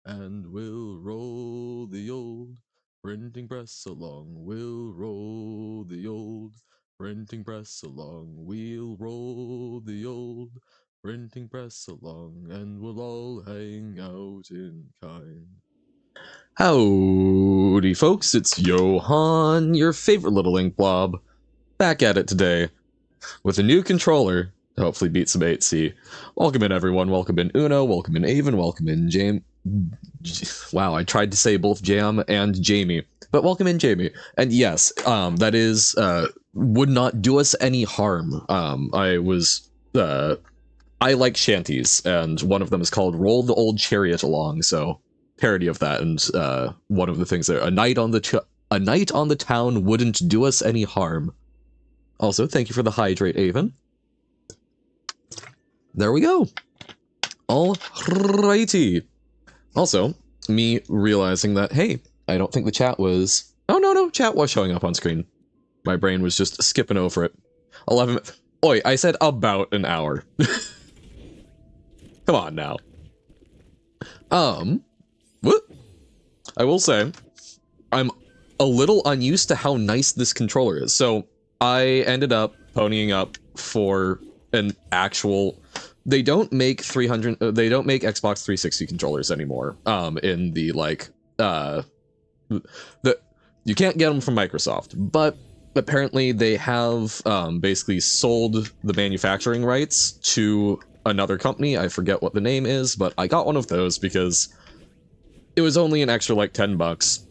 and we'll roll the old printing press along. We'll roll the old printing press along. We'll roll the old printing press along, and we'll all hang out in kind. Howdy, folks, it's Johan, your favorite little ink blob, back at it today with a new controller to hopefully beat some 8C. Welcome in, everyone. Welcome in, Uno. Welcome in, Avon. Welcome in, James. Wow, I tried to say both Jam and Jamie, but welcome in, Jamie. And yes, that is, would not do us any harm. I like shanties, and one of them is called Roll the Old Chariot Along, so parody of that, and one of the things there, a night on the town wouldn't do us any harm. Also, thank you for the hydrate, Avon. There we go. Alrighty. Also, me realizing that, hey, I don't think the chat was... Oh, no, chat was showing up on screen. My brain was just skipping over it. 11... Oi, I said about an hour. Come on now. What? I will say, I'm a little unused to how nice this controller is. So, I ended up ponying up for an actual... They don't make Xbox 360 controllers anymore. In the, like, you can't get them from Microsoft, but apparently they have, basically sold the manufacturing rights to another company. I forget what the name is, but I got one of those because it was only an extra, like, $10.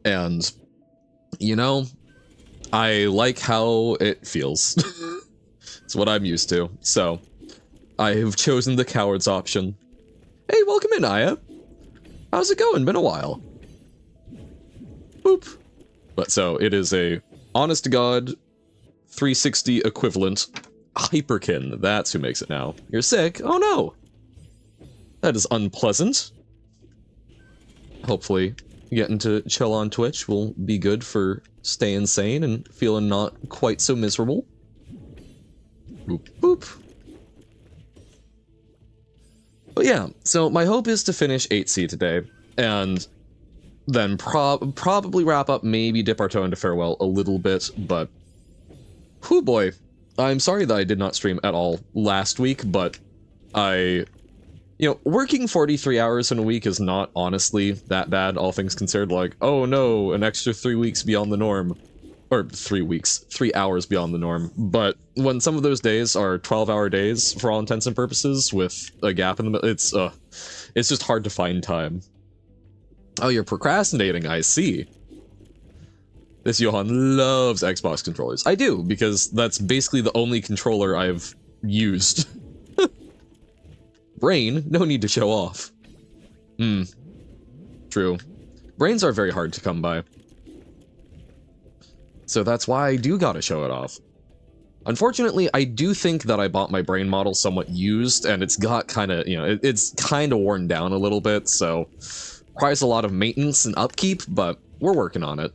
And, you know, I like how it feels. It's what I'm used to, so I have chosen the coward's option. Hey, welcome in, Aya. How's it going? Been a while. Boop. But so, it is a honest-to-God 360 equivalent Hyperkin. That's who makes it now. You're sick? Oh no! That is unpleasant. Hopefully, getting to chill on Twitch will be good for staying sane and feeling not quite so miserable. Boop, boop. But yeah, so my hope is to finish 8C today, and then probably wrap up, maybe dip our toe into Farewell a little bit, but... Whew boy, I'm sorry that I did not stream at all last week, but you know, working 43 hours in a week is not honestly that bad, all things considered. Like, oh no, an extra 3 weeks beyond the norm. Or 3 weeks, 3 hours beyond the norm. But when some of those days are 12-hour days, for all intents and purposes, with a gap in the middle, it's just hard to find time. Oh, you're procrastinating, I see. This Johan loves Xbox controllers. I do, because that's basically the only controller I've used. Brain, no need to show off. True. Brains are very hard to come by. So that's why I do gotta show it off. Unfortunately, I do think that I bought my brain model somewhat used, and it's got kinda, you know, it's kinda worn down a little bit, so requires a lot of maintenance and upkeep, but we're working on it.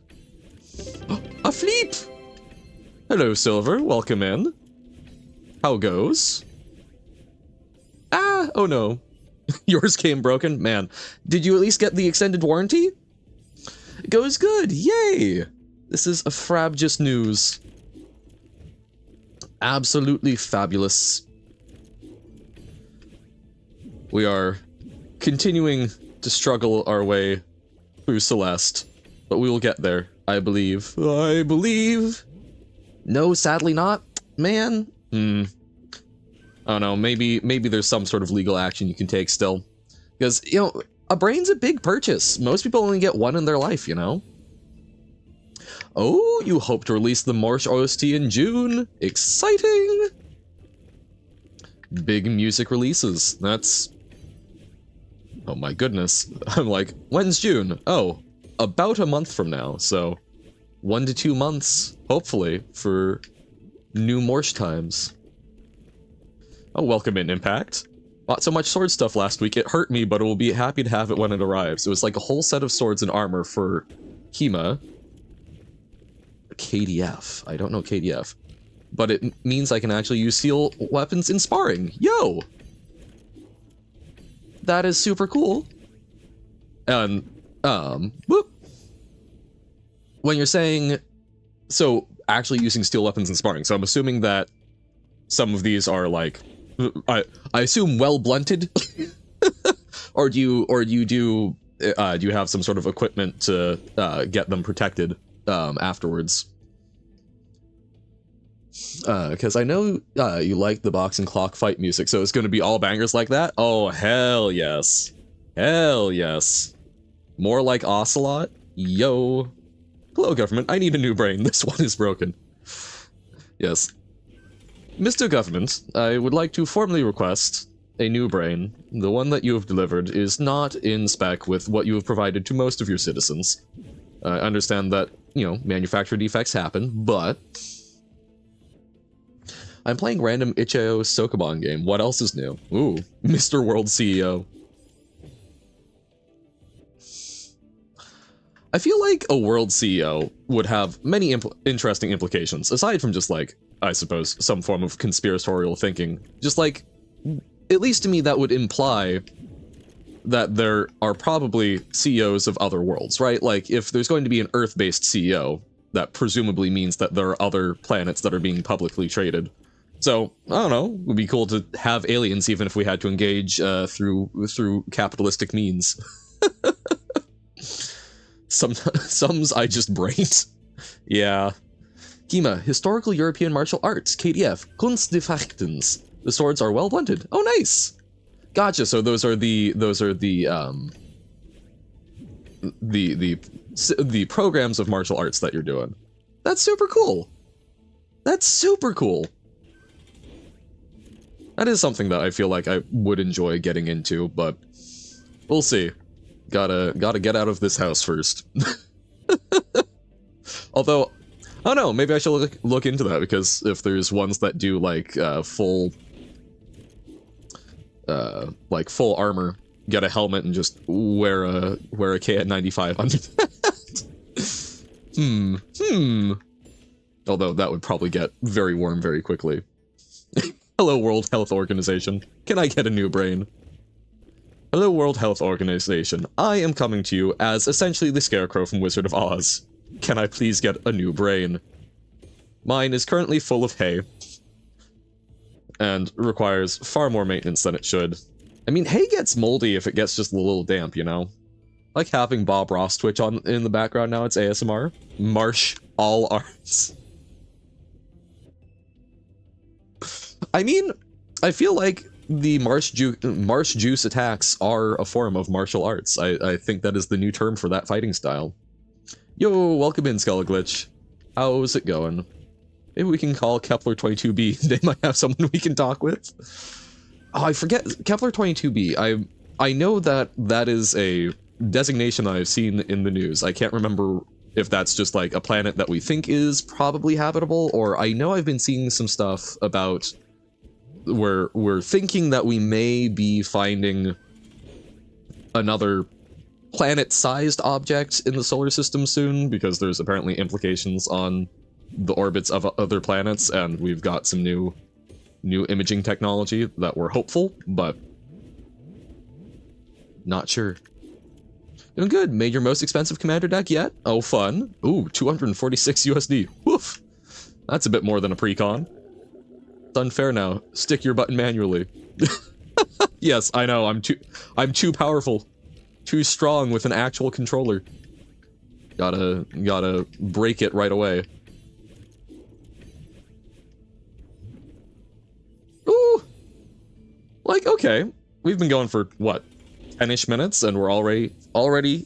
A Fleep! Hello, Silver, welcome in. How goes? Ah, oh no. Yours came broken? Man, did you at least get the extended warranty? It goes good, yay! This is a frabjous news. Absolutely fabulous. We are continuing to struggle our way through Celeste, but we will get there, I believe. I believe! No, sadly not. Man. I don't know, maybe there's some sort of legal action you can take still. Because, you know, a brain's a big purchase. Most people only get one in their life, you know? Oh, you hope to release the Morsh OST in June. Exciting! Big music releases. That's... Oh my goodness. I'm like, when's June? Oh, about a month from now, so 1 to 2 months, hopefully, for new Morsh times. Oh, welcome in, Impact. Bought so much sword stuff last week, it hurt me, but I will be happy to have it when it arrives. It was like a whole set of swords and armor for Hema. KDF. I don't know KDF. But it means I can actually use seal weapons in sparring. Yo! That is super cool. And, whoop. When you're saying, so actually using steel weapons and sparring, so I'm assuming that some of these are like, I assume well blunted, or do you have some sort of equipment to get them protected afterwards? Because I know you like the boxing clock fight music, so it's going to be all bangers like that? Oh, hell yes. Hell yes. More like Ocelot? Yo. Hello, government. I need a new brain. This one is broken. Yes. Mr. Government, I would like to formally request a new brain. The one that you have delivered is not in spec with what you have provided to most of your citizens. I understand that, you know, manufacturer defects happen, but I'm playing random itch.io Sokoban game. What else is new? Ooh, Mr. World CEO. I feel like a world CEO would have many interesting implications, aside from just like, I suppose, some form of conspiratorial thinking. Just like, at least to me, that would imply that there are probably CEOs of other worlds, right? Like, if there's going to be an Earth-based CEO, that presumably means that there are other planets that are being publicly traded. So, I don't know, it would be cool to have aliens even if we had to engage through capitalistic means. Some's I just brained. Yeah. Kima, Historical European Martial Arts, KDF, Kunst des Fechtens. The swords are well blended. Oh, nice. Gotcha. So those are the programs of martial arts that you're doing. That's super cool. That's super cool. That is something that I feel like I would enjoy getting into, but we'll see. Gotta get out of this house first. Although, I don't know, maybe I should look into that, because if there's ones that do like full armor, get a helmet and just wear a KN95 under that. Although that would probably get very warm very quickly. Hello, World Health Organization. Can I get a new brain? Hello, World Health Organization. I am coming to you as essentially the Scarecrow from Wizard of Oz. Can I please get a new brain? Mine is currently full of hay and requires far more maintenance than it should. I mean, hay gets moldy if it gets just a little damp, you know? Like having Bob Ross Twitch on in the background now, it's ASMR. Marsh all arts. I mean, I feel like the marsh juice attacks are a form of martial arts. I think that is the new term for that fighting style. Yo, welcome in, Skeleglitch. How's it going? Maybe we can call Kepler-22b. They might have someone we can talk with. Oh, I forget. Kepler-22b. I know that is a designation I've seen in the news. I can't remember if that's just like a planet that we think is probably habitable, or I know I've been seeing some stuff about where we're thinking that we may be finding another planet-sized object in the solar system soon, because there's apparently implications on the orbits of other planets, and we've got some new imaging technology that we're hopeful, but not sure. Doing good. Made your most expensive commander deck yet? Oh, fun. Ooh, 246 USD. Woof. That's a bit more than a pre-con. It's unfair now. Stick your button manually. Yes, I know. I'm too powerful. Too strong with an actual controller. Gotta break it right away. Ooh! Like, okay. We've been going for, what, 10-ish minutes, and we're already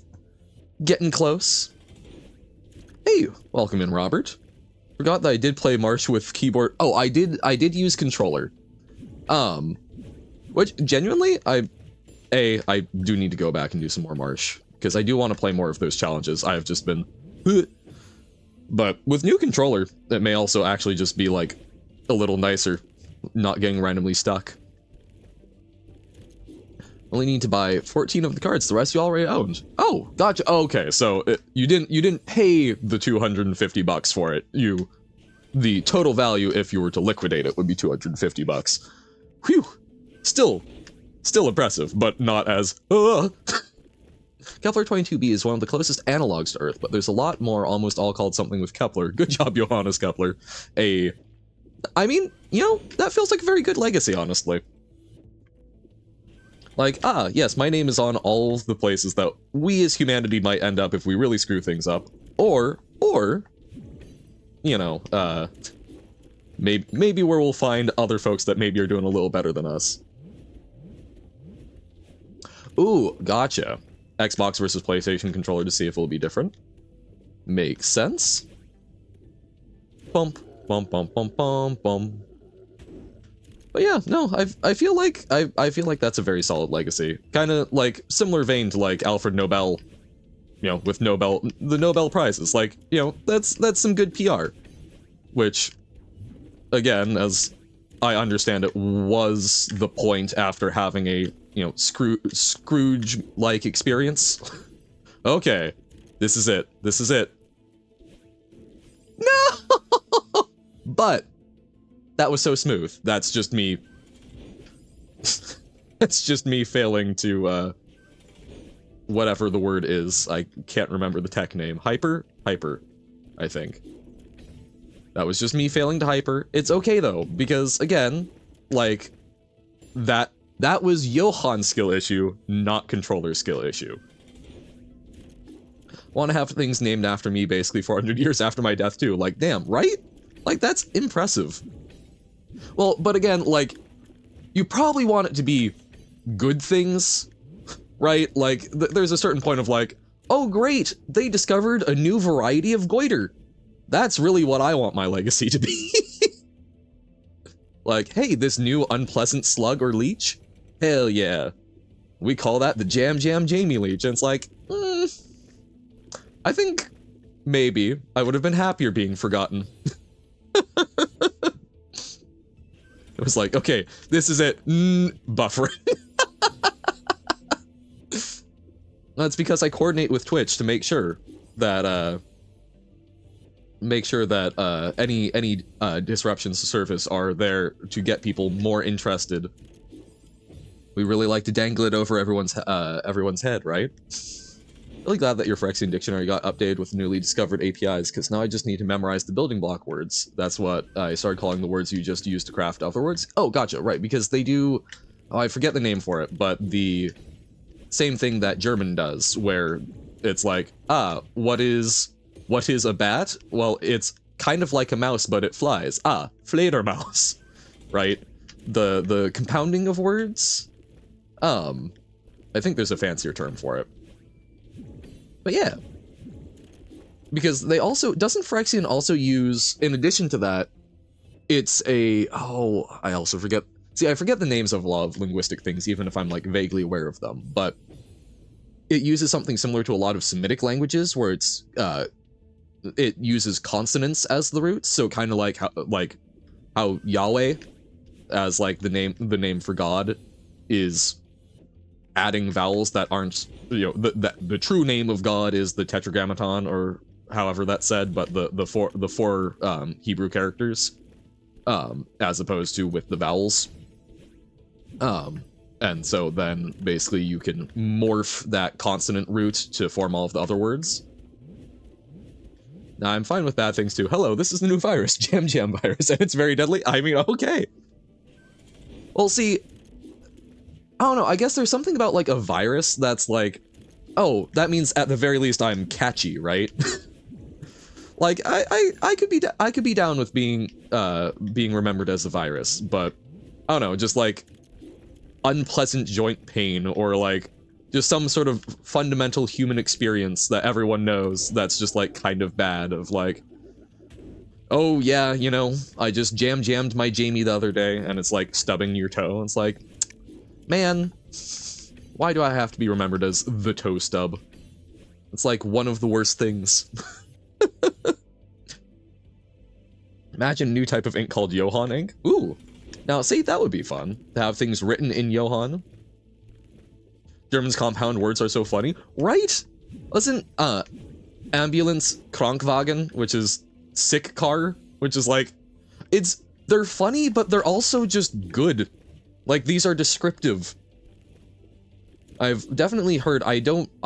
getting close. Hey, welcome in, Robert. Forgot that I did play Marsh with keyboard. Oh, I did use controller. Which, genuinely, I do need to go back and do some more Marsh, because I do want to play more of those challenges. I have just been... But with new controller, it may also actually just be, like, a little nicer, not getting randomly stuck. Only need to buy 14 of the cards, the rest you already owned. Oh, gotcha. Oh, okay, so you didn't pay the $250 for it. The total value, if you were to liquidate it, would be $250. Whew. Still impressive, but not as Kepler-22b is one of the closest analogs to Earth, but there's a lot more, almost all called something with Kepler. Good job, Johannes Kepler. I mean, you know, that feels like a very good legacy, honestly. Like, yes, my name is on all of the places that we as humanity might end up if we really screw things up. Or, you know, maybe where we'll find other folks that maybe are doing a little better than us. Ooh, gotcha. Xbox versus PlayStation controller to see if it'll be different. Makes sense. Bump, bump, bump, bump, bump, bump. But yeah, no, I feel like that's a very solid legacy. Kind of like similar vein to like Alfred Nobel, you know, with the Nobel Prizes. Like, you know, that's some good PR. Which, again, as I understand it, was the point after having a, you know, Scrooge-like experience. Okay, this is it. This is it. No! But that was so smooth. That's just me. That's just me failing to, whatever the word is. I can't remember the tech name. Hyper, I think. That was just me failing to hyper. It's okay though, because again, like, that was Johan's skill issue, not controller skill issue. Want to have things named after me basically 400 years after my death too. Like, damn, right? Like, that's impressive. Well, but again, like, you probably want it to be good things, right? Like, there's a certain point of like, oh great, they discovered a new variety of goiter. That's really what I want my legacy to be. Like, hey, this new unpleasant slug or leech? Hell yeah. We call that the Jam Jamie leech. And it's like, I think maybe I would have been happier being forgotten. It was like, okay, this is it. Buffering. That's because I coordinate with Twitch to make sure that any disruptions to service are there to get people more interested. We really like to dangle it over everyone's head, right? Really glad that your Phyrexian dictionary got updated with newly discovered APIs, because now I just need to memorize the building block words. That's what I started calling the words you just used to craft other words. Oh, gotcha, right, because they do... Oh, I forget the name for it, but the same thing that German does, where it's like, what is a bat? Well, it's kind of like a mouse, but it flies. Fledermaus, right? The compounding of words? I think there's a fancier term for it. But yeah. Because they also... Doesn't Phyrexian also use, in addition to that, it's a... Oh, I also forget... See, I forget the names of a lot of linguistic things, even if I'm, like, vaguely aware of them, but it uses something similar to a lot of Semitic languages, where it's, it uses consonants as the roots, so kind of like how Yahweh, as, like, the name for God, is adding vowels that aren't, you know, the true name of God is the Tetragrammaton, or however that's said, but the four Hebrew characters, as opposed to with the vowels. And so then basically you can morph that consonant root to form all of the other words. Now I'm fine with bad things too. Hello, this is the new virus, Jam virus, and it's very deadly. I mean, okay. Well, see, I don't know, I guess there's something about, like, a virus that's like, oh, that means at the very least I'm catchy, right? Like, I could be down with being remembered as a virus, but I don't know, just like unpleasant joint pain, or like just some sort of fundamental human experience that everyone knows that's just like kind of bad, of like, oh yeah, you know, I just jammed my Jamie the other day and it's like stubbing your toe. It's like, man, why do I have to be remembered as the toe stub? It's like one of the worst things. Imagine a new type of ink called Johann ink. Ooh. Now, see, that would be fun, to have things written in Johann. German's compound words are so funny. Right? Wasn't, ambulance Krankwagen, which is sick car, which is like, they're funny, but they're also just good. Like, these are descriptive. I've definitely heard, I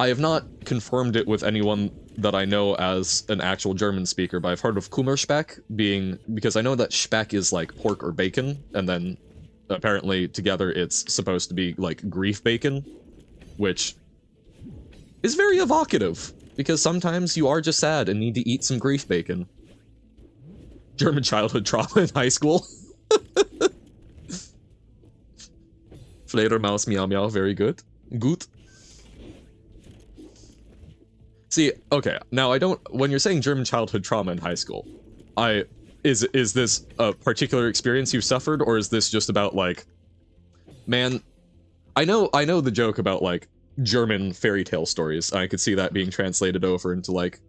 have not confirmed it with anyone that I know as an actual German speaker, but I've heard of Kummerspeck being, because I know that Speck is like pork or bacon, and then apparently together it's supposed to be like grief bacon, which is very evocative, because sometimes you are just sad and need to eat some grief bacon. German childhood trauma in high school. Fledermaus meow meow, very good. Gut. See, okay, now I don't, when you're saying German childhood trauma in high school, is this a particular experience you've suffered, or is this just about like, man, I know the joke about like German fairy tale stories. I could see that being translated over into like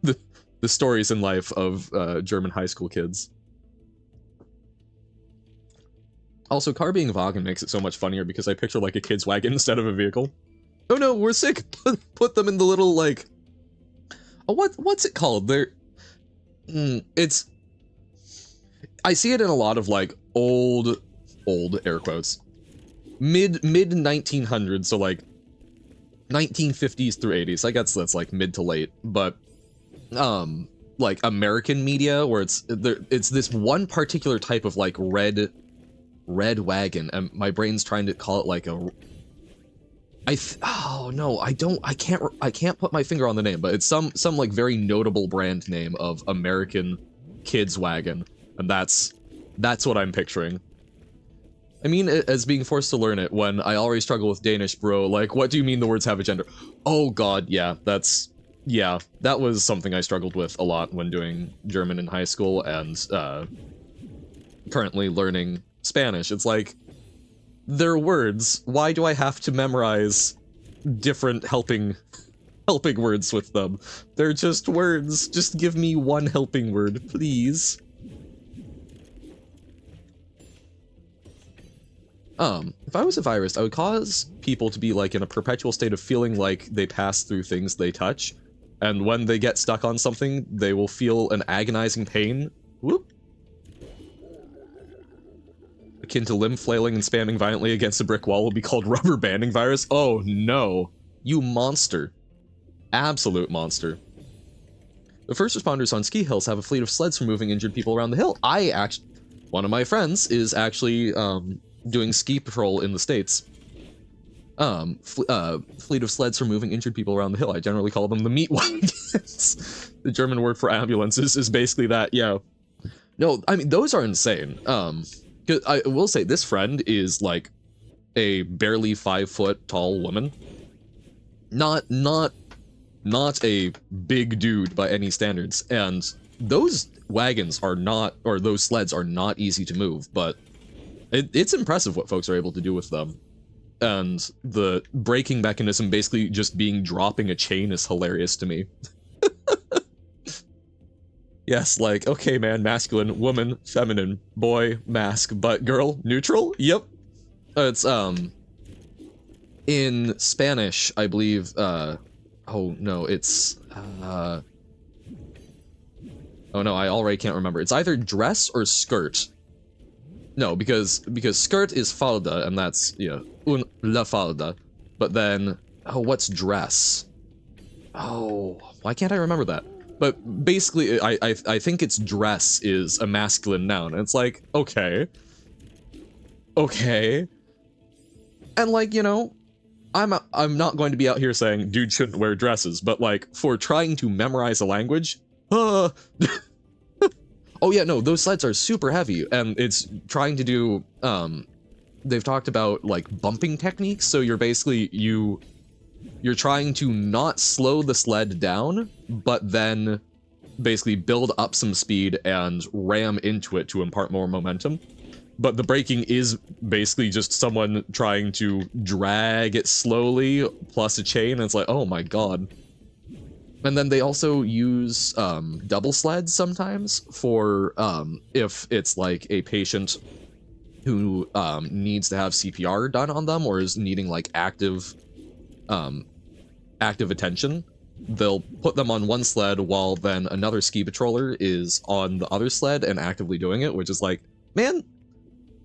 the stories in life of German high school kids. Also, car being Wagen makes it so much funnier because I picture like a kid's wagon instead of a vehicle. Oh no, we're sick. Put them in the little like, oh, what's it called? It's, I see it in a lot of like old air quotes, mid 1900s, so like 1950s through 80s. I guess that's like mid to late, but like American media where it's this one particular type of like red wagon, and my brain's trying to call it like a, oh no, I can't put my finger on the name, but it's some like very notable brand name of American kids wagon, and that's what I'm picturing. I mean, as being forced to learn it when I already struggle with Danish, bro. Like, what do you mean the words have a gender? Oh god, yeah, that was something I struggled with a lot when doing German in high school, and currently learning Spanish. It's like, they're words. Why do I have to memorize different helping words with them? They're just words. Just give me one helping word, please. If I was a virus, I would cause people to be like in a perpetual state of feeling like they pass through things they touch, and when they get stuck on something, they will feel an agonizing pain. Whoop. Akin to limb flailing and spamming violently against a brick wall will be called rubber banding virus. Oh no, you monster. Absolute monster. The first responders on ski hills have a fleet of sleds for moving injured people around the hill. One of my friends is actually doing ski patrol in the States. Fleet of sleds for moving injured people around the hill. I generally call them the meat wagons. The German word for ambulances is basically that, yeah. No, I mean, those are insane. I will say, this friend is like a barely 5 foot tall woman. Not a big dude by any standards, and those wagons are not, or those sleds are not easy to move, but it's impressive what folks are able to do with them. And the braking mechanism basically just being dropping a chain is hilarious to me. Yes, like, okay, man, masculine, woman, feminine, boy, mask, but girl, neutral? Yep. It's, in Spanish, I believe, oh no, it's, oh no, I already can't remember. It's either dress or skirt. No, because skirt is falda, and that's, yeah, la falda. But then, oh, what's dress? Oh, why can't I remember that? But basically, I think it's dress is a masculine noun, and it's like, okay. Okay. And like, you know, I'm not going to be out here saying dude shouldn't wear dresses, but like, for trying to memorize a language, oh yeah, no, those sleds are super heavy, and it's trying to do, they've talked about like bumping techniques, so you're basically, you're trying to not slow the sled down, but then basically build up some speed and ram into it to impart more momentum. But the braking is basically just someone trying to drag it slowly, plus a chain, and it's like, oh my god. And then they also use double sleds sometimes for if it's like a patient who needs to have CPR done on them, or is needing like active attention. They'll put them on one sled while then another ski patroller is on the other sled and actively doing it, which is like, man,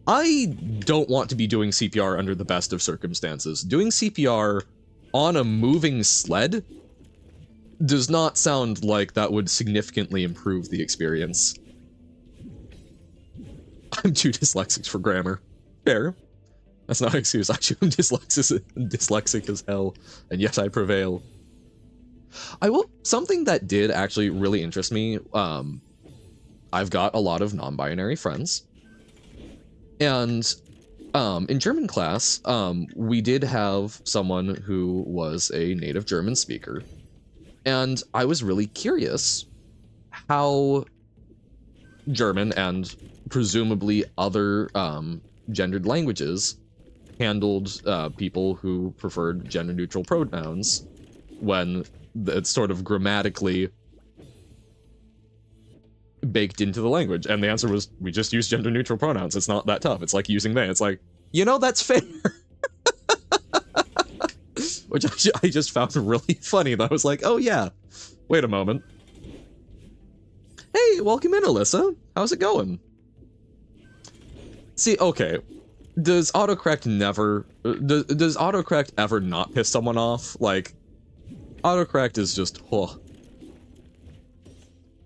I don't want to be doing CPR under the best of circumstances. Doing CPR on a moving sled does not sound like that would significantly improve the experience. I'm too dyslexic for grammar. Fair. That's not an excuse. Actually, I'm dyslexic as hell, and yet I prevail. Something that did actually really interest me, I've got a lot of non-binary friends. And in German class, we did have someone who was a native German speaker. And I was really curious how German and presumably other gendered languages handled people who preferred gender-neutral pronouns when it's sort of grammatically baked into the language. And the answer was, we just use gender-neutral pronouns. It's not that tough. It's like using they. It's like, you know, that's fair. Which I just found really funny. That I was like, oh yeah, wait a moment. Hey, welcome in, Alyssa. How's it going? See, okay. Does autocorrect ever not piss someone off? Like, autocorrect is just,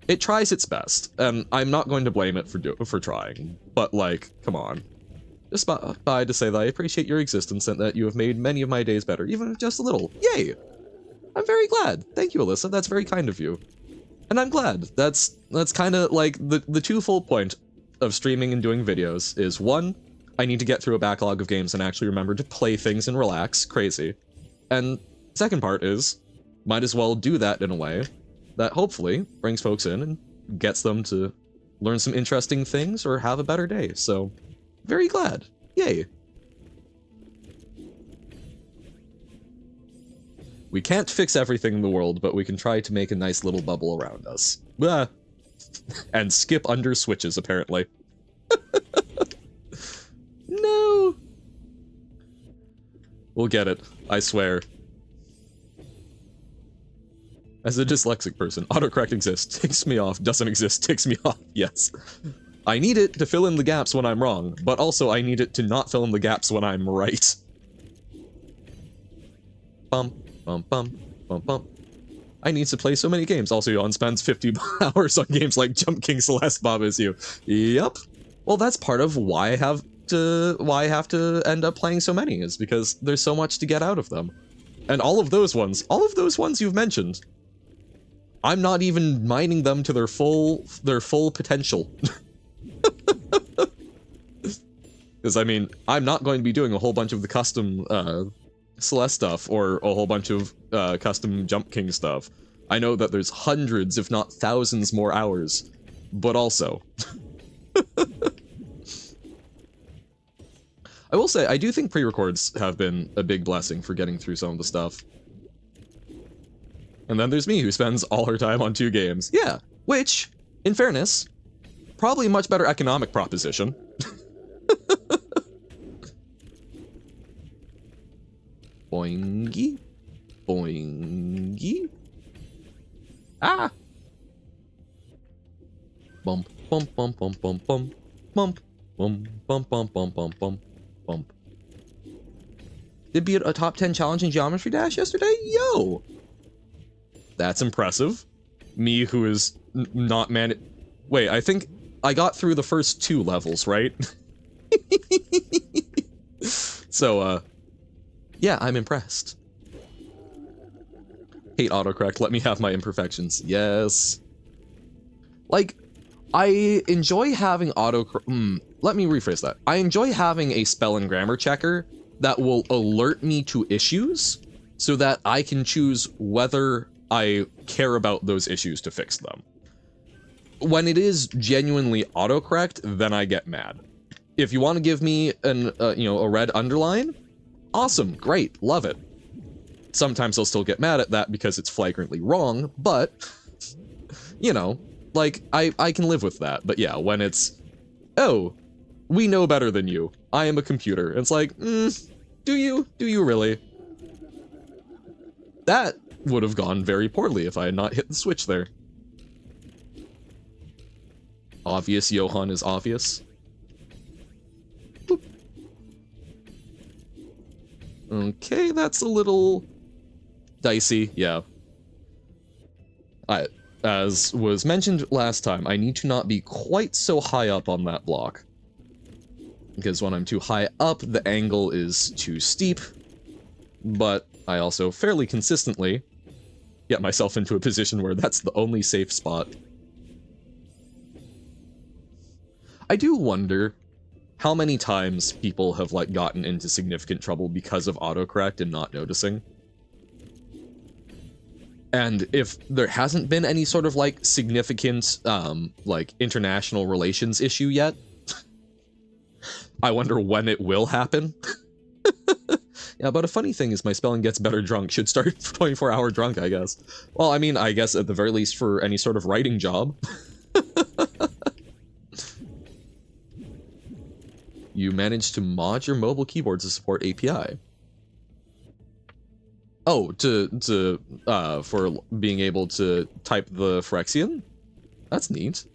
It tries its best, and I'm not going to blame it for trying, but like, come on. Just by to say that I appreciate your existence and that you have made many of my days better, even if just a little. Yay! I'm very glad. Thank you, Alyssa. That's very kind of you. And I'm glad. That's kind of like the twofold point of streaming and doing videos is, one, I need to get through a backlog of games and actually remember to play things and relax. Crazy. And second part is, might as well do that in a way that hopefully brings folks in and gets them to learn some interesting things or have a better day. So, very glad. Yay. We can't fix everything in the world, but we can try to make a nice little bubble around us. Blah. And skip under switches, apparently. No. We'll get it. I swear. As a dyslexic person, autocorrect exists, ticks me off, doesn't exist, ticks me off, yes. I need it to fill in the gaps when I'm wrong, but also I need it to not fill in the gaps when I'm right. Bum, bum, bum, bum, bum. I need to play so many games. Also, Yon spends 50 hours on games like Jump King, Celeste, Bob Is You. Yup. Well, that's part of why I have to end up playing so many, is because there's so much to get out of them. And all of those ones you've mentioned, I'm not even mining them to their full potential. Because, I mean, I'm not going to be doing a whole bunch of the custom Celeste stuff or a whole bunch of custom Jump King stuff. I know that there's hundreds, if not thousands more hours, but also. I will say, I do think pre-records have been a big blessing for getting through some of the stuff. And then there's me, who spends all her time on 2 games. Yeah, which, in fairness, probably a much better economic proposition. Boingy. Boingy. Ah! Bump, bump, bump, bump, bump, bump. Bump, bump, bump, bump, bump, bump, bump, bump. Did beat a top 10 challenge in Geometry Dash yesterday? Yo! That's impressive. Me, who is not Wait, I think I got through the first 2 levels, right? So, yeah, I'm impressed. Hate autocorrect, let me have my imperfections. Yes. Like, I enjoy having let me rephrase that. I enjoy having a spell and grammar checker that will alert me to issues so that I can choose whether I care about those issues to fix them. When it is genuinely autocorrect, then I get mad. If you want to give me a red underline, awesome, great, love it. Sometimes I'll still get mad at that because it's flagrantly wrong, but, you know, like, I can live with that. But yeah, when it's, oh, we know better than you. I am a computer. And it's like, do you? Do you really? That would have gone very poorly if I had not hit the switch there. Obvious Johann is obvious. Okay, that's a little dicey, yeah. As was mentioned last time, I need to not be quite so high up on that block. Because when I'm too high up, the angle is too steep, but I also fairly consistently get myself into a position where that's the only safe spot. I do wonder how many times people have, like, gotten into significant trouble because of autocorrect and not noticing. And if there hasn't been any sort of, like, significant, like, international relations issue yet, I wonder when it will happen. Yeah, but a funny thing is my spelling gets better drunk. Should start 24-hour drunk, I guess. Well, I mean, I guess at the very least for any sort of writing job. You managed to mod your mobile keyboard to support API. Oh, for being able to type the Phyrexian? That's neat.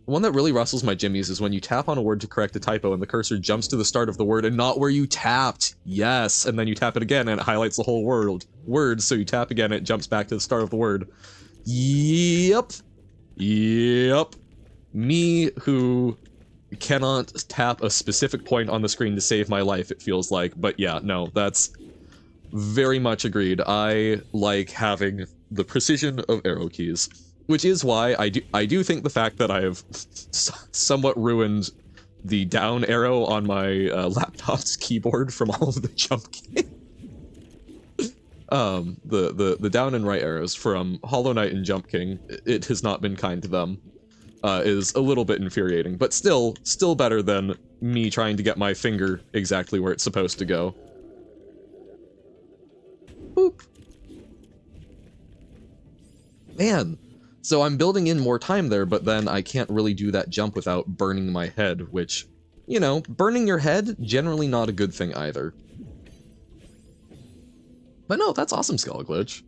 The one that really rustles my jimmies is when you tap on a word to correct a typo and the cursor jumps to the start of the word and not where you tapped. Yes, and then you tap it again and it highlights the whole word, so you tap again and it jumps back to the start of the word. Yep. Yep. Me, who cannot tap a specific point on the screen to save my life, it feels like. But yeah, no, that's very much agreed. I like having the precision of arrow keys. Which is why I do think the fact that I have somewhat ruined the down arrow on my laptop's keyboard from all of the jump king. The down and right arrows from Hollow Knight and Jump King, it has not been kind to them, is a little bit infuriating, but still better than me trying to get my finger exactly where it's supposed to go. Boop. Man. So I'm building in more time there, but then I can't really do that jump without burning my head, which, you know, burning your head, generally not a good thing either. But no, that's awesome, Skull Glitch.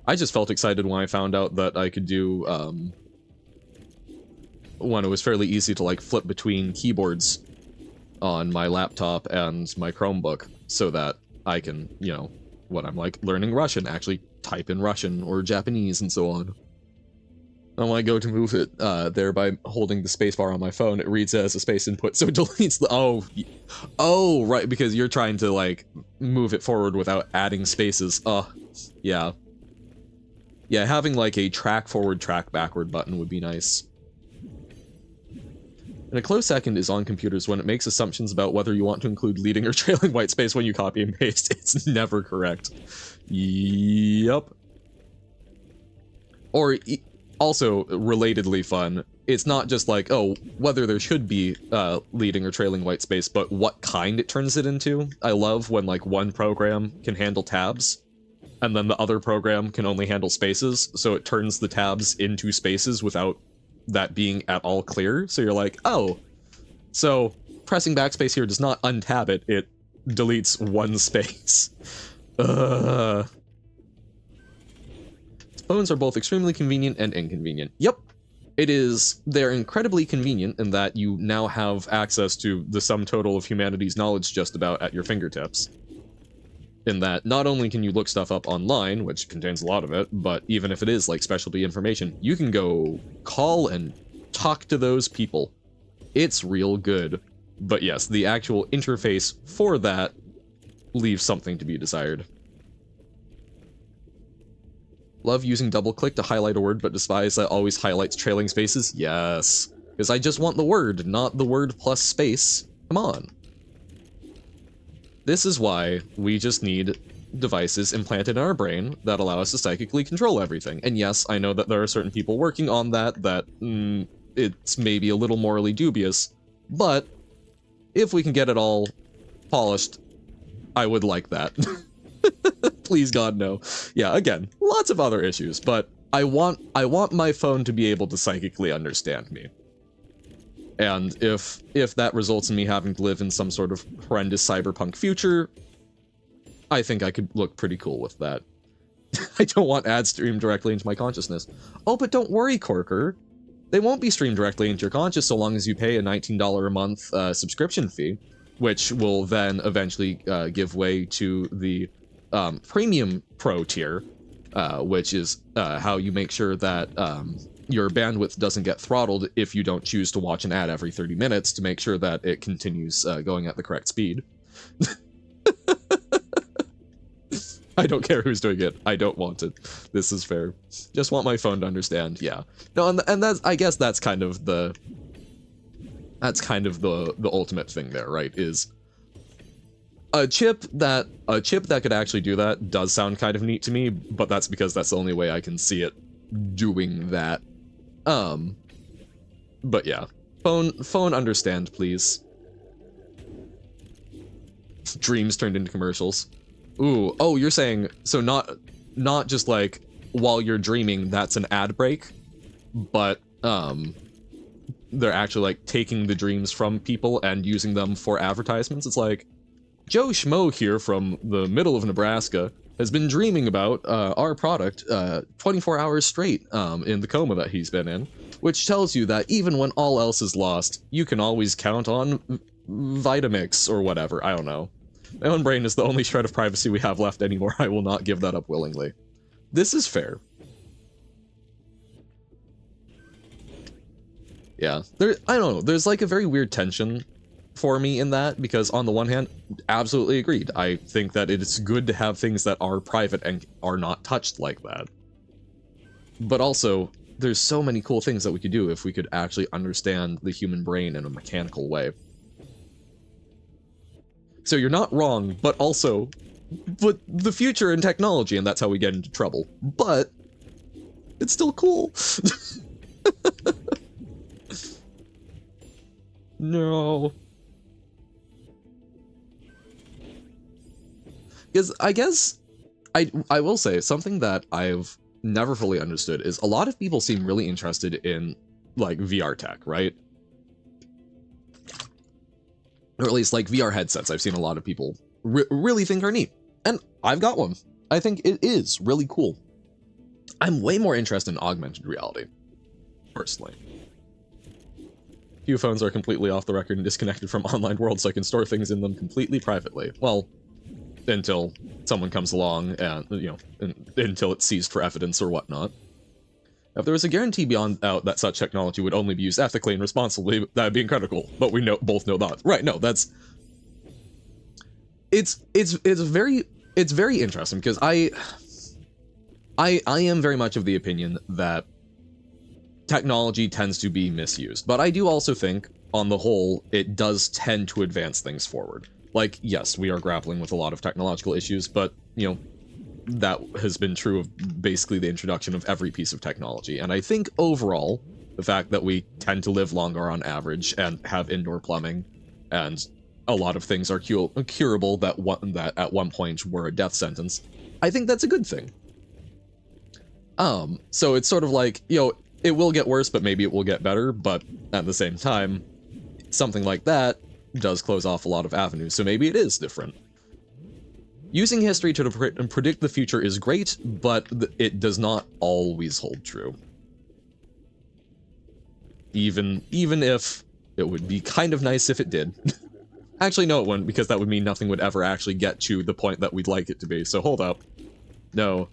I just felt excited when I found out that I could do, when it was fairly easy to, like, flip between keyboards on my laptop and my Chromebook, so that I can, you know, when I'm, like, learning Russian, actually type in Russian or Japanese and so on. And when I go to move it there by holding the spacebar on my phone, it reads it as a space input, so it deletes the... Oh, right, because you're trying to, like, move it forward without adding spaces. Yeah. Yeah, having, like, a track forward, track backward button would be nice. And a close second is on computers when it makes assumptions about whether you want to include leading or trailing white space when you copy and paste. It's never correct. Yup. Or, also, relatedly fun, it's not just like, oh, whether there should be leading or trailing white space, but what kind it turns it into. I love when, like, one program can handle tabs, and then the other program can only handle spaces, so it turns the tabs into spaces without that being at all clear. So you're like, oh, so pressing backspace here does not untab it, it deletes one space. Phones are both extremely convenient and inconvenient. Yep, it is. They're incredibly convenient in that you now have access to the sum total of humanity's knowledge just about at your fingertips. In that, not only can you look stuff up online, which contains a lot of it, but even if it is, like, specialty information, you can go call and talk to those people. It's real good. But yes, the actual interface for that leaves something to be desired. Love using double-click to highlight a word, but despise that always highlights trailing spaces? Yes. Because I just want the word, not the word plus space. Come on. This is why we just need devices implanted in our brain that allow us to psychically control everything. And yes, I know that there are certain people working on that, it's maybe a little morally dubious, but if we can get it all polished, I would like that. Please God, no. Yeah, again, lots of other issues, but I want my phone to be able to psychically understand me. And if that results in me having to live in some sort of horrendous cyberpunk future, I think I could look pretty cool with that. I don't want ads streamed directly into my consciousness. Oh, but don't worry, Corker. They won't be streamed directly into your conscious so long as you pay a $19 a month subscription fee. which will then eventually give way to the Premium Pro tier, which is how you make sure that your bandwidth doesn't get throttled if you don't choose to watch an ad every 30 minutes to make sure that it continues going at the correct speed. I don't care who's doing it. I don't want it. This is fair. Just want my phone to understand. Yeah. No, and that's, I guess that's kind of the ultimate thing there, right? Is a chip that could actually do that does sound kind of neat to me, but that's because that's the only way I can see it doing that. But yeah. Phone understand, please. Dreams turned into commercials. Ooh, oh, you're saying, so not just like while you're dreaming, that's an ad break, but they're actually like taking the dreams from people and using them for advertisements. It's like, Joe Schmo here from the middle of Nebraska has been dreaming about our product 24 hours straight in the coma that he's been in, which tells you that even when all else is lost, you can always count on Vitamix or whatever. I don't know. My own brain is the only shred of privacy we have left anymore. I will not give that up willingly. This is fair. Yeah, I don't know, there's like a very weird tension for me in that, because on the one hand, absolutely agreed. I think that it's good to have things that are private and are not touched like that. But also, there's so many cool things that we could do if we could actually understand the human brain in a mechanical way. So you're not wrong, but also, but the future in technology, and that's how we get into trouble. But it's still cool. No. Because I guess I will say something that I've never fully understood is a lot of people seem really interested in like VR tech, right? Or at least like VR headsets. I've seen a lot of people really think are neat, and I've got one. I think it is really cool. I'm way more interested in augmented reality, personally. Few phones are completely off the record and disconnected from online world, so I can store things in them completely privately. Well, until someone comes along and, you know, until it's seized for evidence or whatnot. If there was a guarantee beyond doubt that such technology would only be used ethically and responsibly, that would be incredible. But we both know that. Right, no, that's... It's very interesting, because I am very much of the opinion that technology tends to be misused. But I do also think, on the whole, it does tend to advance things forward. Like, yes, we are grappling with a lot of technological issues, but, you know, that has been true of basically the introduction of every piece of technology. And I think overall, the fact that we tend to live longer on average and have indoor plumbing, and a lot of things are curable that at one point were a death sentence, I think that's a good thing. So it's sort of like, you know, it will get worse, but maybe it will get better, but at the same time, something like that does close off a lot of avenues, so maybe it is different. Using history to predict the future is great, but it does not always hold true. Even if it would be kind of nice if it did. Actually, no, it wouldn't, because that would mean nothing would ever actually get to the point that we'd like it to be, so hold up. No.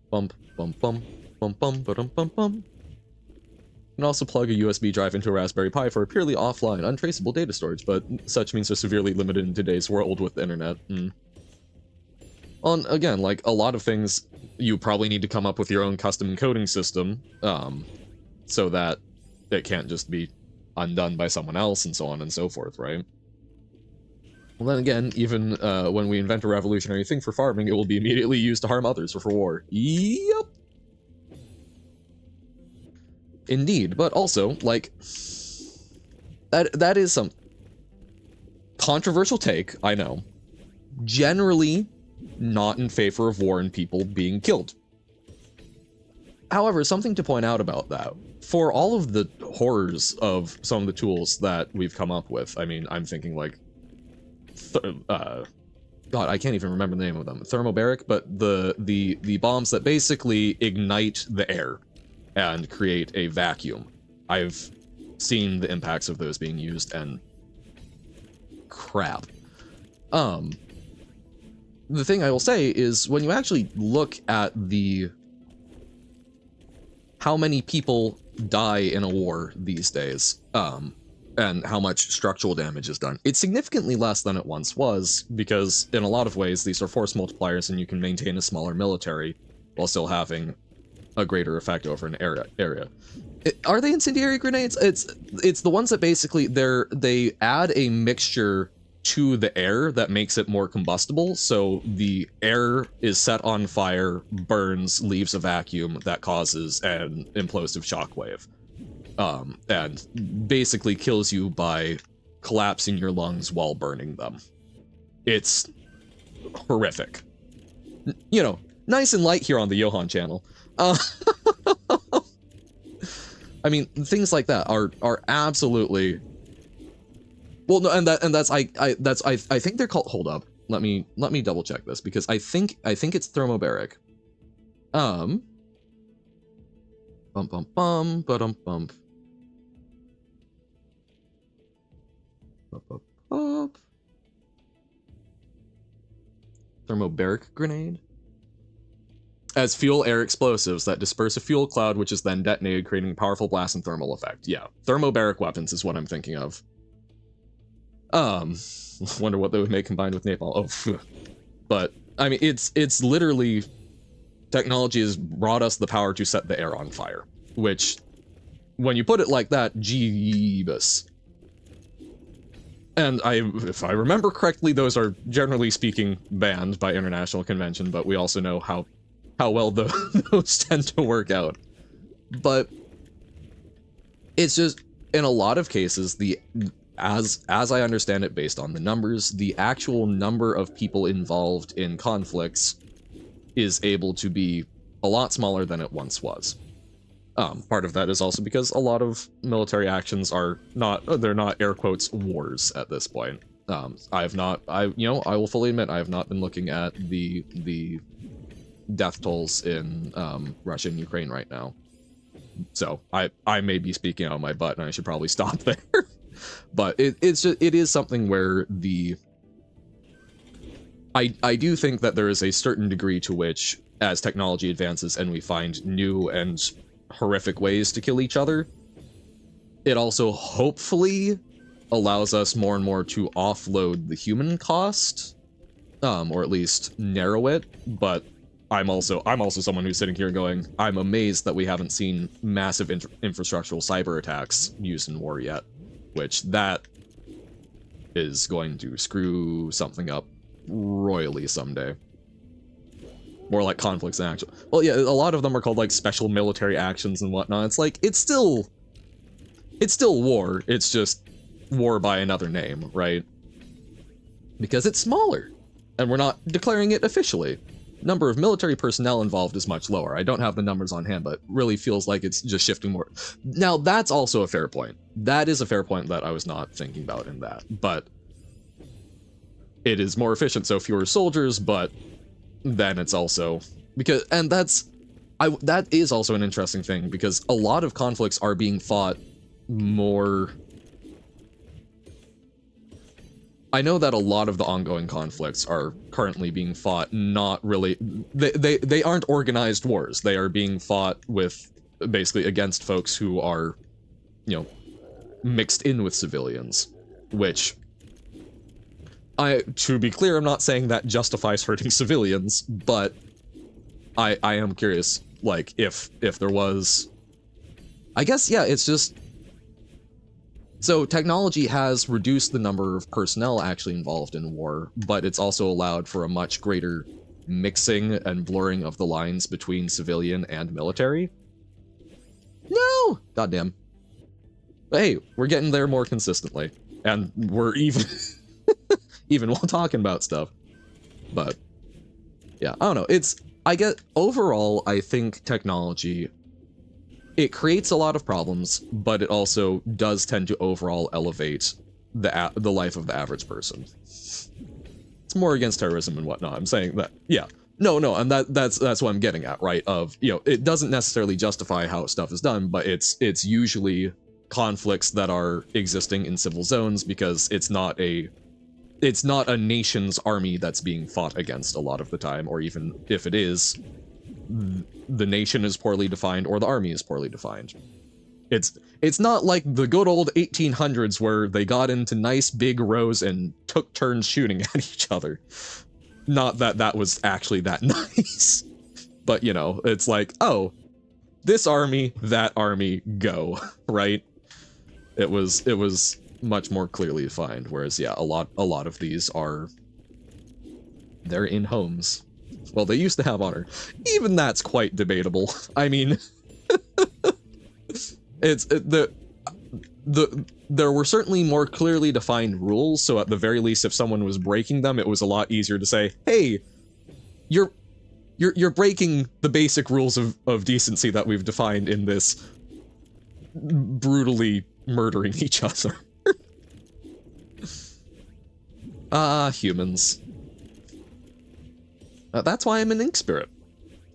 Bump, bump, bump, bump, bump, bum, bum, bum. You can also plug a USB drive into a Raspberry Pi for a purely offline, untraceable data storage, but such means are severely limited in today's world with the internet. Again, like, a lot of things, you probably need to come up with your own custom encoding system, so that it can't just be undone by someone else, and so on and so forth, right? Well, then again, even when we invent a revolutionary thing for farming, it will be immediately used to harm others or for war. Yep. Indeed, but also, like, that is some controversial take, I know. Generally not in favor of war and people being killed. However, something to point out about that, for all of the horrors of some of the tools that we've come up with, I mean, I'm thinking like, God, I can't even remember the name of them, thermobaric, but the bombs that basically ignite the air and create a vacuum. I've seen the impacts of those being used, and crap. The thing I will say is, when you actually look at how many people die in a war these days, and how much structural damage is done, it's significantly less than it once was, because in a lot of ways these are force multipliers and you can maintain a smaller military while still having a greater effect over an area. Are they incendiary grenades? It's the ones that basically they add a mixture to the air that makes it more combustible, so the air is set on fire, burns, leaves a vacuum that causes an implosive shockwave, and basically kills you by collapsing your lungs while burning them. It's horrific. You know, nice and light here on the Johan channel. I mean, things like that are absolutely. Well, no, and that's I think they're called. Hold up, let me double check this, because I think it's thermobaric. Bum bum bum ba-dum bump. Thermobaric grenade. As fuel air explosives that disperse a fuel cloud, which is then detonated, creating a powerful blast and thermal effect. Yeah, thermobaric weapons is what I'm thinking of. Wonder what they would make combined with napalm. Oh, phew. But I mean, it's literally, technology has brought us the power to set the air on fire, which, when you put it like that, jeebus. And if I remember correctly, those are generally speaking banned by international convention, but we also know how well those tend to work out. But it's just, in a lot of cases, as I understand it, based on the numbers, the actual number of people involved in conflicts is able to be a lot smaller than it once was. Part of that is also because a lot of military actions are they're not air quotes wars at this point. I will fully admit, I have not been looking at the death tolls in Russia and Ukraine right now. So I may be speaking out of my butt, and I should probably stop there. But it is something where I do think that there is a certain degree to which, as technology advances and we find new and horrific ways to kill each other, it also hopefully allows us more and more to offload the human cost, or at least narrow it. But I'm also someone who's sitting here going, I'm amazed that we haven't seen massive infrastructural cyber attacks used in war yet, which that is going to screw something up royally someday. More like conflicts in action. Well, yeah, a lot of them are called like special military actions and whatnot. It's like, it's still war. It's just war by another name, right? Because it's smaller, and we're not declaring it officially. Number of military personnel involved is much lower. I don't have the numbers on hand, but it really feels like it's just shifting more. Now, that's also a fair point. That is a fair point that I was not thinking about in that. But it is more efficient, so fewer soldiers, but then it's also because, and that is also an interesting thing, because a lot of conflicts are being fought more. I know that a lot of the ongoing conflicts are currently being fought not really, they aren't organized wars. They are being fought with, basically, against folks who are, you know, mixed in with civilians, which, to be clear, I'm not saying that justifies hurting civilians, but I am curious, like, if there was, I guess, yeah, it's just, so technology has reduced the number of personnel actually involved in war, but it's also allowed for a much greater mixing and blurring of the lines between civilian and military. No! Goddamn. But hey, we're getting there more consistently, and we're even even while talking about stuff. But yeah, I don't know. Overall, I think technology, it creates a lot of problems, but it also does tend to overall elevate the life of the average person. It's more against terrorism and whatnot. I'm saying that, yeah. No, and that's what I'm getting at, right? Of, you know, it doesn't necessarily justify how stuff is done, but it's usually conflicts that are existing in civil zones, because it's not a nation's army that's being fought against a lot of the time, or even if it is, the nation is poorly defined or the army is poorly defined. It's not like the good old 1800s where they got into nice big rows and took turns shooting at each other. Not that that was actually that nice. But, you know, it's like, oh, this army, that army, go, right? It was much more clearly defined, whereas, yeah, a lot of these are, they're in homes. Well, they used to have honor. Even that's quite debatable. I mean, there were certainly more clearly defined rules, so at the very least, if someone was breaking them, it was a lot easier to say, hey, you're breaking the basic rules of decency that we've defined in this brutally murdering each other. Humans. That's why I'm an ink spirit.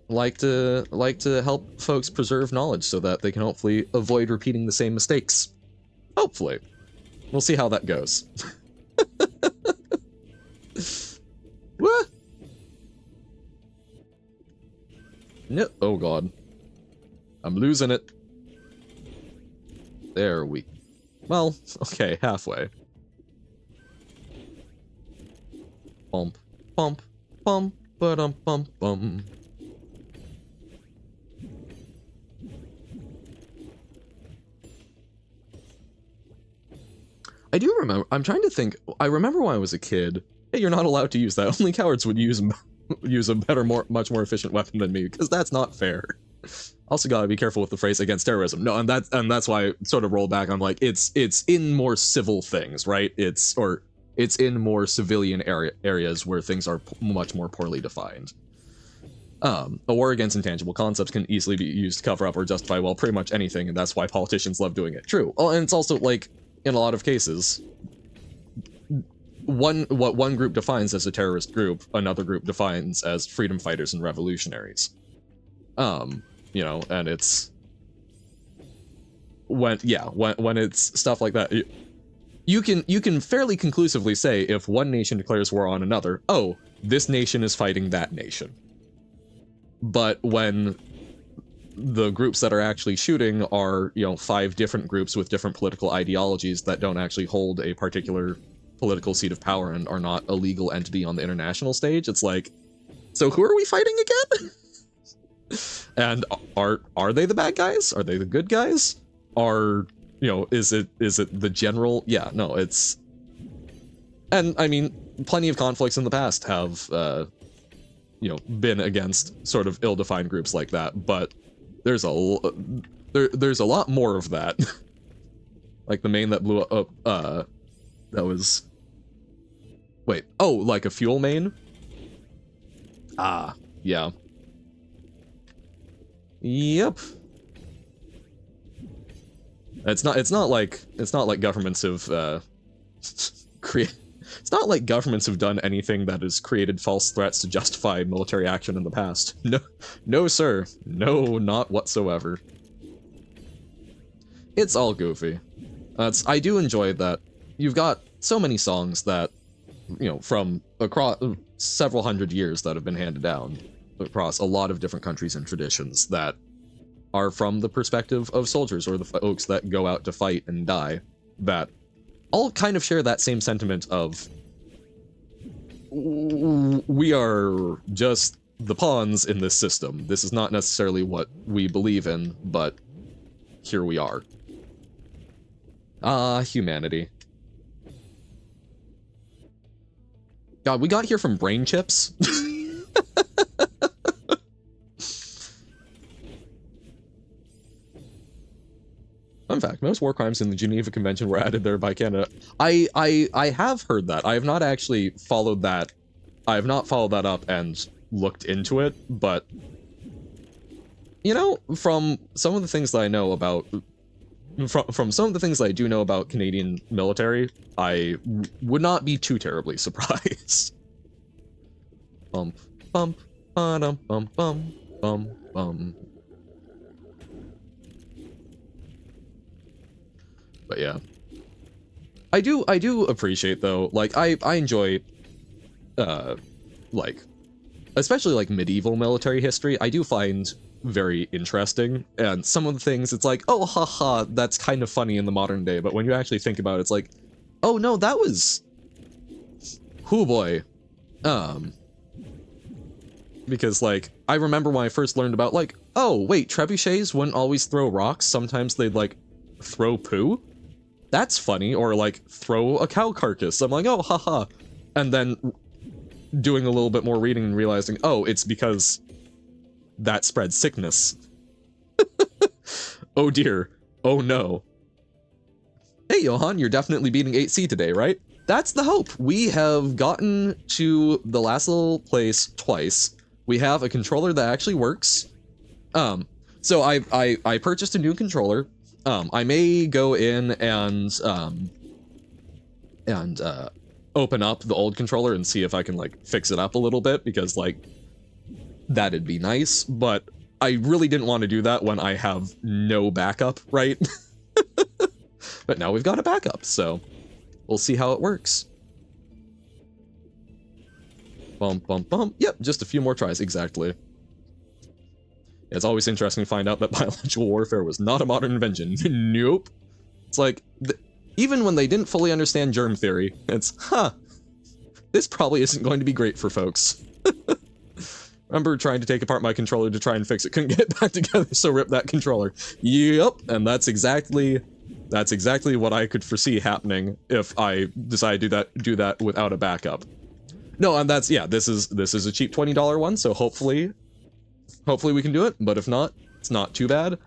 Like to help folks preserve knowledge so that they can hopefully avoid repeating the same mistakes. Hopefully. We'll see how that goes. What? No. Oh god. I'm losing it. There we... Well, okay, halfway. Bump, bump, bump, ba-dum, bump, bum. I do remember, I'm trying to think, I remember when I was a kid, hey, you're not allowed to use that, only cowards would use a better, much more efficient weapon than me, because that's not fair. Also gotta be careful with the phrase against terrorism. No, and that's why I sort of roll back on, like, it's in more civil things, right? It's in more civilian areas where things are much more poorly defined. A war against intangible concepts can easily be used to cover up or justify, well, pretty much anything, and that's why politicians love doing it. True. Oh, and it's also, like, in a lot of cases, what one group defines as a terrorist group, another group defines as freedom fighters and revolutionaries. You know, and it's when it's stuff like that, you can fairly conclusively say if one nation declares war on another, oh, this nation is fighting that nation. But when the groups that are actually shooting are, you know, 5 different groups with different political ideologies that don't actually hold a particular political seat of power and are not a legal entity on the international stage, it's like, so who are we fighting again? And are they the bad guys? Are they the good guys? Are, you know, is it the general? Yeah, no, it's... And, I mean, plenty of conflicts in the past have, you know, been against sort of ill-defined groups like that, but there's a lot more of that. Like the main that blew up, that was... Wait, oh, like a fuel main? Ah, yeah. Yep. It's not like governments have it's not like governments have done anything that has created false threats to justify military action in the past. No sir. No, not whatsoever. It's all goofy. I do enjoy that you've got so many songs that, you know, from across several hundred years that have been handed down across a lot of different countries and traditions that are from the perspective of soldiers or the folks that go out to fight and die, that all kind of share that same sentiment of we are just the pawns in this system. This is not necessarily what we believe in, but here we are. Humanity. God, we got here from brain chips? Fun fact, most war crimes in the Geneva Convention were added there by Canada. I have heard that. I have not actually followed that. I have not followed that up and looked into it, but, you know, from some of the things that I know about, from some of the things that I do know about Canadian military, I would not be too terribly surprised. Bump, bump, ba-dum, bum, bum, bum, bum. But yeah. I do appreciate though, like I enjoy like especially like medieval military history. I do find very interesting, and some of the things it's like, oh haha, that's kind of funny in the modern day, but when you actually think about it, it's like, oh no, that was hoo boy. Because like I remember when I first learned about like, oh wait, trebuchets wouldn't always throw rocks, sometimes they'd like throw poo. That's funny. Or like throw a cow carcass. I'm like, oh haha. And then doing a little bit more reading and realizing, oh, it's because that spreads sickness. Oh dear. Oh no. Hey Johan, you're definitely beating 8C today, right? That's the hope. We have gotten to the last little place twice. We have a controller that actually works. So I purchased a new controller. I may go in and open up the old controller and see if I can like fix it up a little bit, because like that'd be nice, but I really didn't want to do that when I have no backup, right? But now we've got a backup, so we'll see how it works. Bump, bump, bump. Yep, just a few more tries, exactly. It's always interesting to find out that biological warfare was not a modern invention. Nope. It's like, even when they didn't fully understand germ theory, it's, this probably isn't going to be great for folks. Remember trying to take apart my controller to try and fix it, couldn't get it back together, so rip that controller. Yep, and that's exactly what I could foresee happening if I decide to do that without a backup. No, and that's, yeah, this is a cheap $20 one, so hopefully we can do it, but if not, it's not too bad.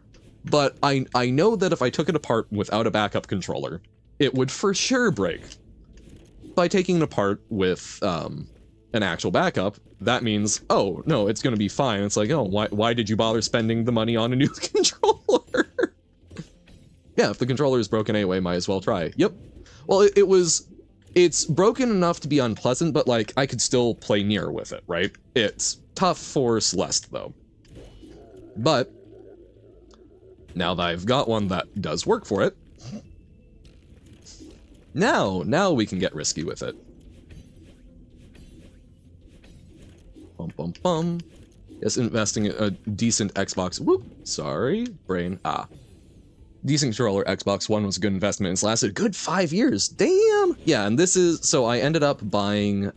But I know that if I took it apart without a backup controller, it would for sure break. By taking it apart with an actual backup, that means, oh, no, it's going to be fine. It's like, oh, why did you bother spending the money on a new controller? Yeah, if the controller is broken anyway, might as well try. Yep. Well, it's broken enough to be unpleasant, but like I could still play Nier with it, right? It's tough for Celeste though. But now that I've got one that does work for it, now we can get risky with it. Bum bum bum. Yes, investing in a decent Xbox. Whoop. Sorry, brain. Decent controller, Xbox One was a good investment. It's lasted a good 5 years. Damn! Yeah, and this is... So I ended up buying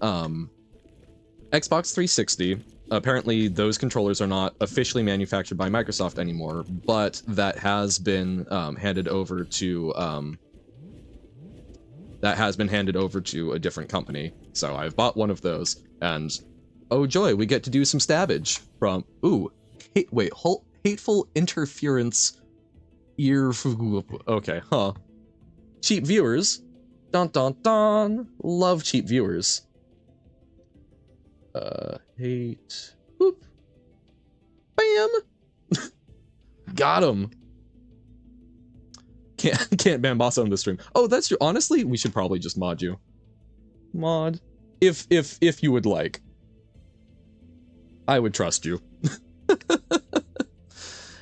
Xbox 360. Apparently, those controllers are not officially manufactured by Microsoft anymore, but that has been handed over to... a different company. So I've bought one of those, and... Oh joy, we get to do some stabbage from... Ooh. Hateful interference... Okay, huh. Cheap viewers. Dun dun dun. Love cheap viewers. Hate. Whoop. Bam. Got him. Can't ban boss on the stream. Oh, that's true. Honestly, we should probably just mod you. Mod. If you would like. I would trust you.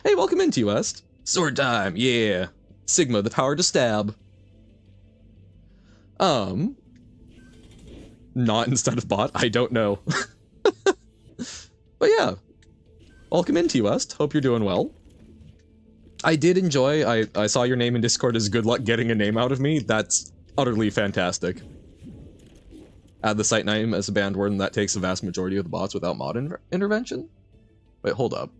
Hey, welcome into West. Sword time, yeah. Sigma, the power to stab. Not instead of bot, I don't know. But yeah. Welcome into West. Hope you're doing well. I did enjoy, I saw your name in Discord as good luck getting a name out of me. That's utterly fantastic. Add the site name as a banned word, and that takes the vast majority of the bots without mod intervention? Wait, hold up.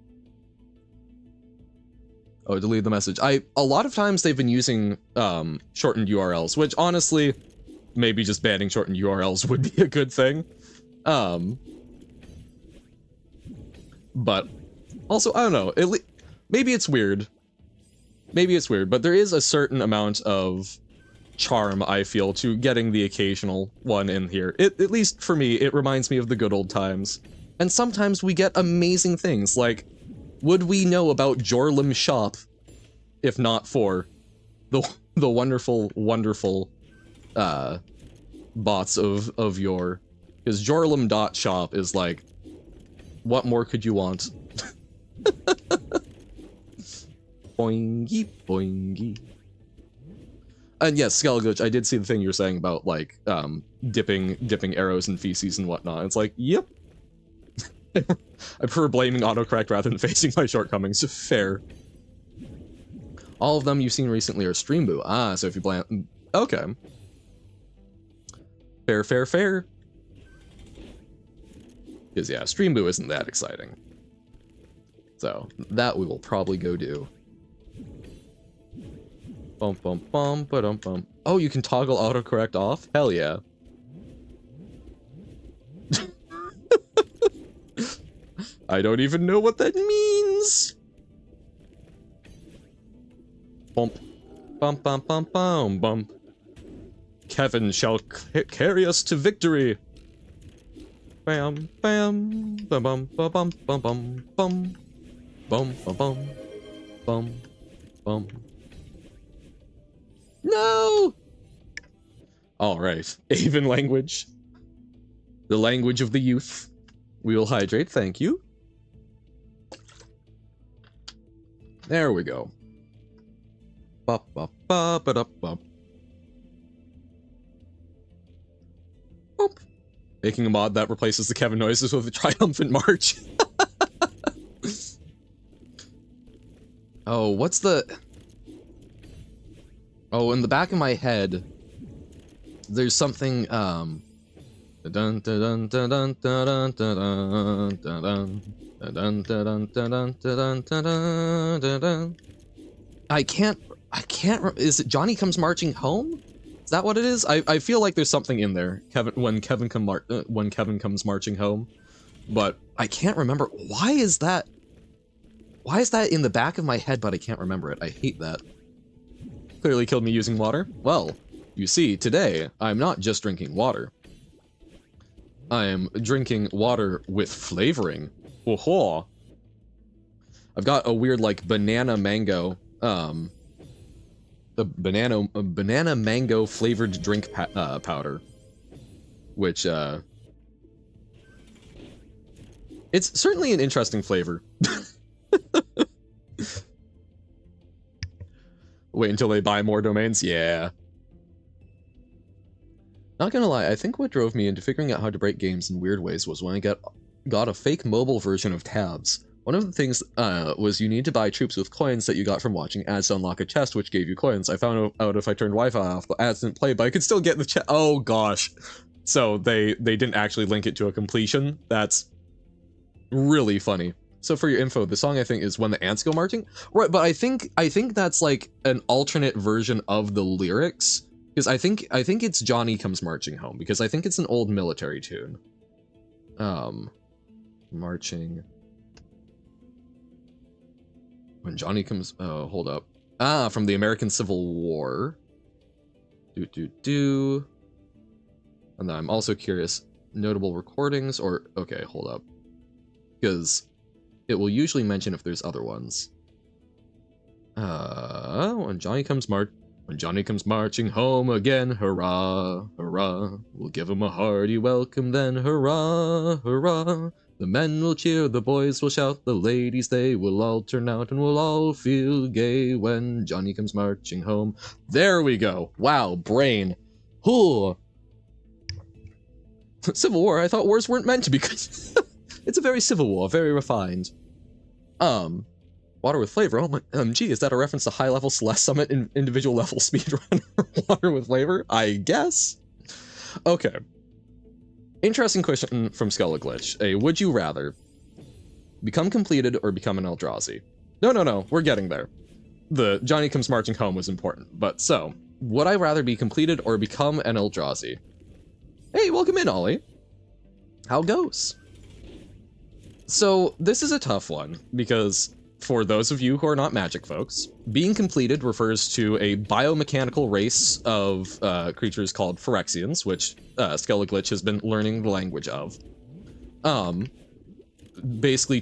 Oh, delete the message. A lot of times they've been using shortened URLs, which honestly, maybe just banning shortened URLs would be a good thing. But also, I don't know. Maybe it's weird. Maybe it's weird, but there is a certain amount of charm, I feel, to getting the occasional one in here. At least for me, it reminds me of the good old times. And sometimes we get amazing things, like, would we know about Jorlim's shop if not for the wonderful, wonderful bots of yore? Because Jorlim.shop is like, what more could you want? Boingy, boingy. And yes, Skeleglitch, I did see the thing you're saying about, like, dipping arrows in feces and whatnot. It's like, yep. I prefer blaming autocorrect rather than facing my shortcomings. Fair. All of them you've seen recently are Stream Boo. Ah, so if you blame... Okay. Fair, fair, fair. Because, yeah, Stream Boo isn't that exciting. So, that we will probably go do. Bum, bum, bum, ba-dum, bum. Oh, you can toggle autocorrect off? Hell yeah. I don't even know what that means. Bump. Bump, bump, bump, bump, bump. Kevin shall carry us to victory. Bam, bam, bum, bum, bum, bum, bum, bum, bum, bum, bum, bum, bum. No! Alright, Aven language. The language of the youth. We will hydrate, thank you. There we go. Ba ba ba ba da ba. Boop. Making a mod that replaces the Kevin noises with a triumphant march. Oh, what's the... Oh, in the back of my head, there's something, dun dun dun dun dun dun dun dun dun dun dun dun dun dun. I can't, is it Johnny Comes Marching Home? Is that what it is? I feel like there's something in there, when Kevin comes marching home, but I can't remember. Why is that in the back of my head, but I can't remember it? I hate that. Clearly killed me using water. Well, you see, today, I'm not just drinking water. I am drinking water with flavoring. Oh-ho! I've got a weird, like, banana mango, banana mango flavored drink powder. Which, it's certainly an interesting flavor. Wait until they buy more domains? Yeah. Not gonna lie, I think what drove me into figuring out how to break games in weird ways was when I got a fake mobile version of tabs. One of the things was you need to buy troops with coins that you got from watching ads to unlock a chest, which gave you coins. I found out if I turned Wi-Fi off, the ads didn't play, but I could still get the chest. Oh gosh. So they didn't actually link it to a completion. That's really funny. So for your info, the song I think is When the Ants Go Marching. Right, but I think that's like an alternate version of the lyrics. Because I think it's Johnny Comes Marching Home, because I think it's an old military tune. Marching. When Johnny comes, oh, hold up. Ah, from the American Civil War. And then I'm also curious, notable recordings or, okay, hold up. Because it will usually mention if there's other ones. When Johnny comes marching home again, hurrah, hurrah. We'll give him a hearty welcome then, hurrah, hurrah. The men will cheer, the boys will shout, the ladies they will all turn out, and we'll all feel gay when Johnny comes marching home. There we go. Wow, brain. Ooh. Civil War, I thought wars weren't meant to be good. It's a very civil war, very refined. Water with flavor. Oh my, gee, is that a reference to high-level Celeste Summit in individual level speedrunner? Water with flavor? I guess. Okay. Interesting question from Skeleglitch. A would you rather become completed or become an Eldrazi? No, we're getting there. The Johnny Comes Marching Home was important, but so, would I rather be completed or become an Eldrazi? Hey, welcome in, Ollie. How goes? So, this is a tough one, because for those of you who are not Magic folks, being completed refers to a biomechanical race of creatures called Phyrexians, which Skeleglitch has been learning the language of. Basically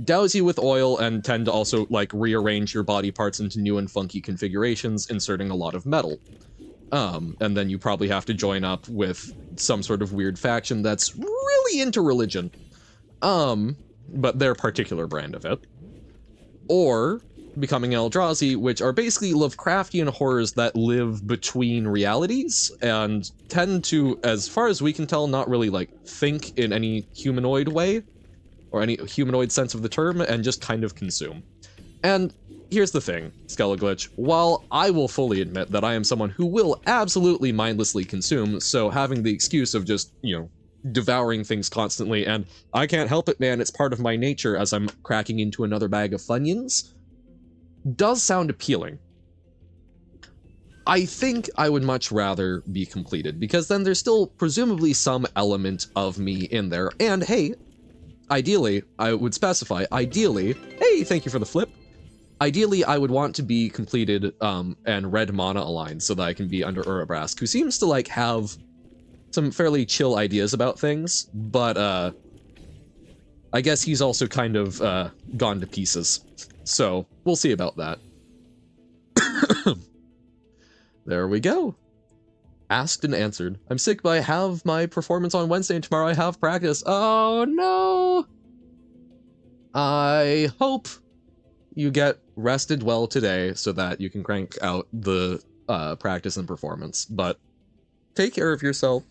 douse you with oil and tend to also, like, rearrange your body parts into new and funky configurations, inserting a lot of metal. And then you probably have to join up with some sort of weird faction that's really into religion. But their particular brand of it. Or Becoming Eldrazi, which are basically Lovecraftian horrors that live between realities and tend to, as far as we can tell, not really like think in any humanoid way or any humanoid sense of the term, and just kind of consume. And here's the thing, Skeleglitch, while I will fully admit that I am someone who will absolutely mindlessly consume, so having the excuse of just, you know, devouring things constantly, and I can't help it, man, it's part of my nature as I'm cracking into another bag of Funyuns, does sound appealing. I think I would much rather be completed, because then there's still presumably some element of me in there, and hey, ideally, I would specify, ideally, hey, thank you for the flip. Ideally, I would want to be completed and red mana aligned so that I can be under Urabrask, who seems to like have some fairly chill ideas about things, but I guess he's also kind of gone to pieces. So we'll see about that. There we go. Asked and answered. I'm sick, but I have my performance on Wednesday and tomorrow I have practice. Oh no! I hope you get rested well today so that you can crank out the practice and performance. But take care of yourself.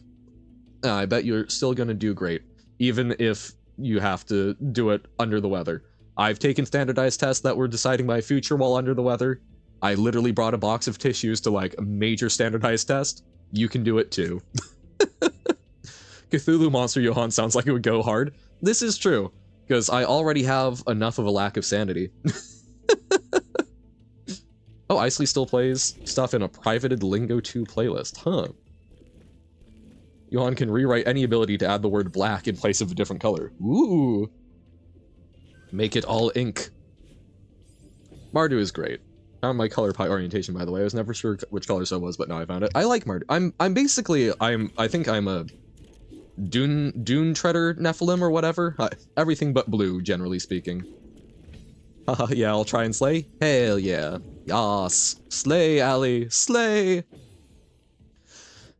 I bet you're still gonna do great, even if you have to do it under the weather. I've taken standardized tests that were deciding my future while under the weather. I literally brought a box of tissues to like a major standardized test. You can do it too. Cthulhu Monster Johann sounds like it would go hard. This is true, because I already have enough of a lack of sanity. Oh, Isley still plays stuff in a privated Lingo 2 playlist, huh? Johann can rewrite any ability to add the word black in place of a different color. Ooh. Make it all ink. Mardu is great. Found my color pie orientation, by the way. I was never sure which color so was, but now I found it. I like Mardu. I think I'm a Dune Treader Nephilim or whatever. Everything but blue, generally speaking. Haha, yeah, I'll try and slay. Hell yeah. Yas. Slay, Ali. Slay.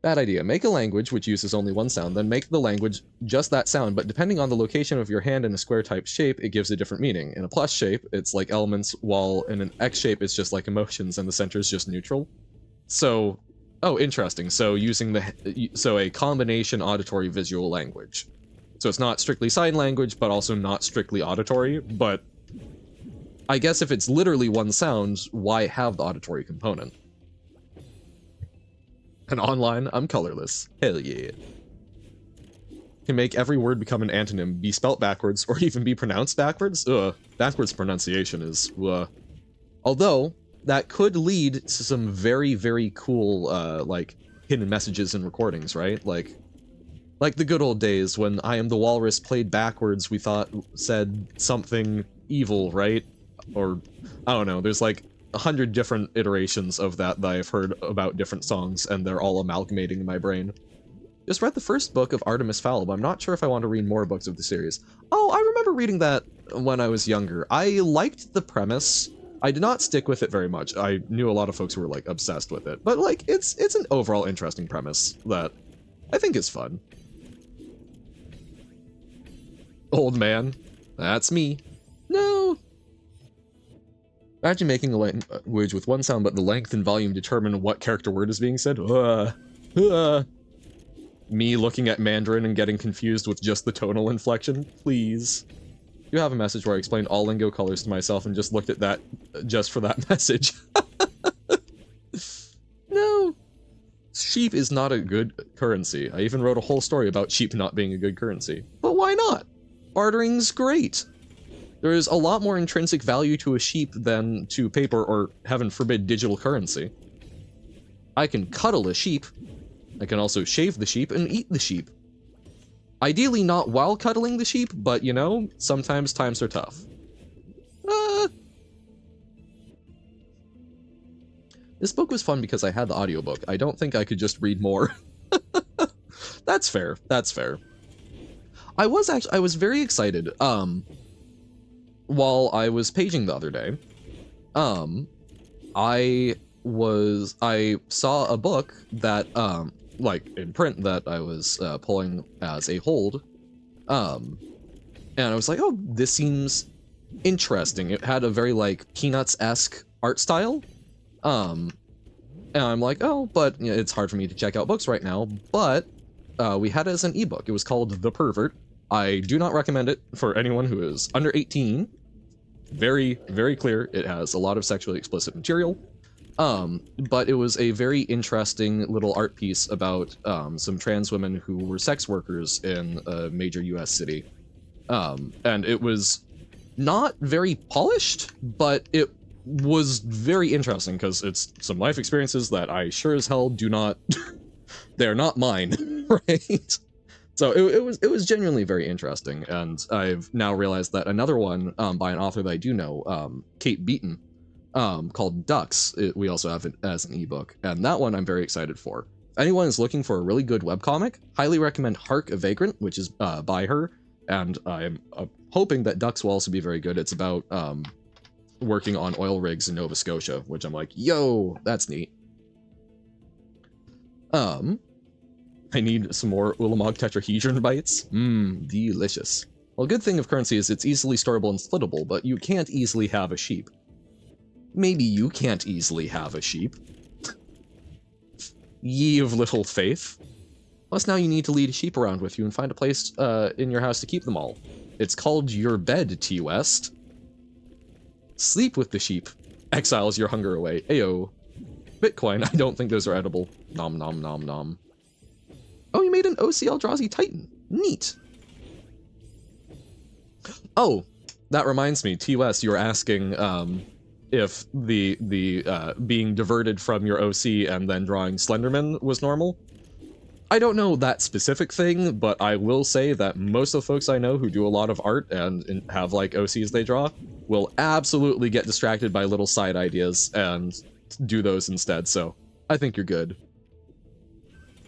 Bad idea. Make a language which uses only one sound, then make the language just that sound, but depending on the location of your hand in a square type shape, it gives a different meaning. In a plus shape, it's like elements, while in an X shape, it's just like emotions, and the center is just neutral. So, oh, interesting. So using a combination auditory visual language. So it's not strictly sign language, but also not strictly auditory, but I guess if it's literally one sound, why have the auditory component? And online, I'm colorless. Hell yeah. Can make every word become an antonym, be spelt backwards, or even be pronounced backwards? Ugh. Backwards pronunciation is, Although, that could lead to some very, very cool, like, hidden messages in recordings, right? Like the good old days when I Am the Walrus played backwards, we thought said something evil, right? Or, I don't know, there's like 100 different iterations of that I've heard about different songs, and they're all amalgamating in my brain. Just read the first book of Artemis Fowl, but I'm not sure if I want to read more books of the series. Oh, I remember reading that when I was younger. I liked the premise. I did not stick with it very much. I knew a lot of folks who were, like, obsessed with it. But, like, it's an overall interesting premise that I think is fun. Old man. That's me. No. Imagine making a language with one sound, but the length and volume determine what character word is being said. Me looking at Mandarin and getting confused with just the tonal inflection. Please. You have a message where I explained all lingo colors to myself and just looked at that just for that message. No. Sheep is not a good currency. I even wrote a whole story about sheep not being a good currency. But why not? Bartering's great. There is a lot more intrinsic value to a sheep than to paper or, heaven forbid, digital currency. I can cuddle a sheep. I can also shave the sheep and eat the sheep. Ideally not while cuddling the sheep, but, you know, sometimes times are tough. This book was fun because I had the audiobook. I don't think I could just read more. That's fair. That's fair. I was very excited. While I was paging the other day, I saw a book that, like, in print that I was, pulling as a hold, and I was like, oh, this seems interesting. It had a very like Peanuts-esque art style. And I'm like, oh, but you know, it's hard for me to check out books right now. But we had it as an ebook. It was called The Pervert. I do not recommend it for anyone who is under 18. Very, very clear. It has a lot of sexually explicit material. But it was a very interesting little art piece about some trans women who were sex workers in a major US city. And it was not very polished, but it was very interesting because it's some life experiences that I sure as hell do not, they're not mine, right? So it was genuinely very interesting, and I've now realized that another one by an author that I do know, Kate Beaton, called Ducks, we also have it as an ebook, and that one I'm very excited for. If anyone is looking for a really good webcomic, highly recommend Hark a Vagrant, which is by her, and I'm hoping that Ducks will also be very good. It's about working on oil rigs in Nova Scotia, which I'm like, yo, that's neat. I need some more Ulamog tetrahedron bites. Mmm, delicious. Well, good thing of currency is it's easily storable and splittable, but you can't easily have a sheep. Maybe you can't easily have a sheep. Ye of little faith. Plus now you need to lead a sheep around with you and find a place in your house to keep them all. It's called your bed, T West. Sleep with the sheep. Exiles your hunger away. Ayo. Bitcoin, I don't think those are edible. Nom nom nom nom. Oh, you made an OC Eldrazi Titan. Neat. Oh, that reminds me, T West, you were asking if the being diverted from your OC and then drawing Slenderman was normal. I don't know that specific thing, but I will say that most of the folks I know who do a lot of art and have like OCs they draw will absolutely get distracted by little side ideas and do those instead, so I think you're good.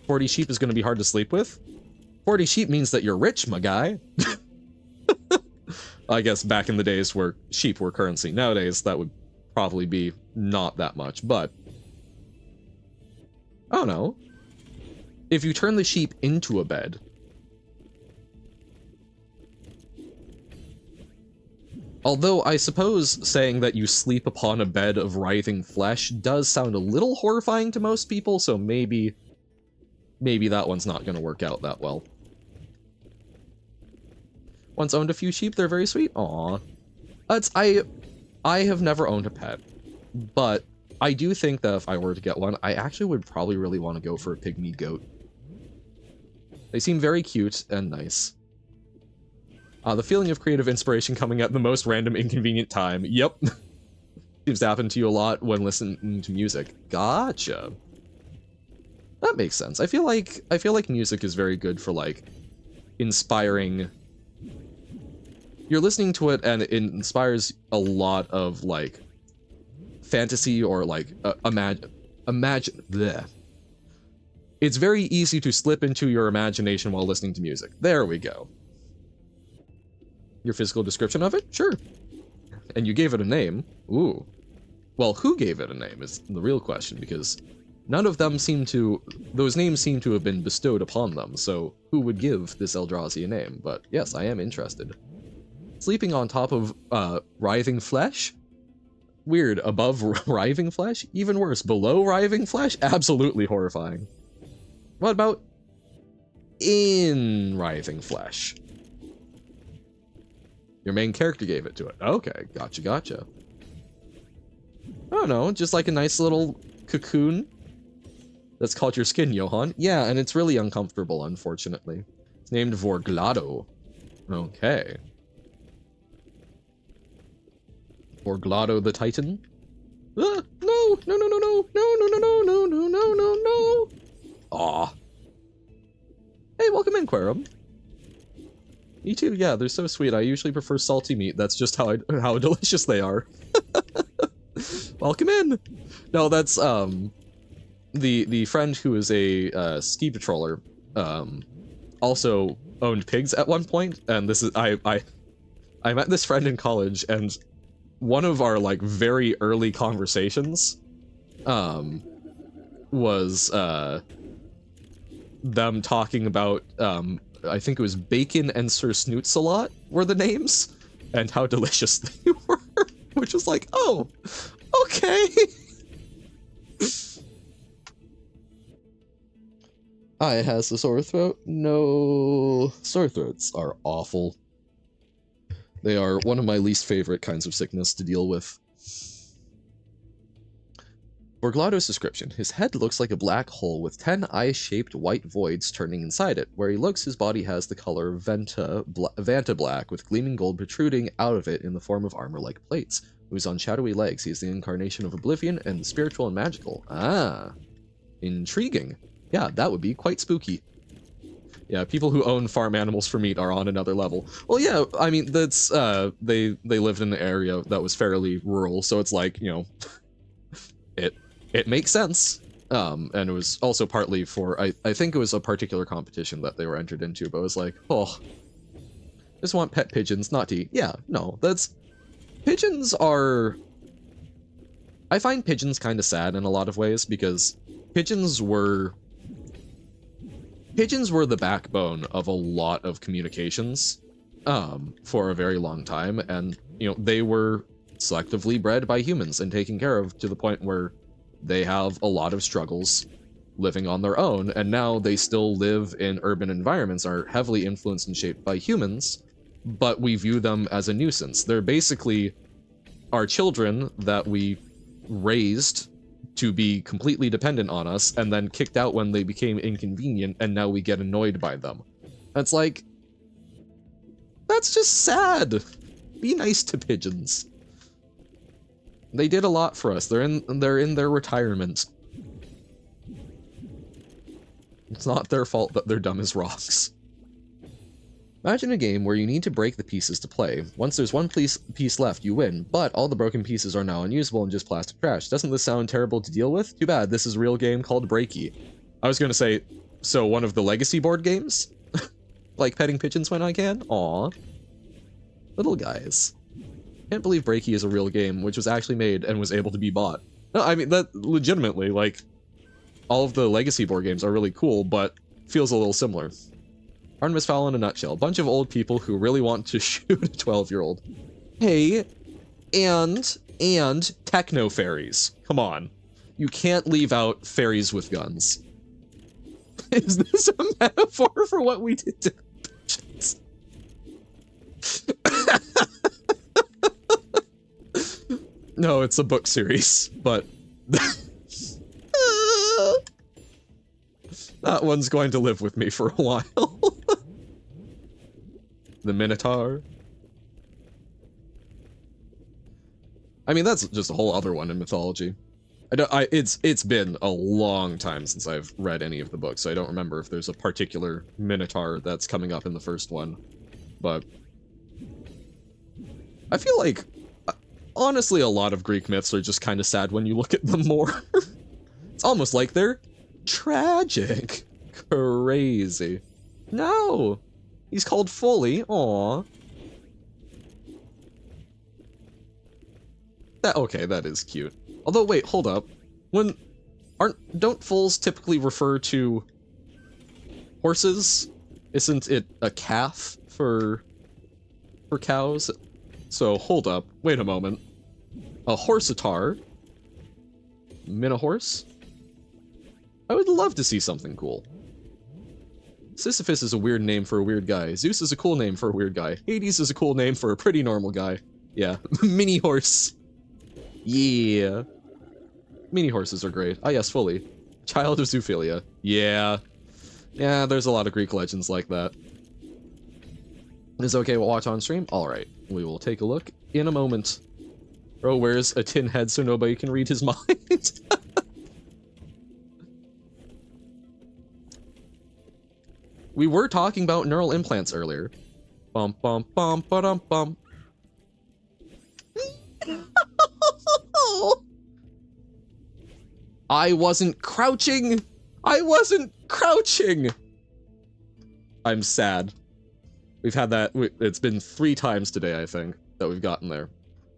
40 sheep is going to be hard to sleep with? 40 sheep means that you're rich, my guy. I guess back in the days where sheep were currency. Nowadays, that would probably be not that much, but I don't know. If you turn the sheep into a bed, although I suppose saying that you sleep upon a bed of writhing flesh does sound a little horrifying to most people, so maybe that one's not going to work out that well. Once owned a few sheep, they're very sweet. Aww. I have never owned a pet, but I do think that if I were to get one, I actually would probably really want to go for a pygmy goat. They seem very cute and nice. The feeling of creative inspiration coming at the most random, inconvenient time. Yep. Seems to happen to you a lot when listening to music. Gotcha. That makes sense. I feel like music is very good for like inspiring. You're listening to it and it inspires a lot of like fantasy or like imagine. Bleh. It's very easy to slip into your imagination while listening to music. There we go. Your physical description of it? Sure. And you gave it a name. Ooh. Well, who gave it a name is the real question, because none of them those names seem to have been bestowed upon them, so who would give this Eldrazi a name? But yes, I am interested. Sleeping on top of, writhing flesh? Weird. Above writhing flesh? Even worse. Below writhing flesh? Absolutely horrifying. What about in writhing flesh? Your main character gave it to it. Okay, gotcha. I don't know, just like a nice little cocoon that's called your skin, Johan. Yeah, and it's really uncomfortable, unfortunately. It's named Vorglado. Okay. Vorglado the Titan? No! Aw. Hey, welcome in, Quarum. Me too, yeah, they're so sweet. I usually prefer salty meat. That's just how delicious they are. Welcome in! No, that's, the friend who is a, ski patroller, also owned pigs at one point, and this is, I met this friend in college, and one of our, like, very early conversations, was, them talking about, I think it was Bacon and Sir Snoots-a-lot were the names, and how delicious they were, which was like, oh, okay. I has a sore throat. No, sore throats are awful. They are one of my least favorite kinds of sickness to deal with. Borglado's description. His head looks like a black hole with 10 eye-shaped white voids turning inside it. Where he looks, his body has the color Vanta black, with gleaming gold protruding out of it in the form of armor-like plates. Who's on shadowy legs. He is the incarnation of oblivion and spiritual and magical. Ah, intriguing. Yeah, that would be quite spooky. Yeah, people who own farm animals for meat are on another level. Well, yeah, I mean, that's, they lived in an area that was fairly rural, so it's like, you know, it makes sense. And it was also partly for, I think it was a particular competition that they were entered into, but it was like, oh, just want pet pigeons, not to eat. Yeah, no, pigeons are, I find pigeons kind of sad in a lot of ways, because pigeons were the backbone of a lot of communications, for a very long time, and, you know, they were selectively bred by humans and taken care of to the point where they have a lot of struggles living on their own, and now they still live in urban environments, are heavily influenced and shaped by humans, but we view them as a nuisance. They're basically our children that we raised to be completely dependent on us, and then kicked out when they became inconvenient, and now we get annoyed by them. That's like, that's just sad. Be nice to pigeons. They did a lot for us. They're in their retirement. It's not their fault that they're dumb as rocks. Imagine a game where you need to break the pieces to play. Once there's one piece left, you win, but all the broken pieces are now unusable and just plastic trash. Doesn't this sound terrible to deal with? Too bad, this is a real game called Breaky. I was gonna say, so one of the legacy board games? Like petting pigeons when I can? Aw. Little guys. Can't believe Breaky is a real game, which was actually made and was able to be bought. No, I mean, that legitimately, like, all of the legacy board games are really cool, but feels a little similar. Artemis Fowl in a nutshell. Bunch of old people who really want to shoot a 12-year-old. Hey, and techno fairies. Come on. You can't leave out fairies with guns. Is this a metaphor for what we did to pigeons? No, it's a book series, but that one's going to live with me for a while. The Minotaur. I mean, that's just a whole other one in mythology. It's been a long time since I've read any of the books, so I don't remember if there's a particular Minotaur that's coming up in the first one. But I feel like, honestly, a lot of Greek myths are just kind of sad when you look at them more. It's almost like they're tragic. Crazy. No! He's called Fully. Aw. Okay, that is cute. Although, wait, hold up. Don't foals typically refer to horses? Isn't it a calf for cows? So, hold up. Wait a moment. A horsatar? Minahorse? I would love to see something cool. Sisyphus is a weird name for a weird guy. Zeus is a cool name for a weird guy. Hades is a cool name for a pretty normal guy. Yeah. Mini horse. Yeah. Mini horses are great. Ah, yes, Fully. Child of zoophilia. Yeah. Yeah, there's a lot of Greek legends like that. Is it okay to watch on stream? Alright. We will take a look in a moment. Bro wears a tin head so nobody can read his mind. We were talking about neural implants earlier. Bum bum bum ba-dum bum. I wasn't crouching! I wasn't crouching! I'm sad. We've had that, it's been 3 times today, I think, that we've gotten there.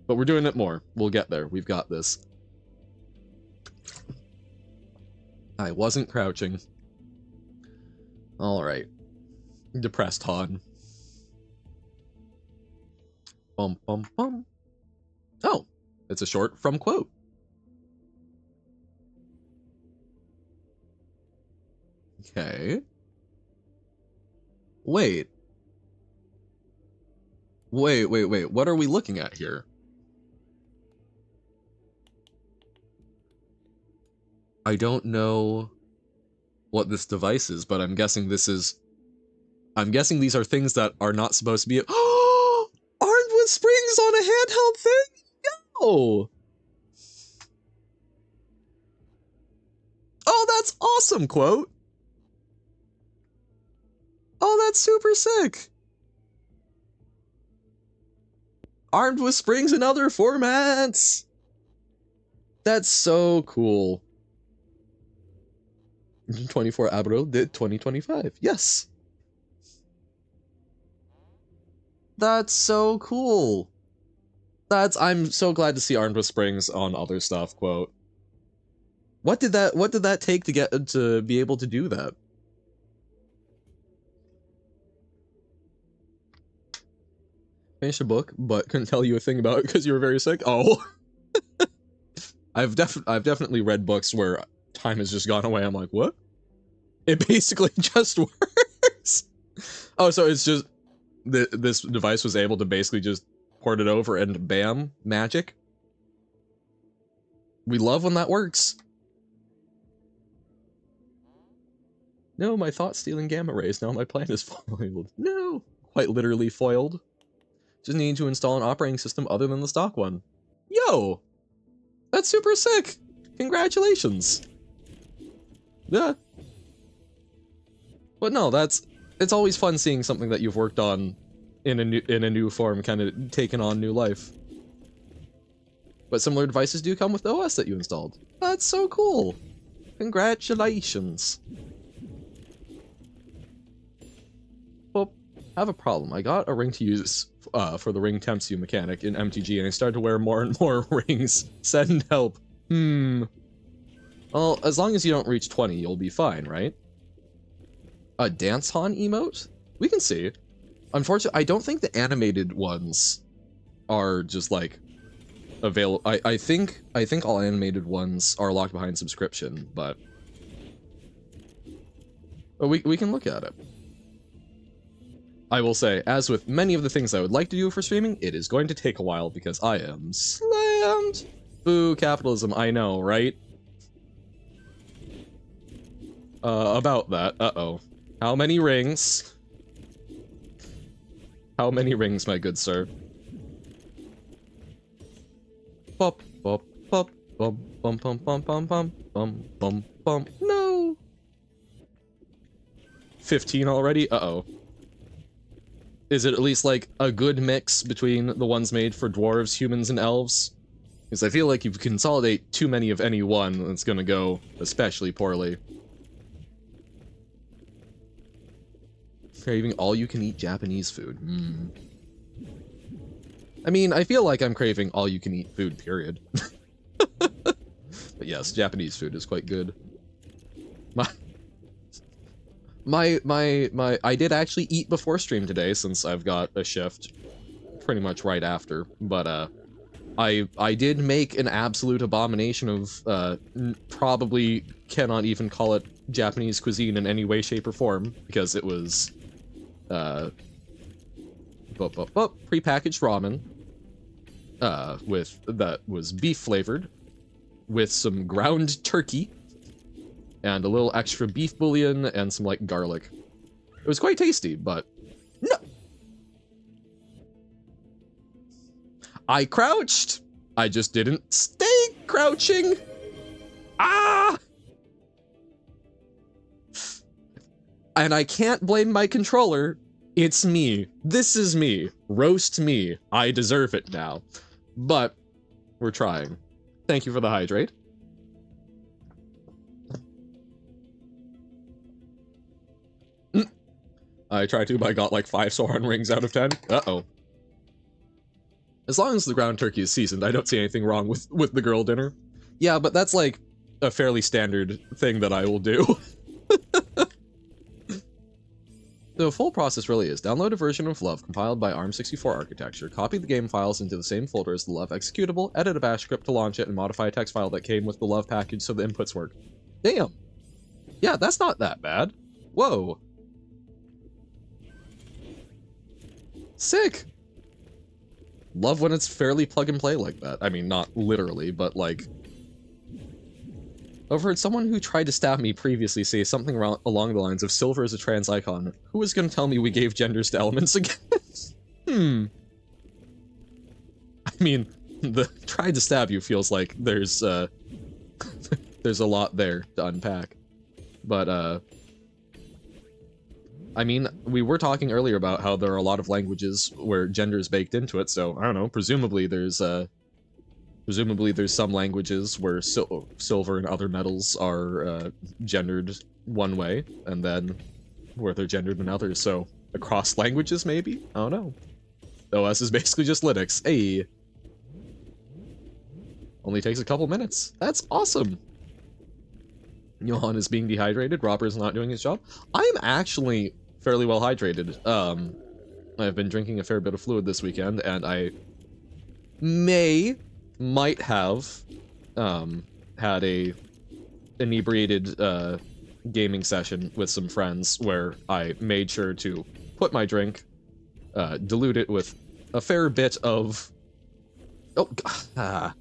But we're doing it more. We'll get there. We've got this. I wasn't crouching. Alright. Depressed Han. Bum, bum, bum. Oh, it's a short from quote. Okay. Wait. Wait. What are we looking at here? I don't know what this device is, but I'm guessing this is... I'm guessing these are things that are not supposed to be... Oh! Armed with springs on a handheld thing? Yo! Oh, that's awesome, quote! Oh, that's super sick! Armed with springs in other formats! That's so cool. 24 Abril did 2025. Yes! That's so cool. I'm so glad to see Armed with Springs on other stuff, quote. What did that take to get to be able to do that? Finished a book, but couldn't tell you a thing about it because you were very sick? Oh. I've definitely read books where time has just gone away. I'm like, what? It basically just works. Oh, so it's just this device was able to basically just port it over and bam, magic. We love when that works. No, my thought stealing gamma rays. Now my plan is foiled. No, quite literally foiled. Just need to install an operating system other than the stock one. Yo, that's super sick. Congratulations. Yeah. But no, it's always fun seeing something that you've worked on in a new form kind of taking on new life. But similar devices do come with the OS that you installed. That's so cool. Congratulations. Well, I have a problem. I got a ring to use for the ring tempts you mechanic in MTG, and I started to wear more and more rings. Send help. Well, as long as you don't reach 20, you'll be fine, right? A Dance Han emote? We can see. Unfortunately, I don't think the animated ones are just like available. I think all animated ones are locked behind subscription, but we can look at it. I will say, as with many of the things I would like to do for streaming, it is going to take a while because I am slammed. Boo, capitalism, I know, right? About that, uh-oh. How many rings? How many rings, my good sir? Bop, bop, bop, bum, bum, bum, bum, bum, bum, bum, bum, bum. No! 15 already? Uh-oh. Is it at least, like, a good mix between the ones made for dwarves, humans, and elves? Because I feel like if you consolidate too many of any one, it's gonna go especially poorly. Craving all-you-can-eat Japanese food. I mean, I feel like I'm craving all-you-can-eat food, period. But yes, Japanese food is quite good. I did actually eat before stream today, since I've got a shift pretty much right after, but, I did make an absolute abomination of, probably cannot even call it Japanese cuisine in any way, shape, or form, because it was, prepackaged ramen, that was beef flavored, with some ground turkey, and a little extra beef bouillon, and some, like, garlic. It was quite tasty, but no! I crouched! I just didn't stay crouching! Ah! And I can't blame my controller. It's me. This is me. Roast me. I deserve it now. But we're trying. Thank you for the hydrate. I tried to, but I got like 5 Sauron rings out of 10. Uh-oh. As long as the ground turkey is seasoned, I don't see anything wrong with the girl dinner. Yeah, but that's like a fairly standard thing that I will do. The full process really is download a version of Love compiled by ARM64 architecture, copy the game files into the same folder as the Love executable, edit a bash script to launch it, and modify a text file that came with the Love package so the inputs work. Damn. Yeah, that's not that bad. Whoa. Sick. Love when it's fairly plug and play like that. I mean, not literally, but like... I've heard someone who tried to stab me previously say something along the lines of silver is a trans icon. Who was going to tell me we gave genders to elements again? I mean, the tried to stab you feels like there's there's a lot there to unpack. But, I mean, we were talking earlier about how there are a lot of languages where gender is baked into it, so, I don't know, presumably there's some languages where silver and other metals are gendered one way, and then where they're gendered in others, so across languages, maybe? I don't know. OS is basically just Linux. Hey! Only takes a couple minutes. That's awesome! Johan is being dehydrated, Robert is not doing his job. I'm actually fairly well hydrated. I've been drinking a fair bit of fluid this weekend, and I might have had a inebriated gaming session with some friends where I made sure to put my drink, dilute it with a fair bit of a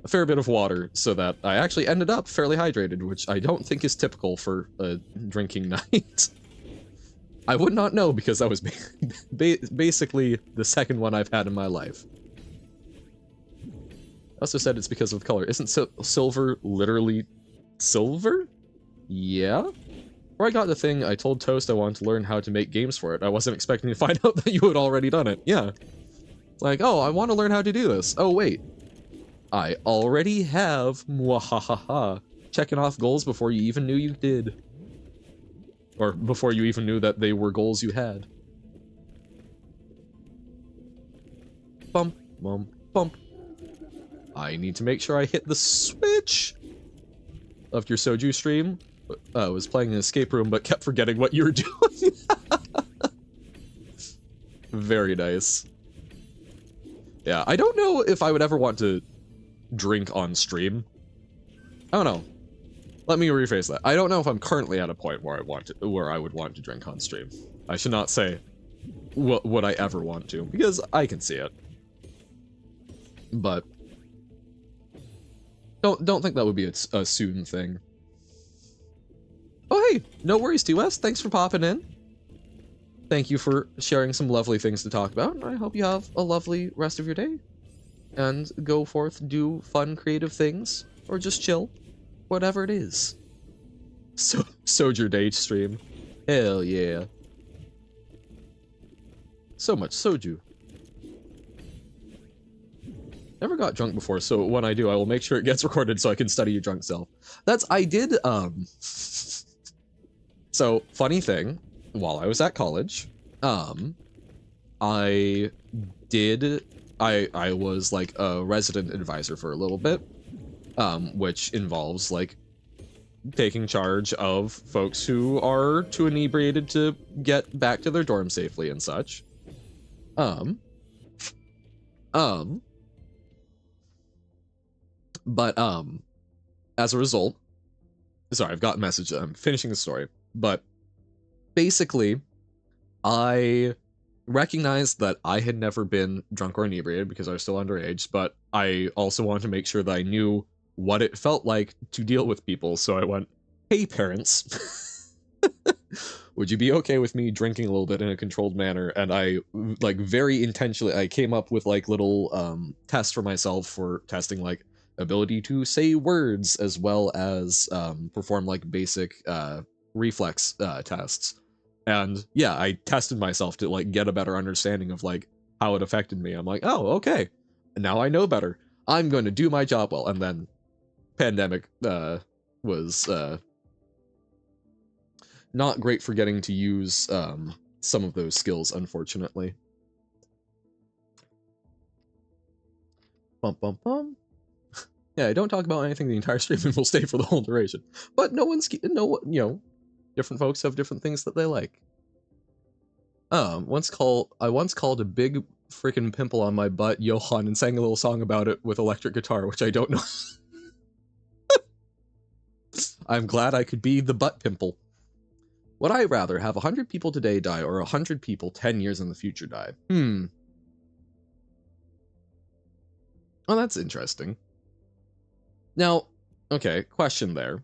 fair bit of water so that I actually ended up fairly hydrated, which I don't think is typical for a drinking night. I would not know because that was basically the second one I've had in my life. I also said it's because of color. Isn't silver literally silver? Yeah? Before I got the thing, I told Toast I wanted to learn how to make games for it. I wasn't expecting to find out that you had already done it. Yeah. It's like, oh, I want to learn how to do this. Oh, wait. I already have. Mwahahaha. Checking off goals before you even knew you did. Or before you even knew that they were goals you had. Bump, bump, bump. I need to make sure I hit the switch. Loved your soju stream. I was playing an escape room, but kept forgetting what you were doing. Very nice. Yeah, I don't know if I would ever want to drink on stream. I don't know. Let me rephrase that. I don't know if I'm currently at a point where I would want to drink on stream. I should not say would I ever want to, because I can see it. But don't think that would be a soon thing. Oh hey, no worries, T-West. Thanks for popping in. Thank you for sharing some lovely things to talk about. I hope you have a lovely rest of your day. And go forth, do fun, creative things, or just chill. Whatever it is. Soju Day stream. Hell yeah. So much soju. Never got drunk before, so when I do, I will make sure it gets recorded so I can study your drunk self. I did, So, funny thing, while I was at college, I was like a resident advisor for a little bit, which involves like taking charge of folks who are too inebriated to get back to their dorm safely and such. But as a result, sorry, I've got a message. I'm finishing the story, but basically, I recognized that I had never been drunk or inebriated because I was still underage, but I also wanted to make sure that I knew what it felt like to deal with people, so I went, hey parents, would you be okay with me drinking a little bit in a controlled manner? And I, like, very intentionally, I came up with, like, little tests for myself for testing, like, ability to say words, as well as perform, like, basic reflex tests. And yeah, I tested myself to like get a better understanding of like how it affected me. I'm like, oh, okay. Now I know better. I'm going to do my job well. And then pandemic was not great for getting to use some of those skills, unfortunately. Bum bum bum. Yeah, don't talk about anything the entire stream and we'll stay for the whole duration. But different folks have different things that they like. I once called a big freaking pimple on my butt Johann and sang a little song about it with electric guitar, which I don't know. I'm glad I could be the butt pimple. Would I rather have 100 people today die or 100 people 10 years in the future die? Oh, that's interesting. Now, okay, question there.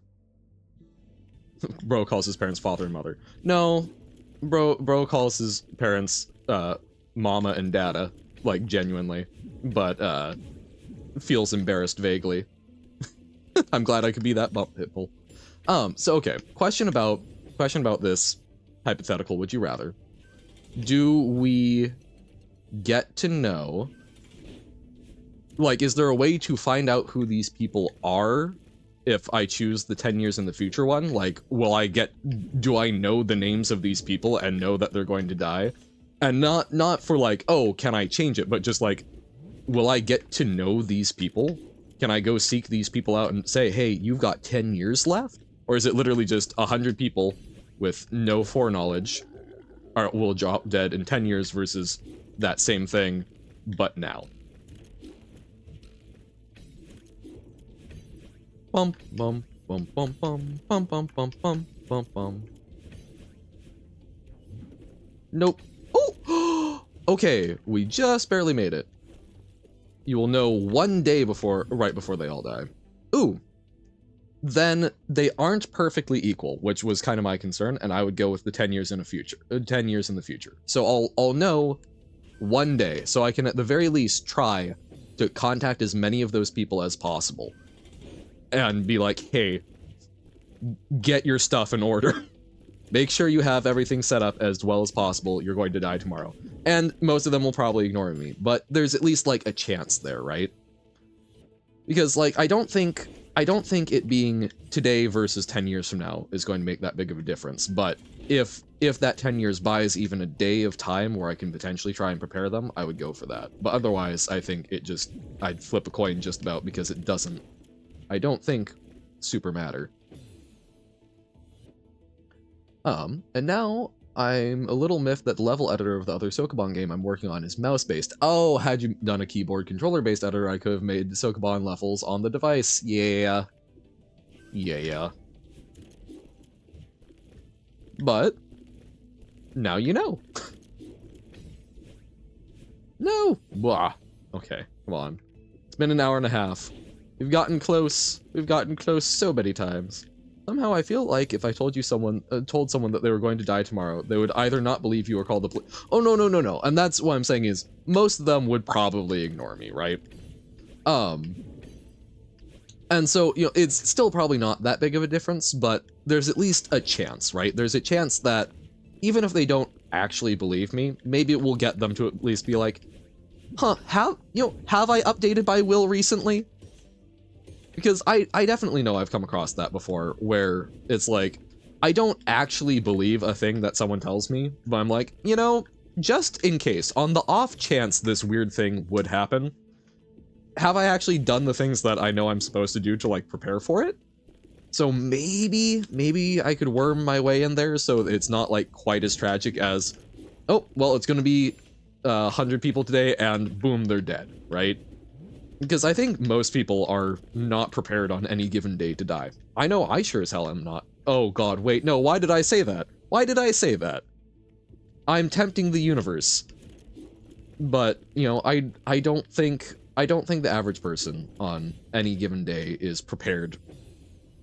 Bro calls his parents father and mother. No, bro calls his parents mama and dada, like genuinely, but feels embarrassed vaguely. I'm glad I could be that butt pitbull. So okay, question about this hypothetical would you rather. Do we get to know, like, is there a way to find out who these people are if I choose the 10 years in the future one? Like, do I know the names of these people and know that they're going to die? And not for like, oh, can I change it? But just like, will I get to know these people? Can I go seek these people out and say, hey, you've got 10 years left? Or is it literally just 100 people with no foreknowledge will drop dead in 10 years versus that same thing, but now? Bum bum bum bum bum bum bum bum bum bum bum. Nope. Oh! Okay, we just barely made it. You will know one day right before they all die. Ooh. Then they aren't perfectly equal, which was kind of my concern, and I would go with the 10 years in the future. 10 years in the future. So I'll know one day, so I can at the very least try to contact as many of those people as possible. And be like, hey, get your stuff in order. Make sure you have everything set up as well as possible. You're going to die tomorrow. And most of them will probably ignore me, but there's at least like a chance there, right? Because like, I don't think it being today versus 10 years from now is going to make that big of a difference. But if that 10 years buys even a day of time where I can potentially try and prepare them, I would go for that. But otherwise, I think I'd flip a coin just about because it doesn't, I don't think, super matter. And now I'm a little miffed that the level editor of the other Sokoban game I'm working on is mouse-based. Oh, had you done a keyboard controller-based editor, I could have made the Sokoban levels on the device. Yeah. Yeah. But now you know. No. Blah. Okay, come on. It's been an hour and a half. We've gotten close. We've gotten close so many times. Somehow I feel like if I told someone that they were going to die tomorrow, they would either not believe you or call the police. Oh, no. And that's what I'm saying is most of them would probably ignore me, right? And so, you know, it's still probably not that big of a difference, but there's at least a chance, right? There's a chance that even if they don't actually believe me, maybe it will get them to at least be like, huh, have I updated by will recently? Because I definitely know I've come across that before, where it's like, I don't actually believe a thing that someone tells me, but I'm like, you know, just in case, on the off chance this weird thing would happen, have I actually done the things that I know I'm supposed to do to, like, prepare for it? So maybe I could worm my way in there so it's not, like, quite as tragic as, oh, well, it's gonna be 100 people today, and boom, they're dead, right? Because I think most people are not prepared on any given day to die. I know I sure as hell am not. Oh god, wait, no, why did I say that? Why did I say that? I'm tempting the universe. But, you know, I don't think the average person on any given day is prepared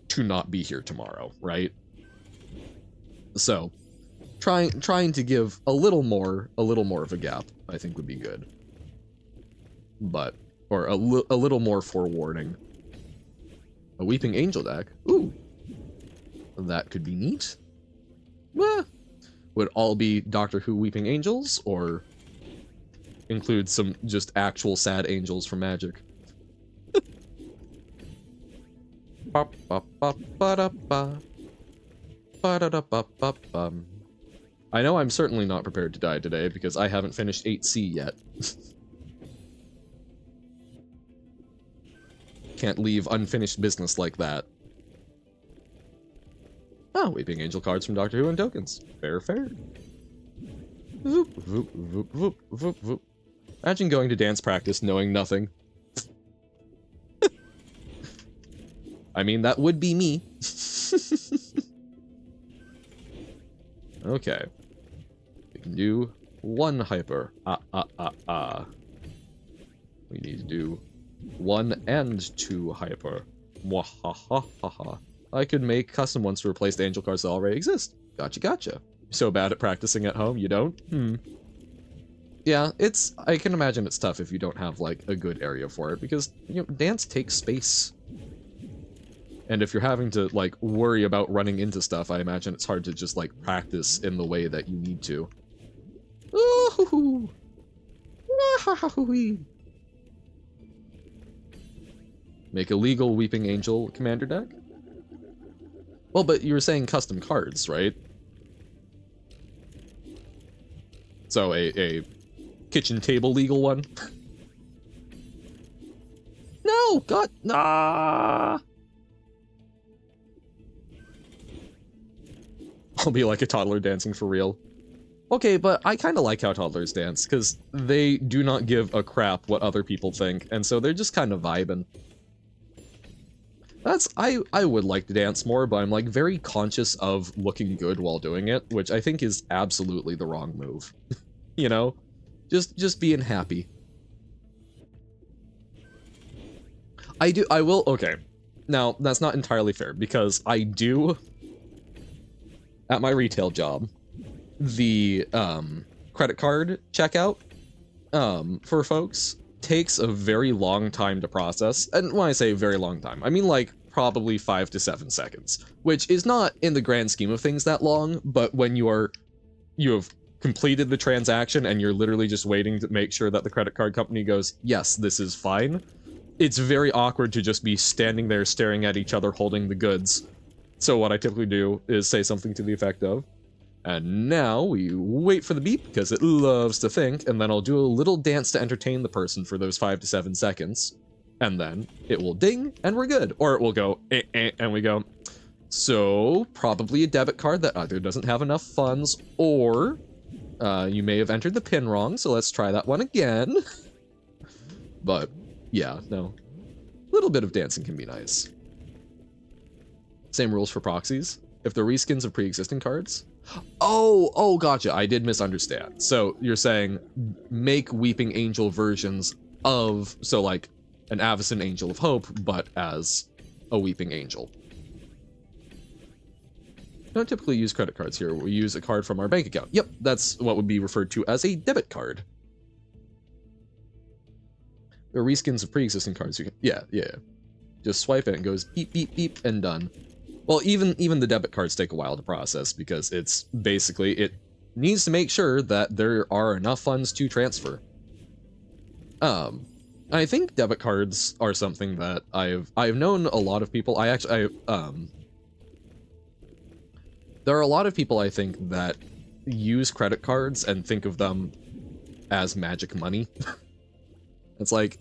to not be here tomorrow, right? So, trying to give a little more of a gap, I think would be good. But or a little more forewarning. A Weeping Angel deck? Ooh. That could be neat. Would all be Doctor Who Weeping Angels, or include some just actual sad angels from Magic? I know I'm certainly not prepared to die today, because I haven't finished 8C yet. Can't leave unfinished business like that. Oh, Weeping Angel cards from Doctor Who and tokens. Fair. Voop, voop, voop, voop, voop, voop. Imagine going to dance practice knowing nothing. I mean, that would be me. Okay. We can do one hyper. We need to do 1 and 2 hyper. Mwahahaha. I could make custom ones to replace the angel cards that already exist. Gotcha, gotcha. So bad at practicing at home, you don't? Yeah, I can imagine it's tough if you don't have, like, a good area for it, because, you know, dance takes space. And if you're having to, like, worry about running into stuff, I imagine it's hard to just, like, practice in the way that you need to. Ooh-hoo-hoo! Wah-ha-ha-hoo-wee! Make a legal Weeping Angel commander deck? Well, but you were saying custom cards, right? So, a kitchen table legal one? No! God! Nah! I'll be like a toddler dancing for real. Okay, but I kind of like how toddlers dance, because they do not give a crap what other people think, and so they're just kind of vibing. I would like to dance more, but I'm, like, very conscious of looking good while doing it, which I think is absolutely the wrong move. You know? Just being happy. Okay. Now, that's not entirely fair, because I do, at my retail job, the credit card checkout for folks takes a very long time to process. And when I say very long time, I mean like probably 5 to 7 seconds, which is not in the grand scheme of things that long, but when you have completed the transaction and you're literally just waiting to make sure that the credit card company goes, yes, this is fine, it's very awkward to just be standing there staring at each other holding the goods. So what I typically do is say something to the effect of, and now we wait for the beep because it loves to think, and then I'll do a little dance to entertain the person for those 5 to 7 seconds, and then it will ding and we're good. Or it will go and we go, so probably a debit card that either doesn't have enough funds or you may have entered the pin wrong, so let's try that one again. But yeah, no, a little bit of dancing can be nice. Same rules for proxies. If they're reskins of pre-existing cards. Oh, gotcha. I did misunderstand. So you're saying make Weeping Angel versions of, so like an Avacyn Angel of Hope, but as a Weeping Angel. We don't typically use credit cards here. We use a card from our bank account. Yep, that's what would be referred to as a debit card. There are reskins of pre-existing cards. You can, yeah. Just swipe it and it goes beep, beep, beep, and done. Well, even the debit cards take a while to process because it's basically, it needs to make sure that there are enough funds to transfer. I think debit cards are something that I've known a lot of people. There are a lot of people I think that use credit cards and think of them as magic money. It's like,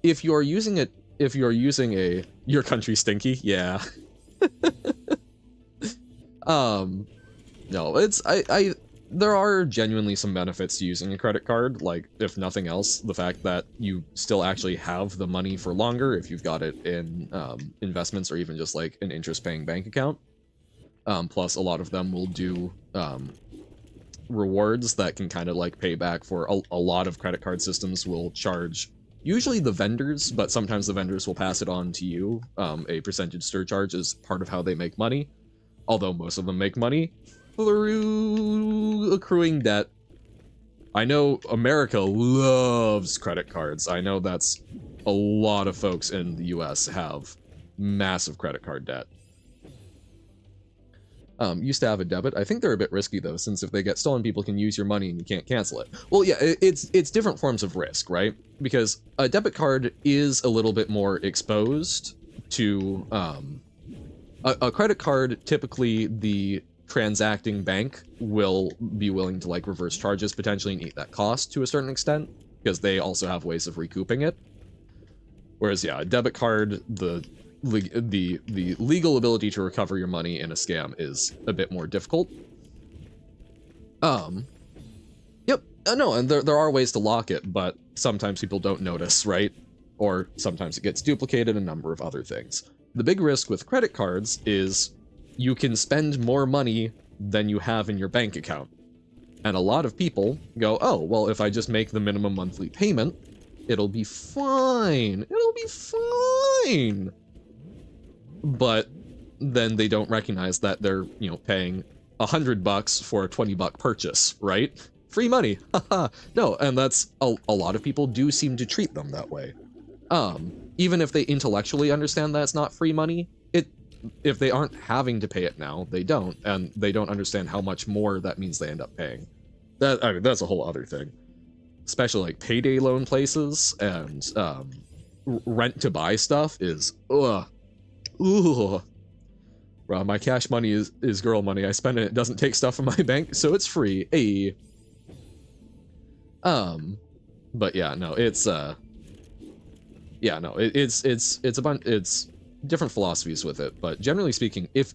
if you're using your country stinky, yeah. No, there are genuinely some benefits to using a credit card, like, if nothing else, the fact that you still actually have the money for longer if you've got it in investments or even just like an interest-paying bank account. Plus, a lot of them will do rewards that can kind of like pay back for a lot of credit card systems will charge usually the vendors, but sometimes the vendors will pass it on to you. A percentage surcharge is part of how they make money, although most of them make money through accruing debt. I know America loves credit cards. I know that's a lot of folks in the US have massive credit card debt. Used to have a debit. I think they're a bit risky though, since if they get stolen, people can use your money and you can't cancel it. Well, yeah, it's different forms of risk, right? Because a debit card is a little bit more exposed to a credit card. Typically, the transacting bank will be willing to like reverse charges potentially and eat that cost to a certain extent because they also have ways of recouping it. Whereas, yeah, a debit card, the legal ability to recover your money in a scam is a bit more difficult. Yep. No, and there are ways to lock it, but sometimes people don't notice, right? Or sometimes it gets duplicated, a number of other things. The big risk with credit cards is you can spend more money than you have in your bank account. And a lot of people go, oh, well, if I just make the minimum monthly payment, it'll be fine. It'll be fine. But then they don't recognize that they're, paying $100 for a $20 purchase, right? Free money. Haha. No, and that's a lot of people do seem to treat them that way. Even if they intellectually understand that it's not free money, if they aren't having to pay it now, they don't, and they don't understand how much more that means they end up paying. That's a whole other thing. Especially like payday loan places and rent to buy stuff is ugh. Well, my cash money is girl money. I spend it, it doesn't take stuff from my bank, so it's free. Hey. But yeah, no, it's it's different philosophies with it, but generally speaking, if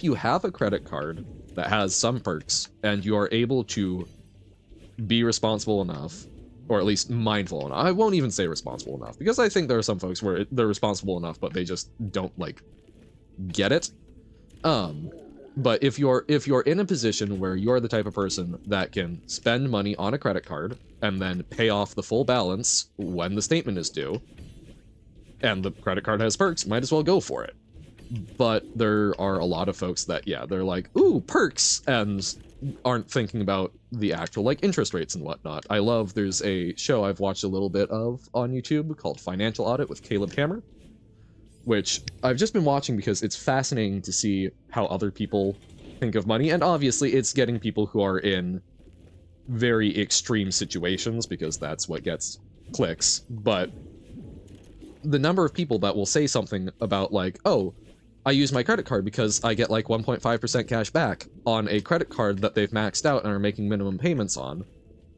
you have a credit card that has some perks and you are able to be responsible enough, or at least mindful enough, I won't even say responsible enough, because I think there are some folks where they're responsible enough, but they just don't like get it. But if you're in a position where you're the type of person that can spend money on a credit card and then pay off the full balance when the statement is due, and the credit card has perks, might as well go for it. But there are a lot of folks that, yeah, they're like, ooh, perks, and aren't thinking about the actual, like, interest rates and whatnot. There's a show I've watched a little bit of on YouTube called Financial Audit with Caleb Hammer, which I've just been watching because it's fascinating to see how other people think of money, and obviously it's getting people who are in very extreme situations, because that's what gets clicks, but the number of people that will say something about like, oh, I use my credit card because I get like 1.5% cash back on a credit card that they've maxed out and are making minimum payments on.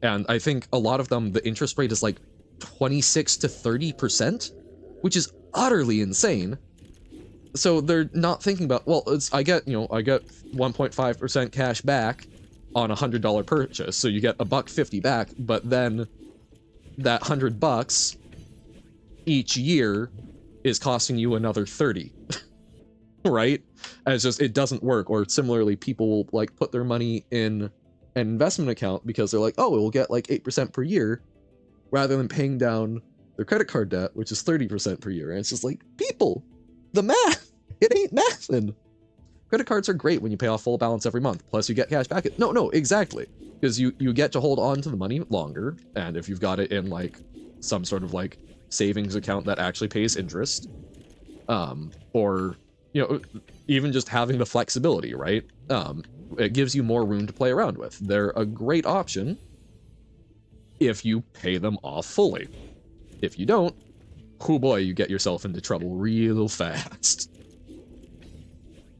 And I think a lot of them, the interest rate is like 26 to 30%, which is utterly insane. So they're not thinking about, well, I get 1.5% cash back on a $100 purchase. So you get $1.50 back, but then that $100 each year is costing you another 30. Right? And it's just, it doesn't work. Or similarly, people will like put their money in an investment account because they're like, oh, it will get like 8% per year, rather than paying down their credit card debt, which is 30% per year. And it's just like, people, the math, it ain't mathin'. Credit cards are great when you pay off full balance every month, plus you get cash back. No, exactly. Because you get to hold on to the money longer, and if you've got it in like some sort of like savings account that actually pays interest, or even just having the flexibility, right? It gives you more room to play around with. They're a great option if you pay them off fully. If you don't, oh boy, you get yourself into trouble real fast.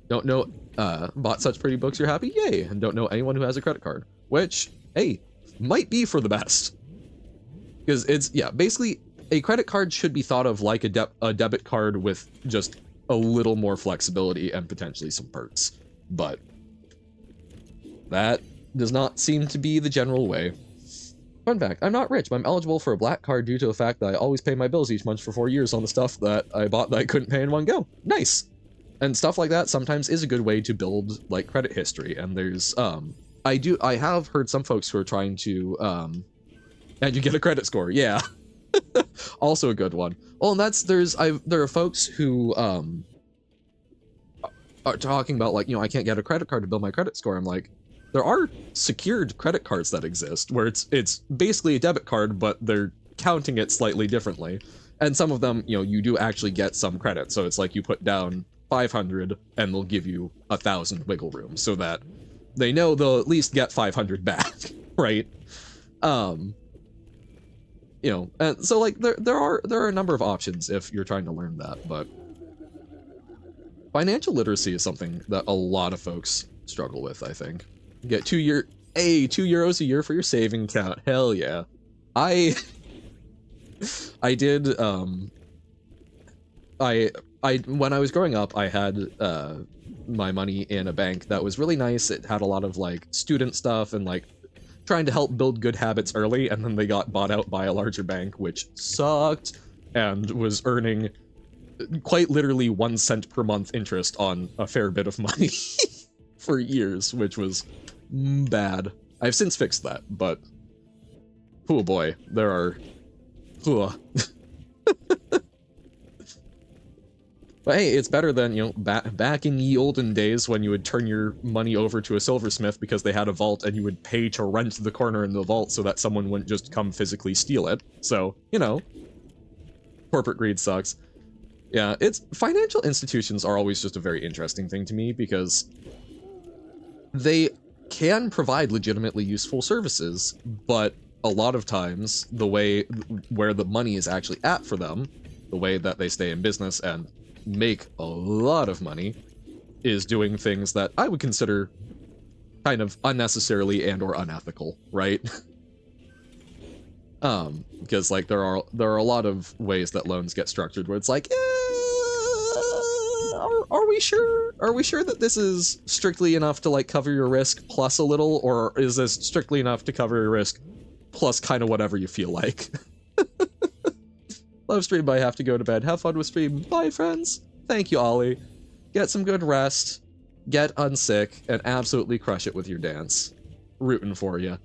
Don't know, bought such pretty books you're happy? Yay! And don't know anyone who has a credit card. Which, hey, might be for the best. Because it's, yeah, basically, a credit card should be thought of like a debit card with just a little more flexibility and potentially some perks. But that does not seem to be the general way. Fun fact, I'm not rich, but I'm eligible for a black card due to the fact that I always pay my bills each month for 4 years on the stuff that I bought that I couldn't pay in one go. Nice! And stuff like that sometimes is a good way to build, like, credit history. And there's, I have heard some folks who are trying to, and you get a credit score, yeah. Also a good one. Well, and there are folks who, are talking about, like, I can't get a credit card to build my credit score. I'm like, there are secured credit cards that exist, where it's basically a debit card, but they're counting it slightly differently. And some of them, you do actually get some credit. So it's like you put down 500 and they'll give you 1,000 wiggle room, so that they know they'll at least get 500 back, right? And so like there are a number of options if you're trying to learn that, but financial literacy is something that a lot of folks struggle with, I think. You get €2 a year for your saving account. Hell yeah. I did, when I was growing up, I had my money in a bank that was really nice. It had a lot of like student stuff and like trying to help build good habits early, and then they got bought out by a larger bank, which sucked, and was earning quite literally 1 cent per month interest on a fair bit of money for years, which was bad. I've since fixed that, but oh boy, there are... But hey, it's better than, you know, back in ye olden days when you would turn your money over to a silversmith because they had a vault and you would pay to rent the corner in the vault so that someone wouldn't just come physically steal it. So, you know, corporate greed sucks. Yeah, financial institutions are always just a very interesting thing to me because they can provide legitimately useful services, but a lot of times the way where the money is actually at for them, the way that they stay in business and make a lot of money, is doing things that I would consider kind of unnecessarily and or unethical, right? Because like there are a lot of ways that loans get structured where it's like, are we sure that this is strictly enough to like cover your risk plus a little, or is this strictly enough to cover your risk plus kind of whatever you feel like? Love stream, but I have to go to bed. Have fun with stream. Bye, friends. Thank you, Ollie. Get some good rest, get unsick, and absolutely crush it with your dance. Rooting for you.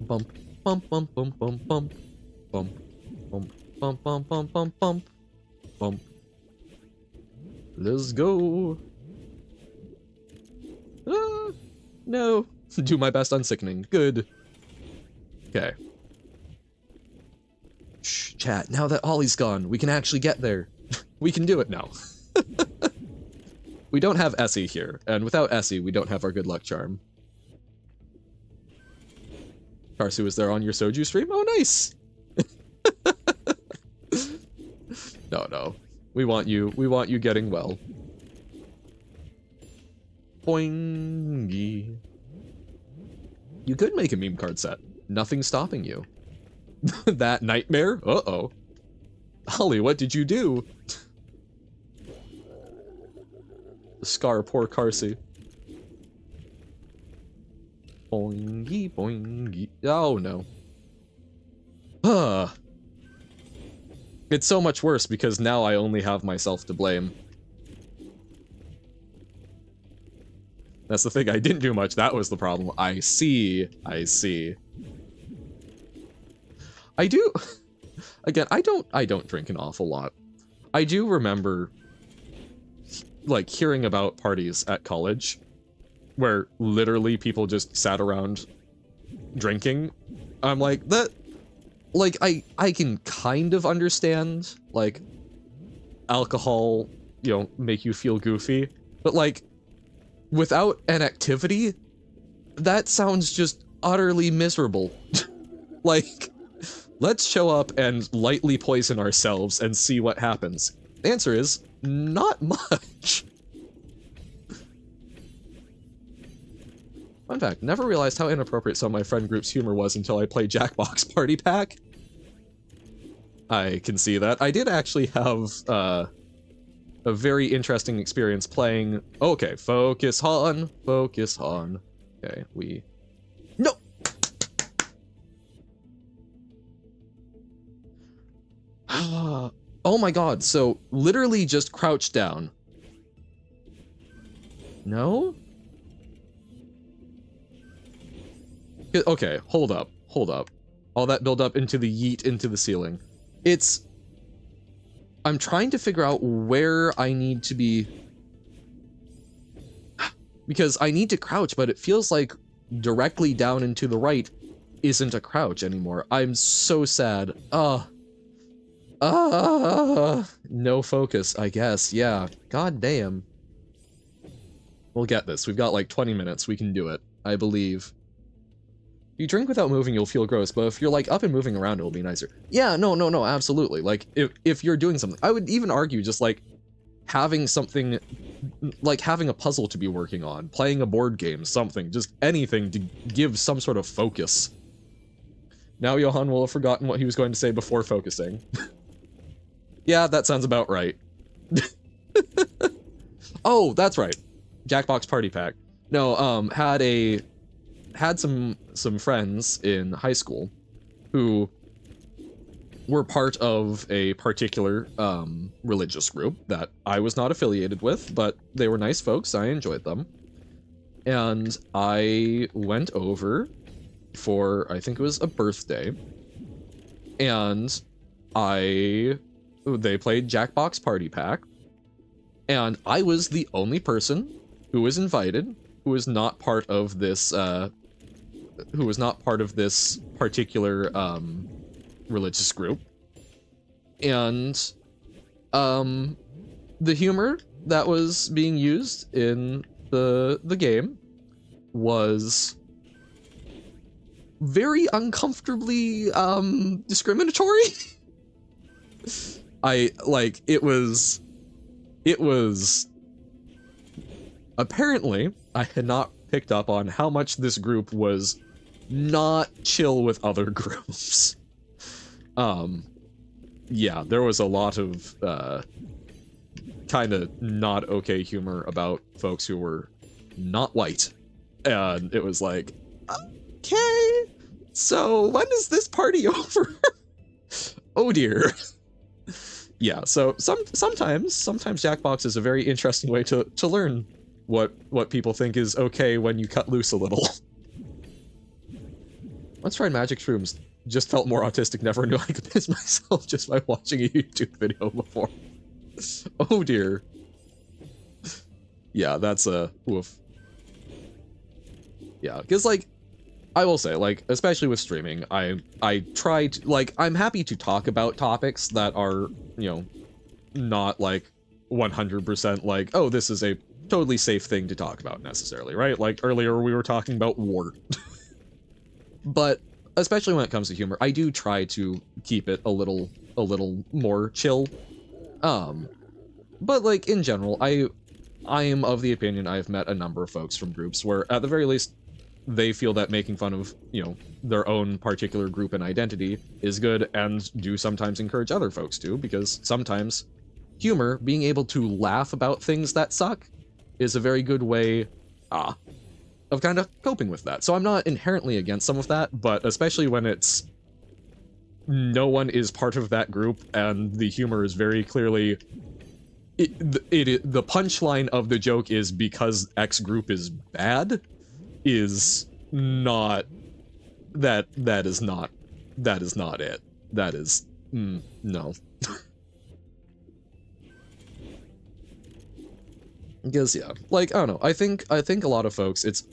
Bump, bump, bump, bump, bump, bump, bump, bump, bump, bump, bump, bump, bump, bump. Let's go. Ah, no. Do my best unsickening. Good. Okay. Shh, chat. Now that Ollie's gone, we can actually get there. We can do it now. We don't have Essie here, and without Essie, we don't have our good luck charm. Karsu was there on your soju stream? Oh, nice! No. We want you getting well. Boingy. You could make a meme card set. Nothing's stopping you. That nightmare? Uh-oh. Holly, what did you do? Scar poor Carsey. Boingy, boingy. Oh, no. It's so much worse because now I only have myself to blame. That's the thing, I didn't do much, that was the problem. I see. I do... Again, I don't drink an awful lot. I do remember, like, hearing about parties at college where literally people just sat around drinking. I'm like, that... Like, I can kind of understand, like, alcohol, you know, make you feel goofy, but, like, without an activity, that sounds just utterly miserable. Like, let's show up and lightly poison ourselves and see what happens. The answer is, not much. Fun fact, never realized how inappropriate some of my friend group's humor was until I played Jackbox Party Pack. I can see that. I did actually have a very interesting experience playing... Okay, focus on. Okay, No! Oh my god, so literally just crouch down. No? Okay, hold up. All that build up into the yeet into the ceiling. I'm trying to figure out where I need to be... Because I need to crouch, but it feels like directly down and to the right isn't a crouch anymore. I'm so sad. No focus, I guess. Yeah. God damn. We'll get this. We've got like 20 minutes. We can do it. I believe. If you drink without moving, you'll feel gross, but if you're like up and moving around, it'll be nicer. Yeah, no, absolutely. Like, if you're doing something, I would even argue just like having something, like having a puzzle to be working on, playing a board game, something, just anything to give some sort of focus. Now Johan will have forgotten what he was going to say before focusing. Yeah, that sounds about right. Oh, that's right. Jackbox Party Pack. No, had a had some friends in high school who were part of a particular religious group that I was not affiliated with, but they were nice folks. I enjoyed them. And I went over for, I think it was a birthday, and they played Jackbox Party Pack, and I was the only person who was invited who was not part of this particular religious group. And the humor that was being used in the game was very uncomfortably discriminatory. It was apparently I had not picked up on how much this group was not chill with other groups. Yeah, there was a lot of kind of not okay humor about folks who were not white. And it was like, okay, so when is this party over? Oh dear. Yeah, so sometimes Jackbox is a very interesting way to learn what people think is okay when you cut loose a little. Once tried magic shrooms, just felt more autistic, never knew I could piss myself just by watching a YouTube video before. Oh dear. Yeah, that's a woof. Yeah, because like, I will say, like, especially with streaming, I try to, like, I'm happy to talk about topics that are, you know, not like 100% like, oh, this is a totally safe thing to talk about necessarily, right? Like earlier we were talking about war. But especially when it comes to humor, I do try to keep it a little more chill. But like in general, I am of the opinion I've met a number of folks from groups where at the very least they feel that making fun of, you know, their own particular group and identity is good, and do sometimes encourage other folks to, because sometimes humor, being able to laugh about things that suck, is a very good way of kind of coping with that. So I'm not inherently against some of that, but especially when it's no one is part of that group and the humor is very clearly the punchline of the joke is because X group is bad, is not that is not it. That is no. Because yeah, like I don't know. I think a lot of folks, it's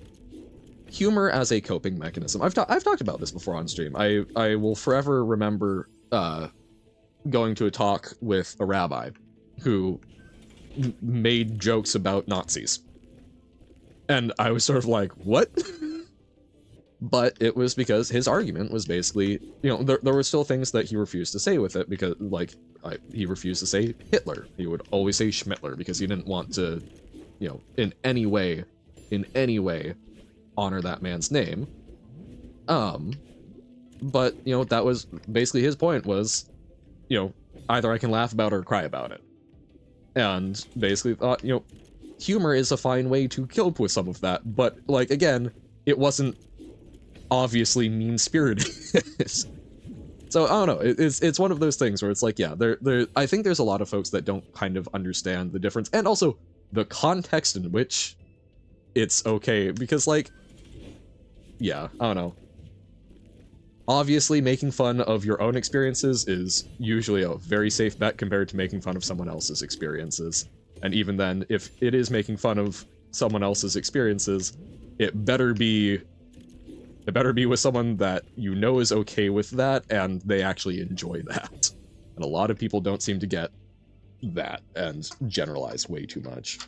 humor as a coping mechanism. I've talked about this before on stream. I will forever remember going to a talk with a rabbi who made jokes about Nazis. And I was sort of like, what? But it was because his argument was basically, you know, there were still things that he refused to say with it, because, like, he refused to say Hitler. He would always say Schmittler, because he didn't want to, you know, in any way, honor that man's name. But, you know, that was basically his point was, you know, either I can laugh about it or cry about it. And basically thought, you know, humor is a fine way to cope with some of that, but, like, again, it wasn't obviously mean-spirited. So, I don't know, it's one of those things where it's like, yeah, I think there's a lot of folks that don't kind of understand the difference, and also the context in which it's okay, because, like, yeah, I don't know. Obviously, making fun of your own experiences is usually a very safe bet compared to making fun of someone else's experiences. And even then, if it is making fun of someone else's experiences, it better be with someone that you know is okay with that, and they actually enjoy that. And a lot of people don't seem to get that, and generalize way too much.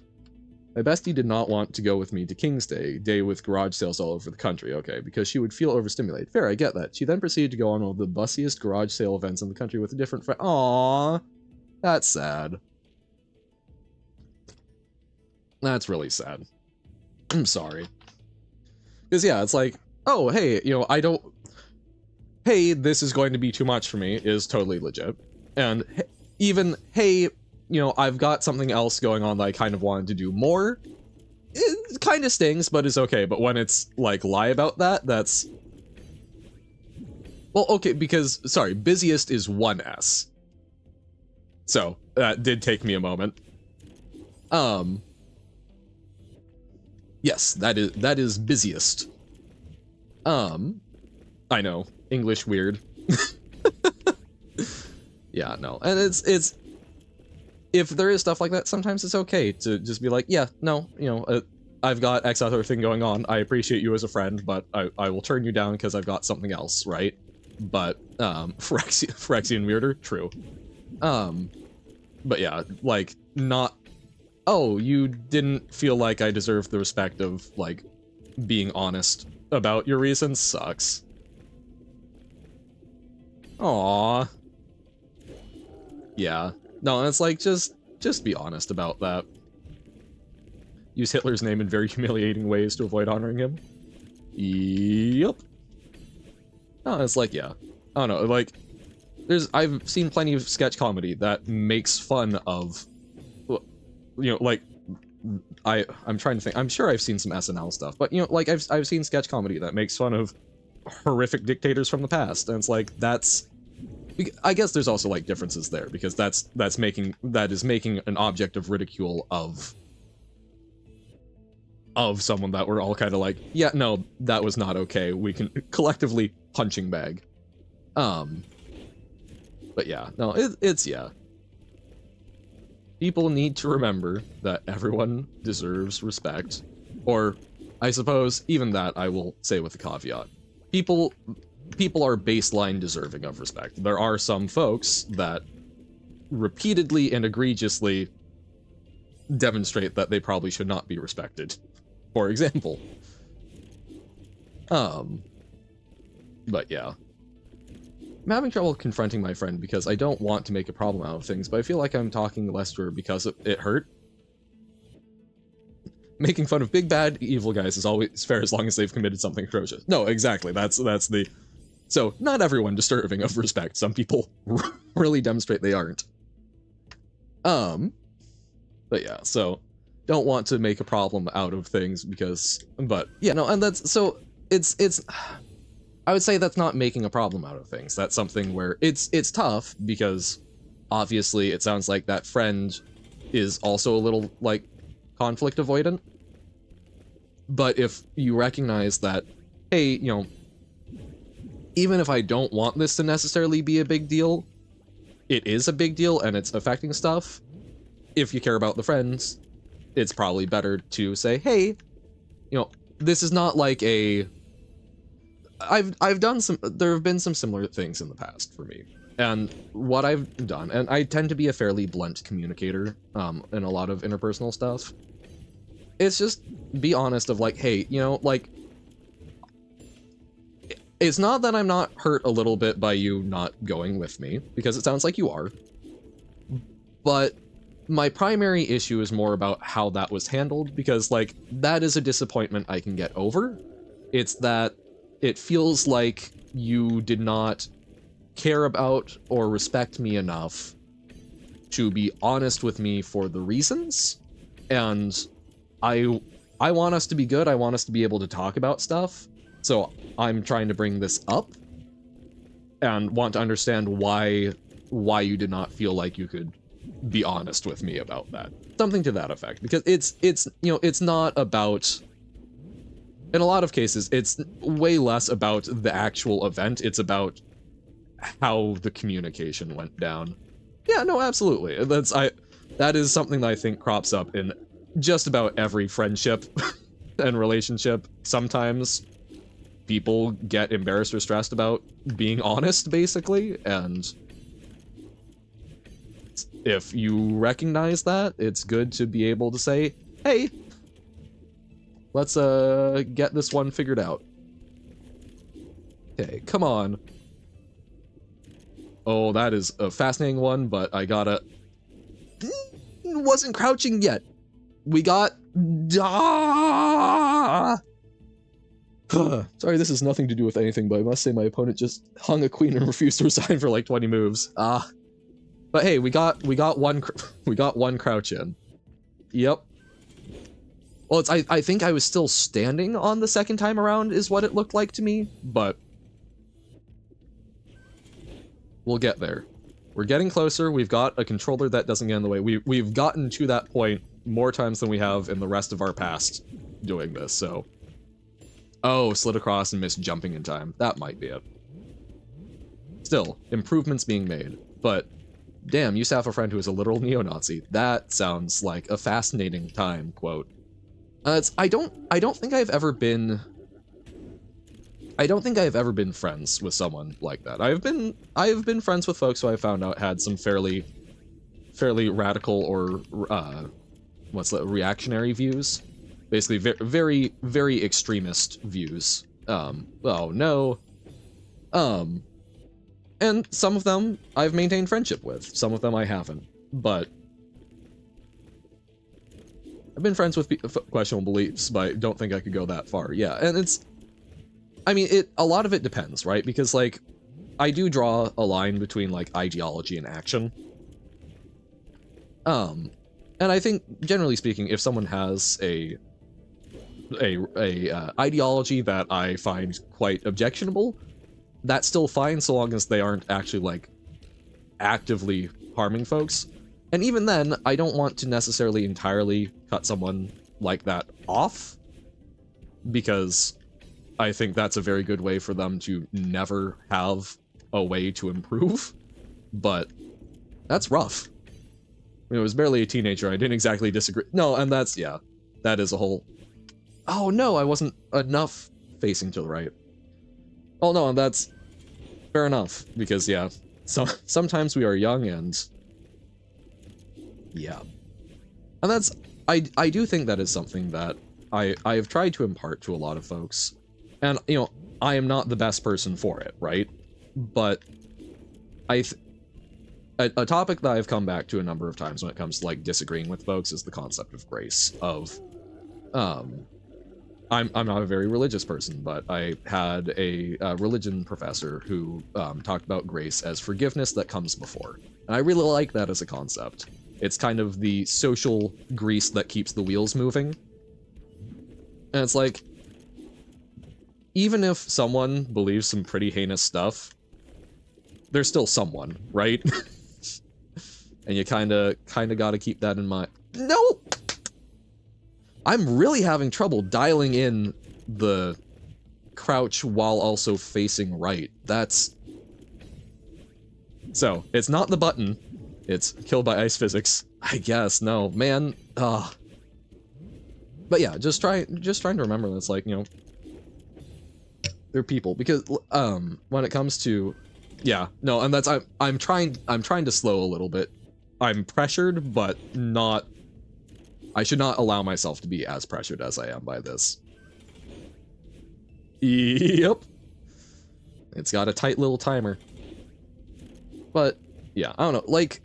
My bestie did not want to go with me to King's Day with garage sales all over the country, okay, because she would feel overstimulated. Fair, I get that. She then proceeded to go on one of the bussiest garage sale events in the country with a different friend. Aww, that's sad. That's really sad. I'm sorry. Because yeah, it's like, oh, hey, you know, hey, this is going to be too much for me is totally legit. And even, hey, you know, I've got something else going on that I kind of wanted to do more. It kind of stings, but it's okay. But when it's like lie about that, that's... Well, okay, because, sorry, busiest is 1S. So, that did take me a moment. Yes, that is busiest. I know, English weird. Yeah, no, and it's if there is stuff like that, sometimes it's okay to just be like, yeah, no, you know, I've got X other thing going on. I appreciate you as a friend, but I will turn you down because I've got something else, right? But Phyrexian weirder, true. But yeah, like not. Oh, you didn't feel like I deserved the respect of like being honest about your reasons? Sucks. Aww. Yeah. No, and it's like, just be honest about that. Use Hitler's name in very humiliating ways to avoid honoring him. Yep. No, it's like, yeah. I don't know, like, I've seen plenty of sketch comedy that makes fun of, you know, like, I'm trying to think, I'm sure I've seen some SNL stuff, but, you know, like, I've seen sketch comedy that makes fun of horrific dictators from the past, and it's like, I guess there's also like differences there, because that is making an object of ridicule of someone that we're all kind of like, yeah, no, that was not okay. We can collectively punching bag. But yeah, no, it's yeah. People need to remember that everyone deserves respect, or I suppose even that I will say with a caveat. People are baseline deserving of respect. There are some folks that repeatedly and egregiously demonstrate that they probably should not be respected. For example. But yeah. I'm having trouble confronting my friend because I don't want to make a problem out of things, but I feel like I'm talking less to her because it hurt. Making fun of big bad evil guys is always fair as long as they've committed something atrocious. No, exactly. That's the... So, not everyone deserving of respect. Some people really demonstrate they aren't. But yeah, so, don't want to make a problem out of things because... But, yeah, no, and that's... So, it's... I would say that's not making a problem out of things. That's something where it's tough because, obviously, it sounds like that friend is also a little, like, conflict avoidant. But if you recognize that, hey, you know, even if I don't want this to necessarily be a big deal, it is a big deal and it's affecting stuff. If you care about the friends, it's probably better to say, hey, you know, this is not like a... I've done some... There have been some similar things in the past for me. And what I've done, and I tend to be a fairly blunt communicator in a lot of interpersonal stuff, it's just be honest of like, hey, you know, like, it's not that I'm not hurt a little bit by you not going with me, because it sounds like you are, but my primary issue is more about how that was handled, because, like, that is a disappointment I can get over. It's that it feels like you did not care about or respect me enough to be honest with me for the reasons, and I want us to be good, I want us to be able to talk about stuff, so I'm trying to bring this up, and want to understand why you did not feel like you could be honest with me about that. Something to that effect, because it's you know, it's not about... In a lot of cases, it's way less about the actual event, it's about how the communication went down. Yeah, no, absolutely. That is something that I think crops up in just about every friendship and relationship. Sometimes people get embarrassed or stressed about being honest, basically, and if you recognize that, it's good to be able to say, hey, let's get this one figured out. Okay, come on. Oh, that is a fascinating one, but I gotta... Wasn't crouching yet. We got... Sorry, this has nothing to do with anything, but I must say my opponent just hung a queen and refused to resign for like 20 moves. But hey, we got one crouch in. Yep. Well, I think I was still standing on the second time around is what it looked like to me, but we'll get there. We're getting closer. We've got a controller that doesn't get in the way. We've gotten to that point more times than we have in the rest of our past doing this, so. Oh, slid across and missed jumping in time. That might be it. Still, improvements being made, but damn, you used to have a friend who was a literal neo-Nazi. That sounds like a fascinating time, quote. I don't think I've ever been friends with someone like that. I have been friends with folks who I found out had some fairly radical or reactionary views. Basically very extremist views. Oh no. And some of them I've maintained friendship with. Some of them I haven't. But I've been friends with questionable beliefs, but I don't think I could go that far. Yeah, and a lot of it depends, right? Because, like, I do draw a line between, like, ideology and action. And I think, generally speaking, if someone has a ideology that I find quite objectionable, that's still fine so long as they aren't actually, like, actively harming folks. And even then, I don't want to necessarily entirely cut someone like that off, because I think that's a very good way for them to never have a way to improve. But that's rough. I mean, I was barely a teenager. I didn't exactly disagree. No, and that is a whole... Oh no, I wasn't enough facing to the right. Oh no, and that's fair enough, because yeah, sometimes we are young and... Yeah. And that's... I do think that is something that I've tried to impart to a lot of folks. And, you know, I am not the best person for it, right? But a topic that I've come back to a number of times when it comes to, like, disagreeing with folks is the concept of grace. I'm not a very religious person, but I had a religion professor who talked about grace as forgiveness that comes before. And I really like that as a concept. It's kind of the social grease that keeps the wheels moving. And it's like, even if someone believes some pretty heinous stuff, they're still someone, right? And you kinda gotta keep that in mind. No! I'm really having trouble dialing in the crouch while also facing right. That's... So, it's not the button. It's killed by ice physics. I guess, no. Man, But yeah, just trying to remember that's like, you know, they're people. Because, when it comes to... Yeah, no, and that's... I'm trying to slow a little bit. I'm pressured, but not... I should not allow myself to be as pressured as I am by this. Yep. It's got a tight little timer. But, yeah, I don't know, like...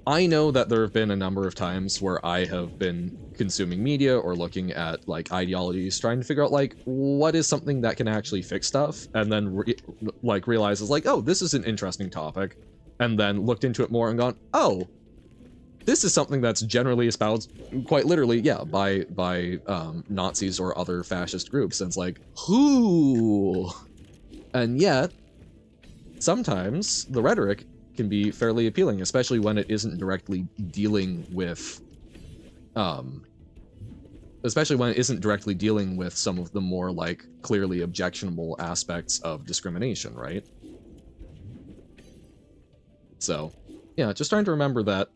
I know that there have been a number of times where I have been consuming media or looking at, like, ideologies, trying to figure out, like, what is something that can actually fix stuff, and then, realizes, like, oh, this is an interesting topic, and then looked into it more and gone, oh, this is something that's generally espoused, quite literally, yeah, by Nazis or other fascist groups, and it's like, whoo! And yet, sometimes the rhetoric can be fairly appealing, especially when it isn't directly dealing with, some of the more, like, clearly objectionable aspects of discrimination, right? So, yeah, just trying to remember that.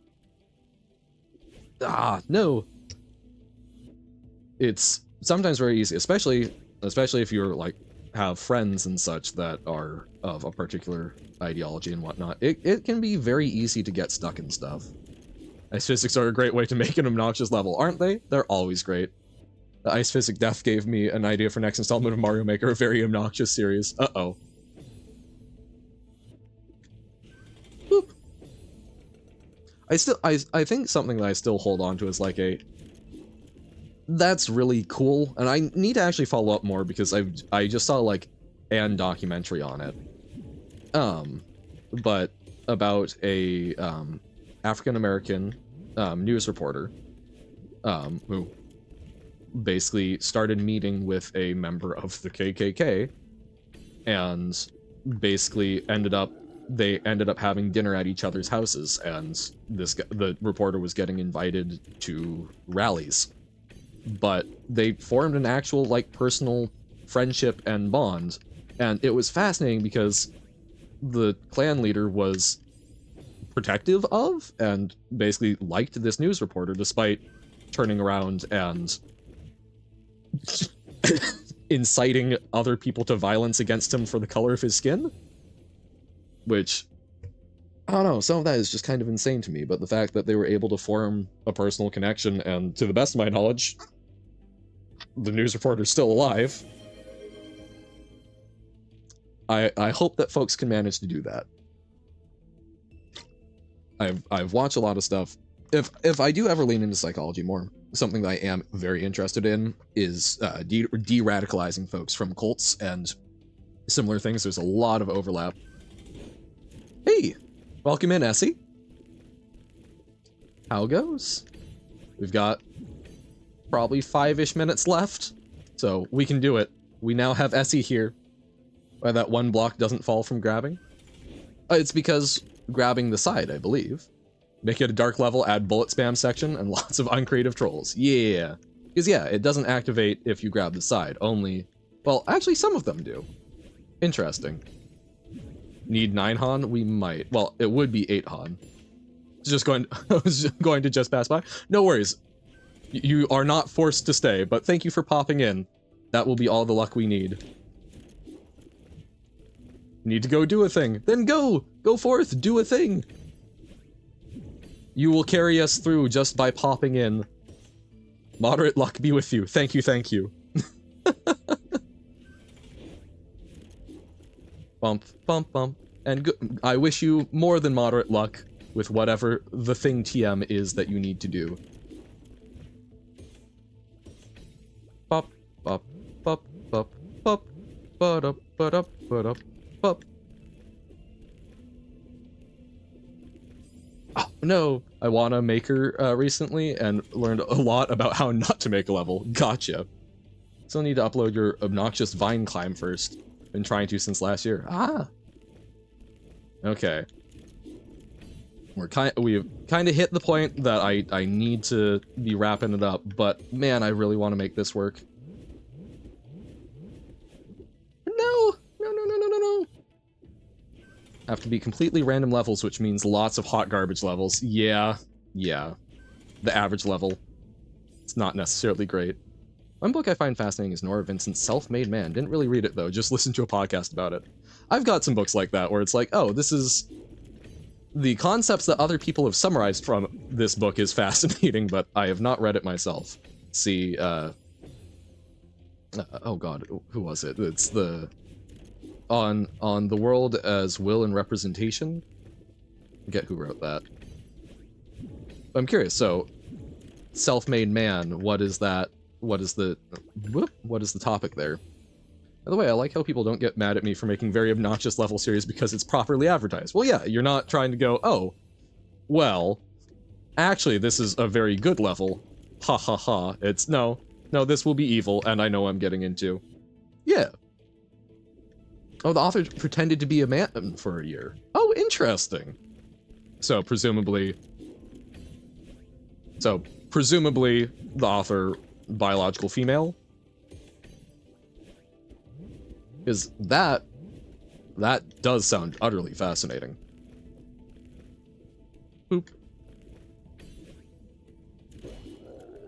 No. It's sometimes very easy, especially if you're, like, have friends and such that are of a particular ideology and whatnot. It can be very easy to get stuck in stuff. Ice physics are a great way to make an obnoxious level, aren't they? They're always great. The Ice Physic Death gave me an idea for next installment of Mario Maker, a very obnoxious series. Uh-oh. Boop. I think something that I still hold on to is like that's really cool, and I need to actually follow up more because I just saw like an documentary on it. But about a African American news reporter who basically started meeting with a member of the KKK, and basically they ended up having dinner at each other's houses, and the reporter was getting invited to rallies. But they formed an actual, like, personal friendship and bond, and it was fascinating because the clan leader was protective of and basically liked this news reporter despite turning around and inciting other people to violence against him for the color of his skin. Which, I don't know, some of that is just kind of insane to me, but the fact that they were able to form a personal connection, and to the best of my knowledge, the news reporter's still alive. I hope that folks can manage to do that. I've watched a lot of stuff. If I do ever lean into psychology more, something that I am very interested in is de-radicalizing folks from cults and similar things. There's a lot of overlap. Hey, welcome in, Essie. How goes? We've got probably 5-ish minutes left, so we can do it. We now have Essie here. Why that one block doesn't fall from grabbing? It's because grabbing the side, I believe. Make it a dark level, add bullet spam section, and lots of uncreative trolls. Yeah. Because yeah, it doesn't activate if you grab the side, only... Well, actually some of them do. Interesting. Need 9 Han? We might. Well, it would be 8 Han. Just going... I was just going to just pass by. No worries. You are not forced to stay, but thank you for popping in. That will be all the luck we need. Need to go do a thing. Then go! Go forth, do a thing! You will carry us through just by popping in. Moderate luck be with you. Thank you, thank you. Bump, bump, bump. And I wish you more than moderate luck with whatever the thing TM is that you need to do. Bop, bop, bop, bop, bop, ba-dup, ba-dup, ba-dup, bop. Oh, no, I won a maker recently and learned a lot about how not to make a level. Gotcha. Still need to upload your obnoxious vine climb first. Been trying to since last year. Ah. Okay. We've kind of hit the point that I need to be wrapping it up, but man, I really want to make this work. No, no, no, no, no, no, no. Have to be completely random levels, which means lots of hot garbage levels. Yeah, yeah. The average level. It's not necessarily great. One book I find fascinating is Nora Vincent's Self-Made Man. Didn't really read it, though. Just listened to a podcast about it. I've got some books like that, where it's like, oh, this is... The concepts that other people have summarized from this book is fascinating, but I have not read it myself. See, oh god, who was it? It's the... On the world as will and representation? I forget who wrote that. I'm curious, so... Self-made man, what is that? What is the topic there? By the way, I like how people don't get mad at me for making very obnoxious level series because it's properly advertised. Well, yeah, you're not trying to go, oh, well, actually, this is a very good level. Ha ha ha. It's, no, this will be evil, and I know what I'm getting into. Yeah. Oh, the author pretended to be a man for a year. Oh, interesting. So, presumably, the author, biological female? Because that does sound utterly fascinating. Boop.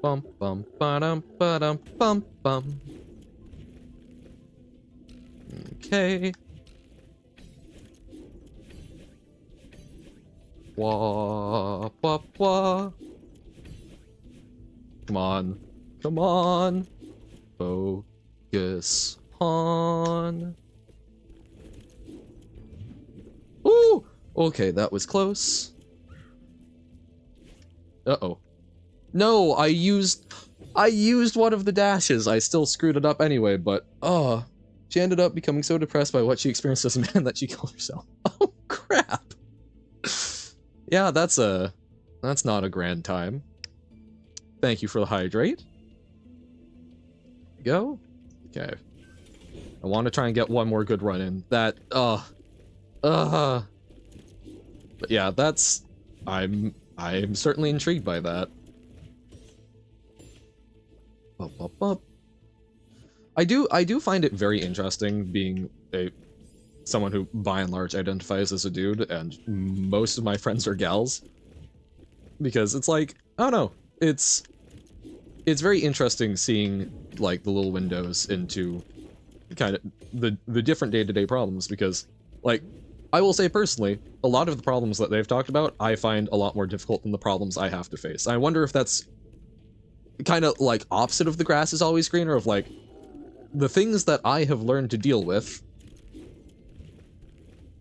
Bum bum ba-dum ba-dum bum bum. Okay. Wah wah wah. Come on. Come on. Focus on. Ooh! Okay, that was close. Uh-oh. No, I used one of the dashes. I still screwed it up anyway, but she ended up becoming so depressed by what she experienced as a man that she killed herself. Oh crap. Yeah, that's not a grand time. Thank you for the hydrate. Go. Okay. I want to try and get one more good run in. That, but yeah, that's, I'm certainly intrigued by that. I do find it very interesting being someone who by and large identifies as a dude, and most of my friends are gals. Because it's like, I don't know, it's very interesting seeing like the little windows into kind of the different day-to-day problems, because like I will say personally, a lot of the problems that they've talked about I find a lot more difficult than the problems I have to face. I wonder if that's kind of like opposite of the grass is always greener, of like the things that I have learned to deal with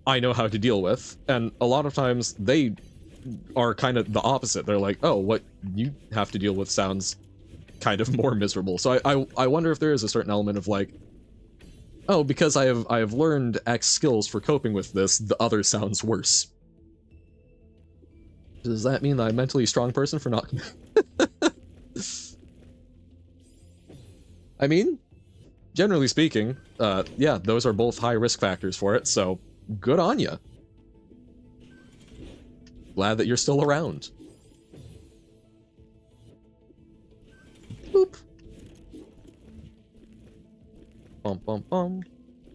I know how to deal with, and a lot of times they are kind of the opposite. They're like, oh, what you have to deal with sounds kind of more miserable. So I wonder if there is a certain element of like, oh, because I have learned X skills for coping with this, the other sounds worse. Does that mean that I'm a mentally strong person for not... I mean, generally speaking, yeah, those are both high risk factors for it, so good on ya. Glad that you're still around. Boop. Bum bum bum.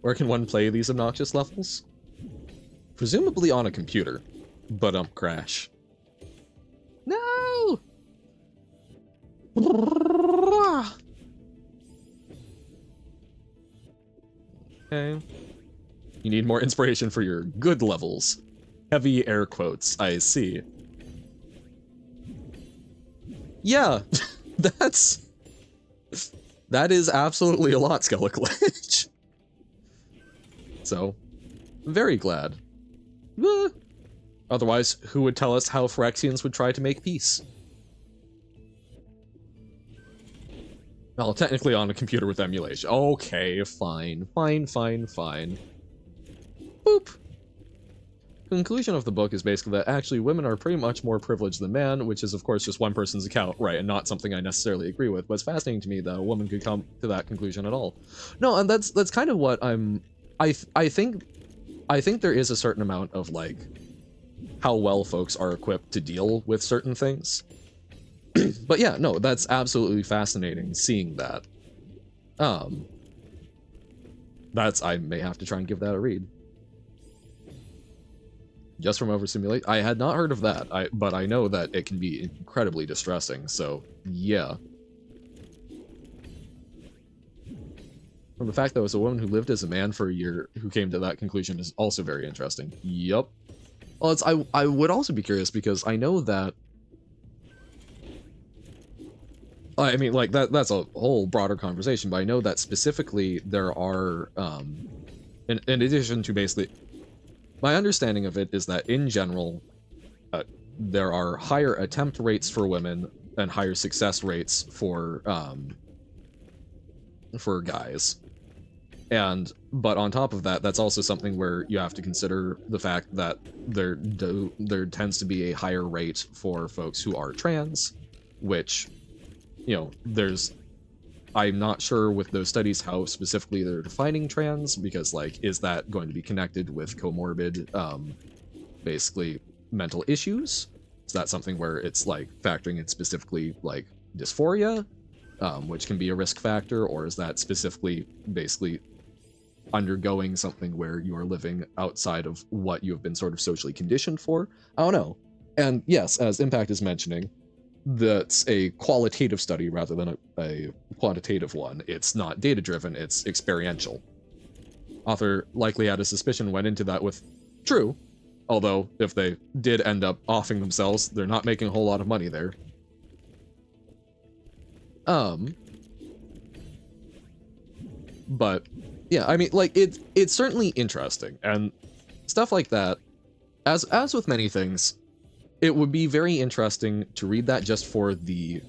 Where can one play these obnoxious levels? Presumably on a computer. But crash. No! Okay. You need more inspiration for your good levels. Heavy air quotes, I see. Yeah, that is absolutely a lot, Skelliglitch. So, very glad. Otherwise, who would tell us how Phyrexians would try to make peace? Well, technically on a computer with emulation. Okay, fine. Boop. Conclusion of the book is basically that actually women are pretty much more privileged than men, which is of course just one person's account, right, and not something I necessarily agree with, but it's fascinating to me that a woman could come to that conclusion at all. No, and that's kind of what I think there is a certain amount of like how well folks are equipped to deal with certain things. But yeah, no, that's absolutely fascinating seeing that. I may have to try and give that a read. Just from Overstimulate? I had not heard of that, but I know that it can be incredibly distressing, so yeah. From the fact that it was a woman who lived as a man for a year who came to that conclusion is also very interesting. Yup. Well, I would also be curious because I know that... I mean, like, that's a whole broader conversation, but I know that specifically there are, in addition to basically... My understanding of it is that, in general, there are higher attempt rates for women and higher success rates for guys. But on top of that, that's also something where you have to consider the fact that there tends to be a higher rate for folks who are trans, which, you know, I'm not sure with those studies how specifically they're defining trans, because, like, is that going to be connected with comorbid, basically, mental issues? Is that something where it's, like, factoring in specifically, like, dysphoria, which can be a risk factor, or is that specifically, basically, undergoing something where you are living outside of what you have been sort of socially conditioned for? I don't know. And yes, as Impact is mentioning, that's a qualitative study rather than a quantitative one. It's not data-driven, it's experiential. Author likely had a suspicion went into that with true, although if they did end up offing themselves, they're not making a whole lot of money there. But yeah, I mean, like, it's certainly interesting, and stuff like that, as with many things, it would be very interesting to read that just for the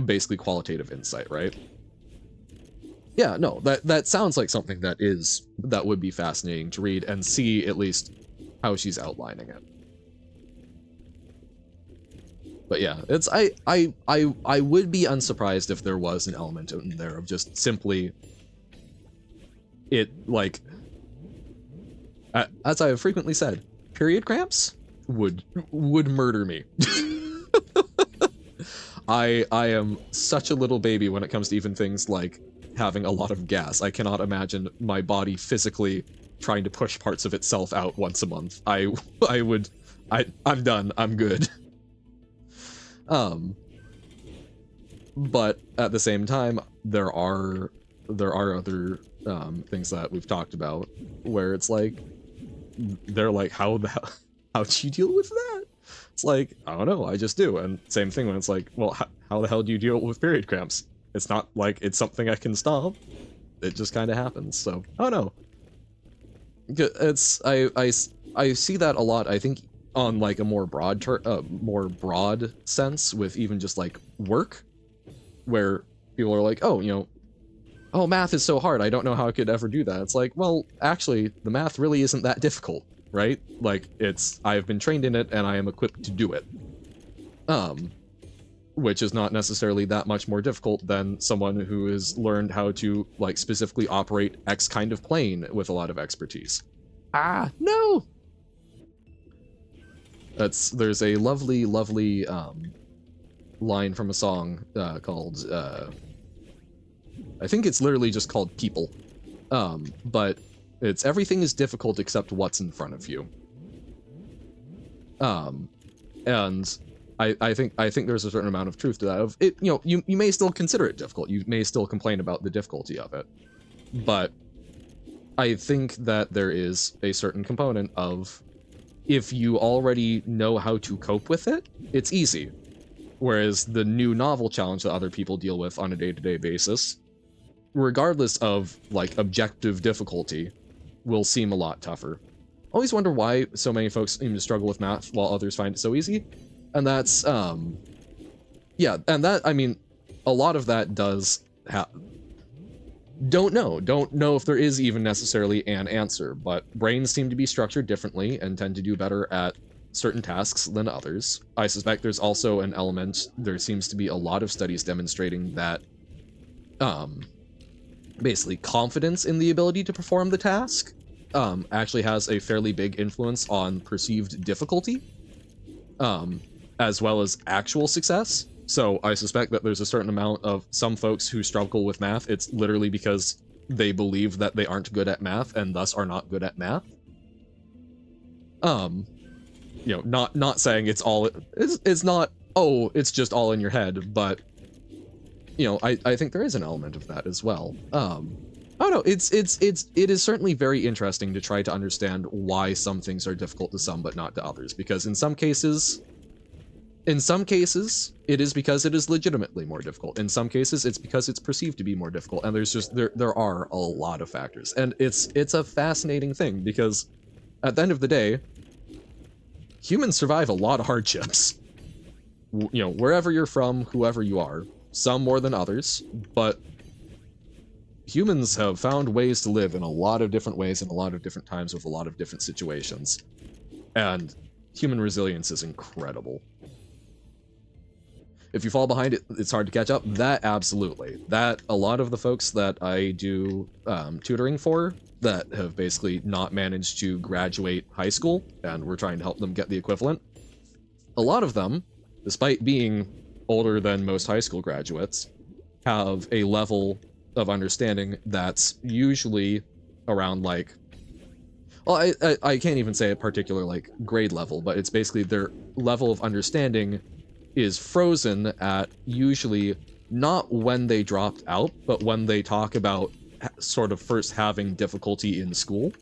basically qualitative insight, right? Yeah, no, that sounds like something that would be fascinating to read and see at least how she's outlining it. But yeah, it's I would be unsurprised if there was an element in there of just simply it, like, as I have frequently said, period cramps would murder me. I am such a little baby when it comes to even things like having a lot of gas. I cannot imagine my body physically trying to push parts of itself out once a month. I'm done. I'm good. But at the same time, there are other things that we've talked about where it's like, they're like, how'd you deal with that? It's like, I don't know, I just do. And same thing when it's like, well, how the hell do you deal with period cramps? It's not like it's something I can stop. It just kind of happens. So I don't know. It's I see that a lot. I think on like a more broad sense with even just like work, where people are like, oh, you know, oh, math is so hard, I don't know how I could ever do that. It's like, well, actually, the math really isn't that difficult, right? Like, I've been trained in it and I am equipped to do it. Which is not necessarily that much more difficult than someone who has learned how to, like, specifically operate X kind of plane with a lot of expertise. Ah, no! There's a lovely, lovely, line from a song, called, I think it's literally just called People. But it's everything is difficult except what's in front of you. And I think there's a certain amount of truth to that. Of it, you know, you may still consider it difficult. You may still complain about the difficulty of it. But I think that there is a certain component of, if you already know how to cope with it, it's easy. Whereas the new novel challenge that other people deal with on a day-to-day basis, regardless of, like, objective difficulty, will seem a lot tougher. Always wonder why so many folks seem to struggle with math while others find it so easy. And that's, yeah, and that, I mean, a lot of that does don't know if there is even necessarily an answer, but brains seem to be structured differently and tend to do better at certain tasks than others. I suspect there's also an element, there seems to be a lot of studies demonstrating that, basically confidence in the ability to perform the task, actually has a fairly big influence on perceived difficulty, as well as actual success. So I suspect that there's a certain amount of some folks who struggle with math, it's literally because they believe that they aren't good at math and thus are not good at math. You know, not saying it's not, oh, it's just all in your head, but, you know, I think there is an element of that as well. I don't know, it is certainly very interesting to try to understand why some things are difficult to some but not to others, because in some cases, it is because it is legitimately more difficult. In some cases, it's because it's perceived to be more difficult, and there's just, there are a lot of factors. And it's a fascinating thing, because at the end of the day, humans survive a lot of hardships. You know, wherever you're from, whoever you are, some more than others, but humans have found ways to live in a lot of different ways in a lot of different times with a lot of different situations. And human resilience is incredible. If you fall behind, it's hard to catch up. That, absolutely. That, a lot of the folks that I do tutoring for that have basically not managed to graduate high school, and we're trying to help them get the equivalent, a lot of them, despite being older than most high school graduates, have a level of understanding that's usually around, like, well, I can't even say a particular, like, grade level, but it's basically their level of understanding is frozen at usually not when they dropped out, but when they talk about sort of first having difficulty in school.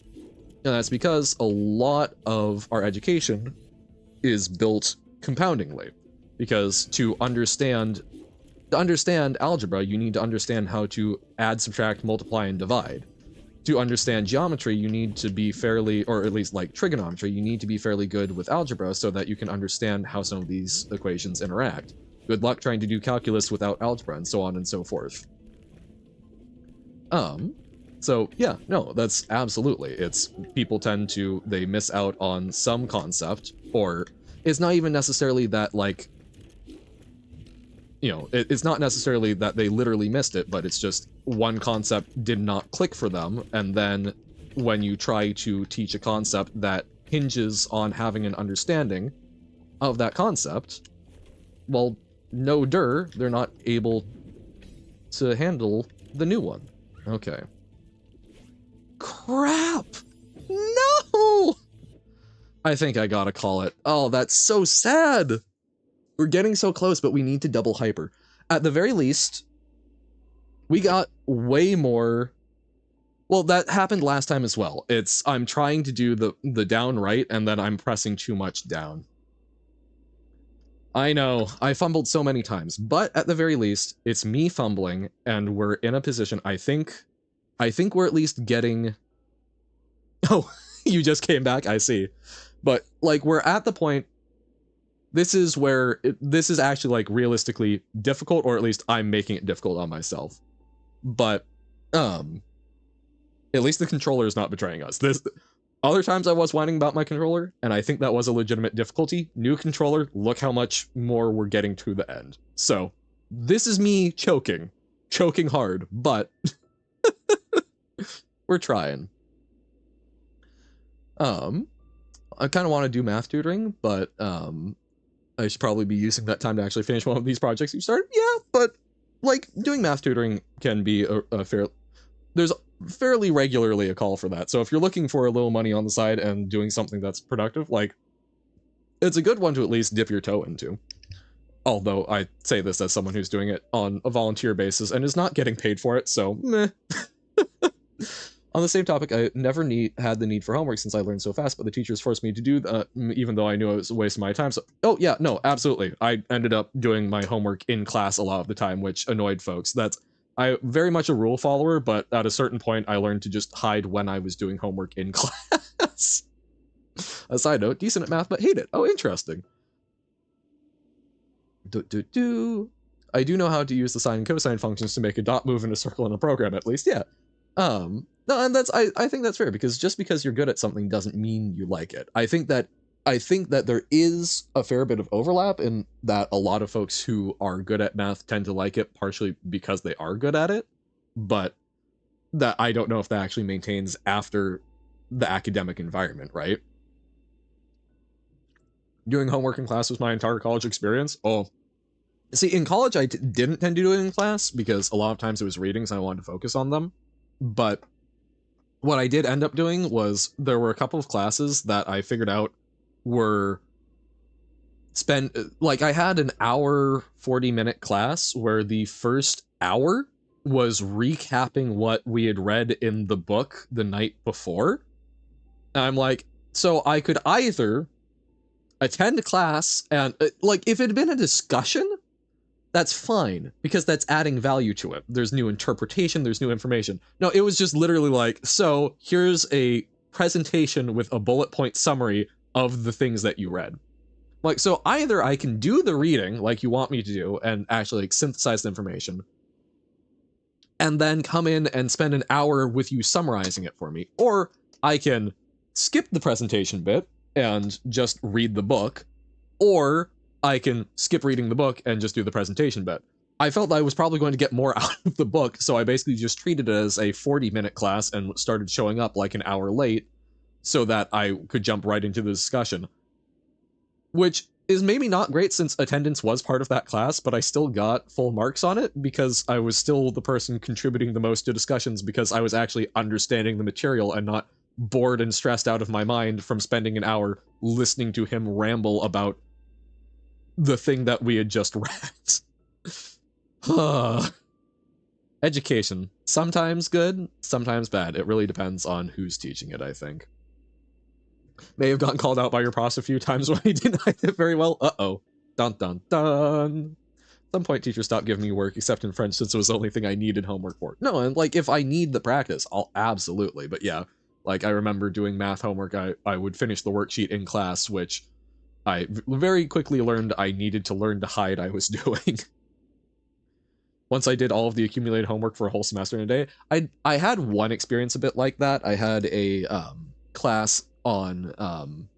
And that's because a lot of our education is built compoundingly. Because to understand algebra, you need to understand how to add, subtract, multiply, and divide. To understand geometry, you need to be fairly, or at least like trigonometry, you need to be fairly good with algebra so that you can understand how some of these equations interact. Good luck trying to do calculus without algebra, and so on and so forth. So yeah, no, that's absolutely, it's, people tend to, they miss out on some concept, or it's not even necessarily that, like, you know, it's not necessarily that they literally missed it, but it's just one concept did not click for them, and then when you try to teach a concept that hinges on having an understanding of that concept, well, they're not able to handle the new one. Okay. Crap! No! I think I gotta call it. Oh, that's so sad! We're getting so close, but we need to double hyper. At the very least, we got way more. Well, that happened last time as well. I'm trying to do the down right, and then I'm pressing too much down. I know, I fumbled so many times, but at the very least, it's me fumbling, and we're in a position, I think we're at least getting... Oh, you just came back? I see. But, like, we're at the point... This is where... this is actually, like, realistically difficult, or at least I'm making it difficult on myself. But, at least the controller is not betraying us. Other times I was whining about my controller, and I think that was a legitimate difficulty. New controller, look how much more we're getting to the end. So, this is me choking hard, but we're trying. I kind of want to do math tutoring, but I should probably be using that time to actually finish one of these projects you started. Yeah, but like doing math tutoring can be a fair... There's fairly regularly a call for that. So if you're looking for a little money on the side and doing something that's productive, like, it's a good one to at least dip your toe into. Although I say this as someone who's doing it on a volunteer basis and is not getting paid for it, so meh. On the same topic, I never had the need for homework since I learned so fast, but the teachers forced me to do that, even though I knew it was a waste of my time. So, oh yeah, no, absolutely. I ended up doing my homework in class a lot of the time, which annoyed folks. I very much a rule follower, but at a certain point, I learned to just hide when I was doing homework in class. A side note, decent at math, but hate it. Oh, interesting. I do know how to use the sine and cosine functions to make a dot move in a circle in a program, at least, yeah. No, and I think that's fair, because just because you're good at something doesn't mean you like it. I think that there is a fair bit of overlap in that a lot of folks who are good at math tend to like it partially because they are good at it, but that I don't know if that actually maintains after the academic environment, right? Doing homework in class was my entire college experience. Oh, see, in college I didn't tend to do it in class because a lot of times it was readings and I wanted to focus on them. But what I did end up doing was there were a couple of classes that I figured out were like, I had an hour 40-minute class where the first hour was recapping what we had read in the book the night before. And I'm like, so I could either attend class and like, if it had been a discussion, that's fine, because that's adding value to it. There's new interpretation, there's new information. No, it was just literally like, so here's a presentation with a bullet point summary of the things that you read. Like, so either I can do the reading like you want me to do and actually like synthesize the information, and then come in and spend an hour with you summarizing it for me, or I can skip the presentation bit and just read the book, or I can skip reading the book and just do the presentation bit. I felt that I was probably going to get more out of the book, so I basically just treated it as a 40-minute class and started showing up like an hour late so that I could jump right into the discussion. Which is maybe not great since attendance was part of that class, but I still got full marks on it because I was still the person contributing the most to discussions because I was actually understanding the material and not bored and stressed out of my mind from spending an hour listening to him ramble about the thing that we had just read. Education. Sometimes good, sometimes bad. It really depends on who's teaching it, I think. May have gotten called out by your profs a few times when I denied it very well. Uh-oh. Dun dun dun. At some point, teachers stopped giving me work, except in French, since it was the only thing I needed homework for. No, and like, if I need the practice, I'll absolutely. But yeah, like, I remember doing math homework, I would finish the worksheet in class, which I very quickly learned I needed to learn to hide I was doing. Once I did all of the accumulated homework for a whole semester in a day, I had one experience a bit like that. I had a class on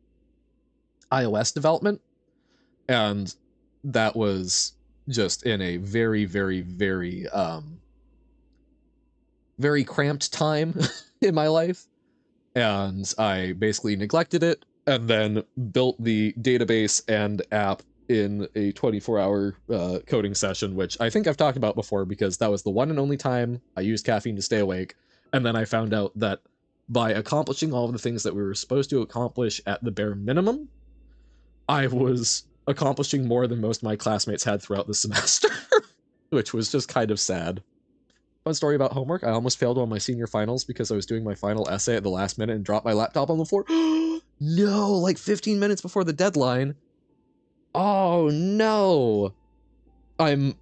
iOS development, and that was just in a very, very, very, very cramped time in my life. And I basically neglected it and then built the database and app in a 24-hour coding session, which I think I've talked about before because that was the one and only time I used caffeine to stay awake. And then I found out that by accomplishing all of the things that we were supposed to accomplish at the bare minimum, I was accomplishing more than most of my classmates had throughout the semester, which was just kind of sad. Fun story about homework. I almost failed on my senior finals because I was doing my final essay at the last minute and dropped my laptop on the floor. No, like 15 minutes before the deadline. Oh no. Was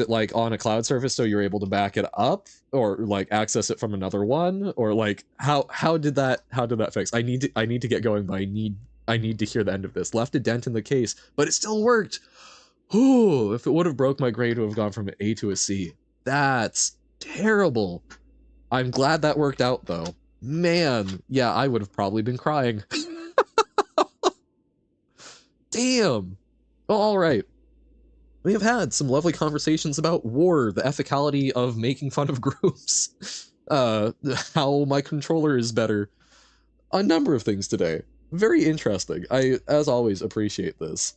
it like on a cloud service so you're able to back it up or like access it from another one, or like how did that fix? I need to get going, but I need to hear the end of this. Left a dent in the case, but it still worked. Ooh, if it would have broke my grade to have gone from an A to a C. That's terrible. I'm glad that worked out though. Man, yeah, I would have probably been crying. Damn. Well, all right. We have had some lovely conversations about war, the ethicality of making fun of groups, how my controller is better, a number of things today. Very interesting. I, as always, appreciate this.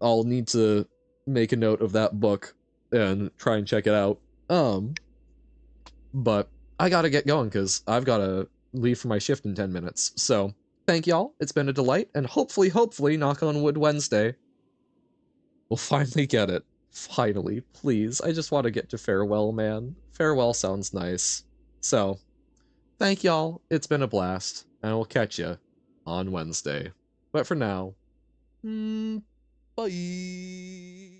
I'll need to make a note of that book and try and check it out. But I gotta get going because I've gotta leave for my shift in 10 minutes. So thank y'all. It's been a delight, and hopefully, knock on wood, Wednesday, we'll finally get it. Finally, please. I just want to get to farewell, man. Farewell sounds nice. So, thank y'all. It's been a blast, and we'll catch ya on Wednesday. But for now, bye.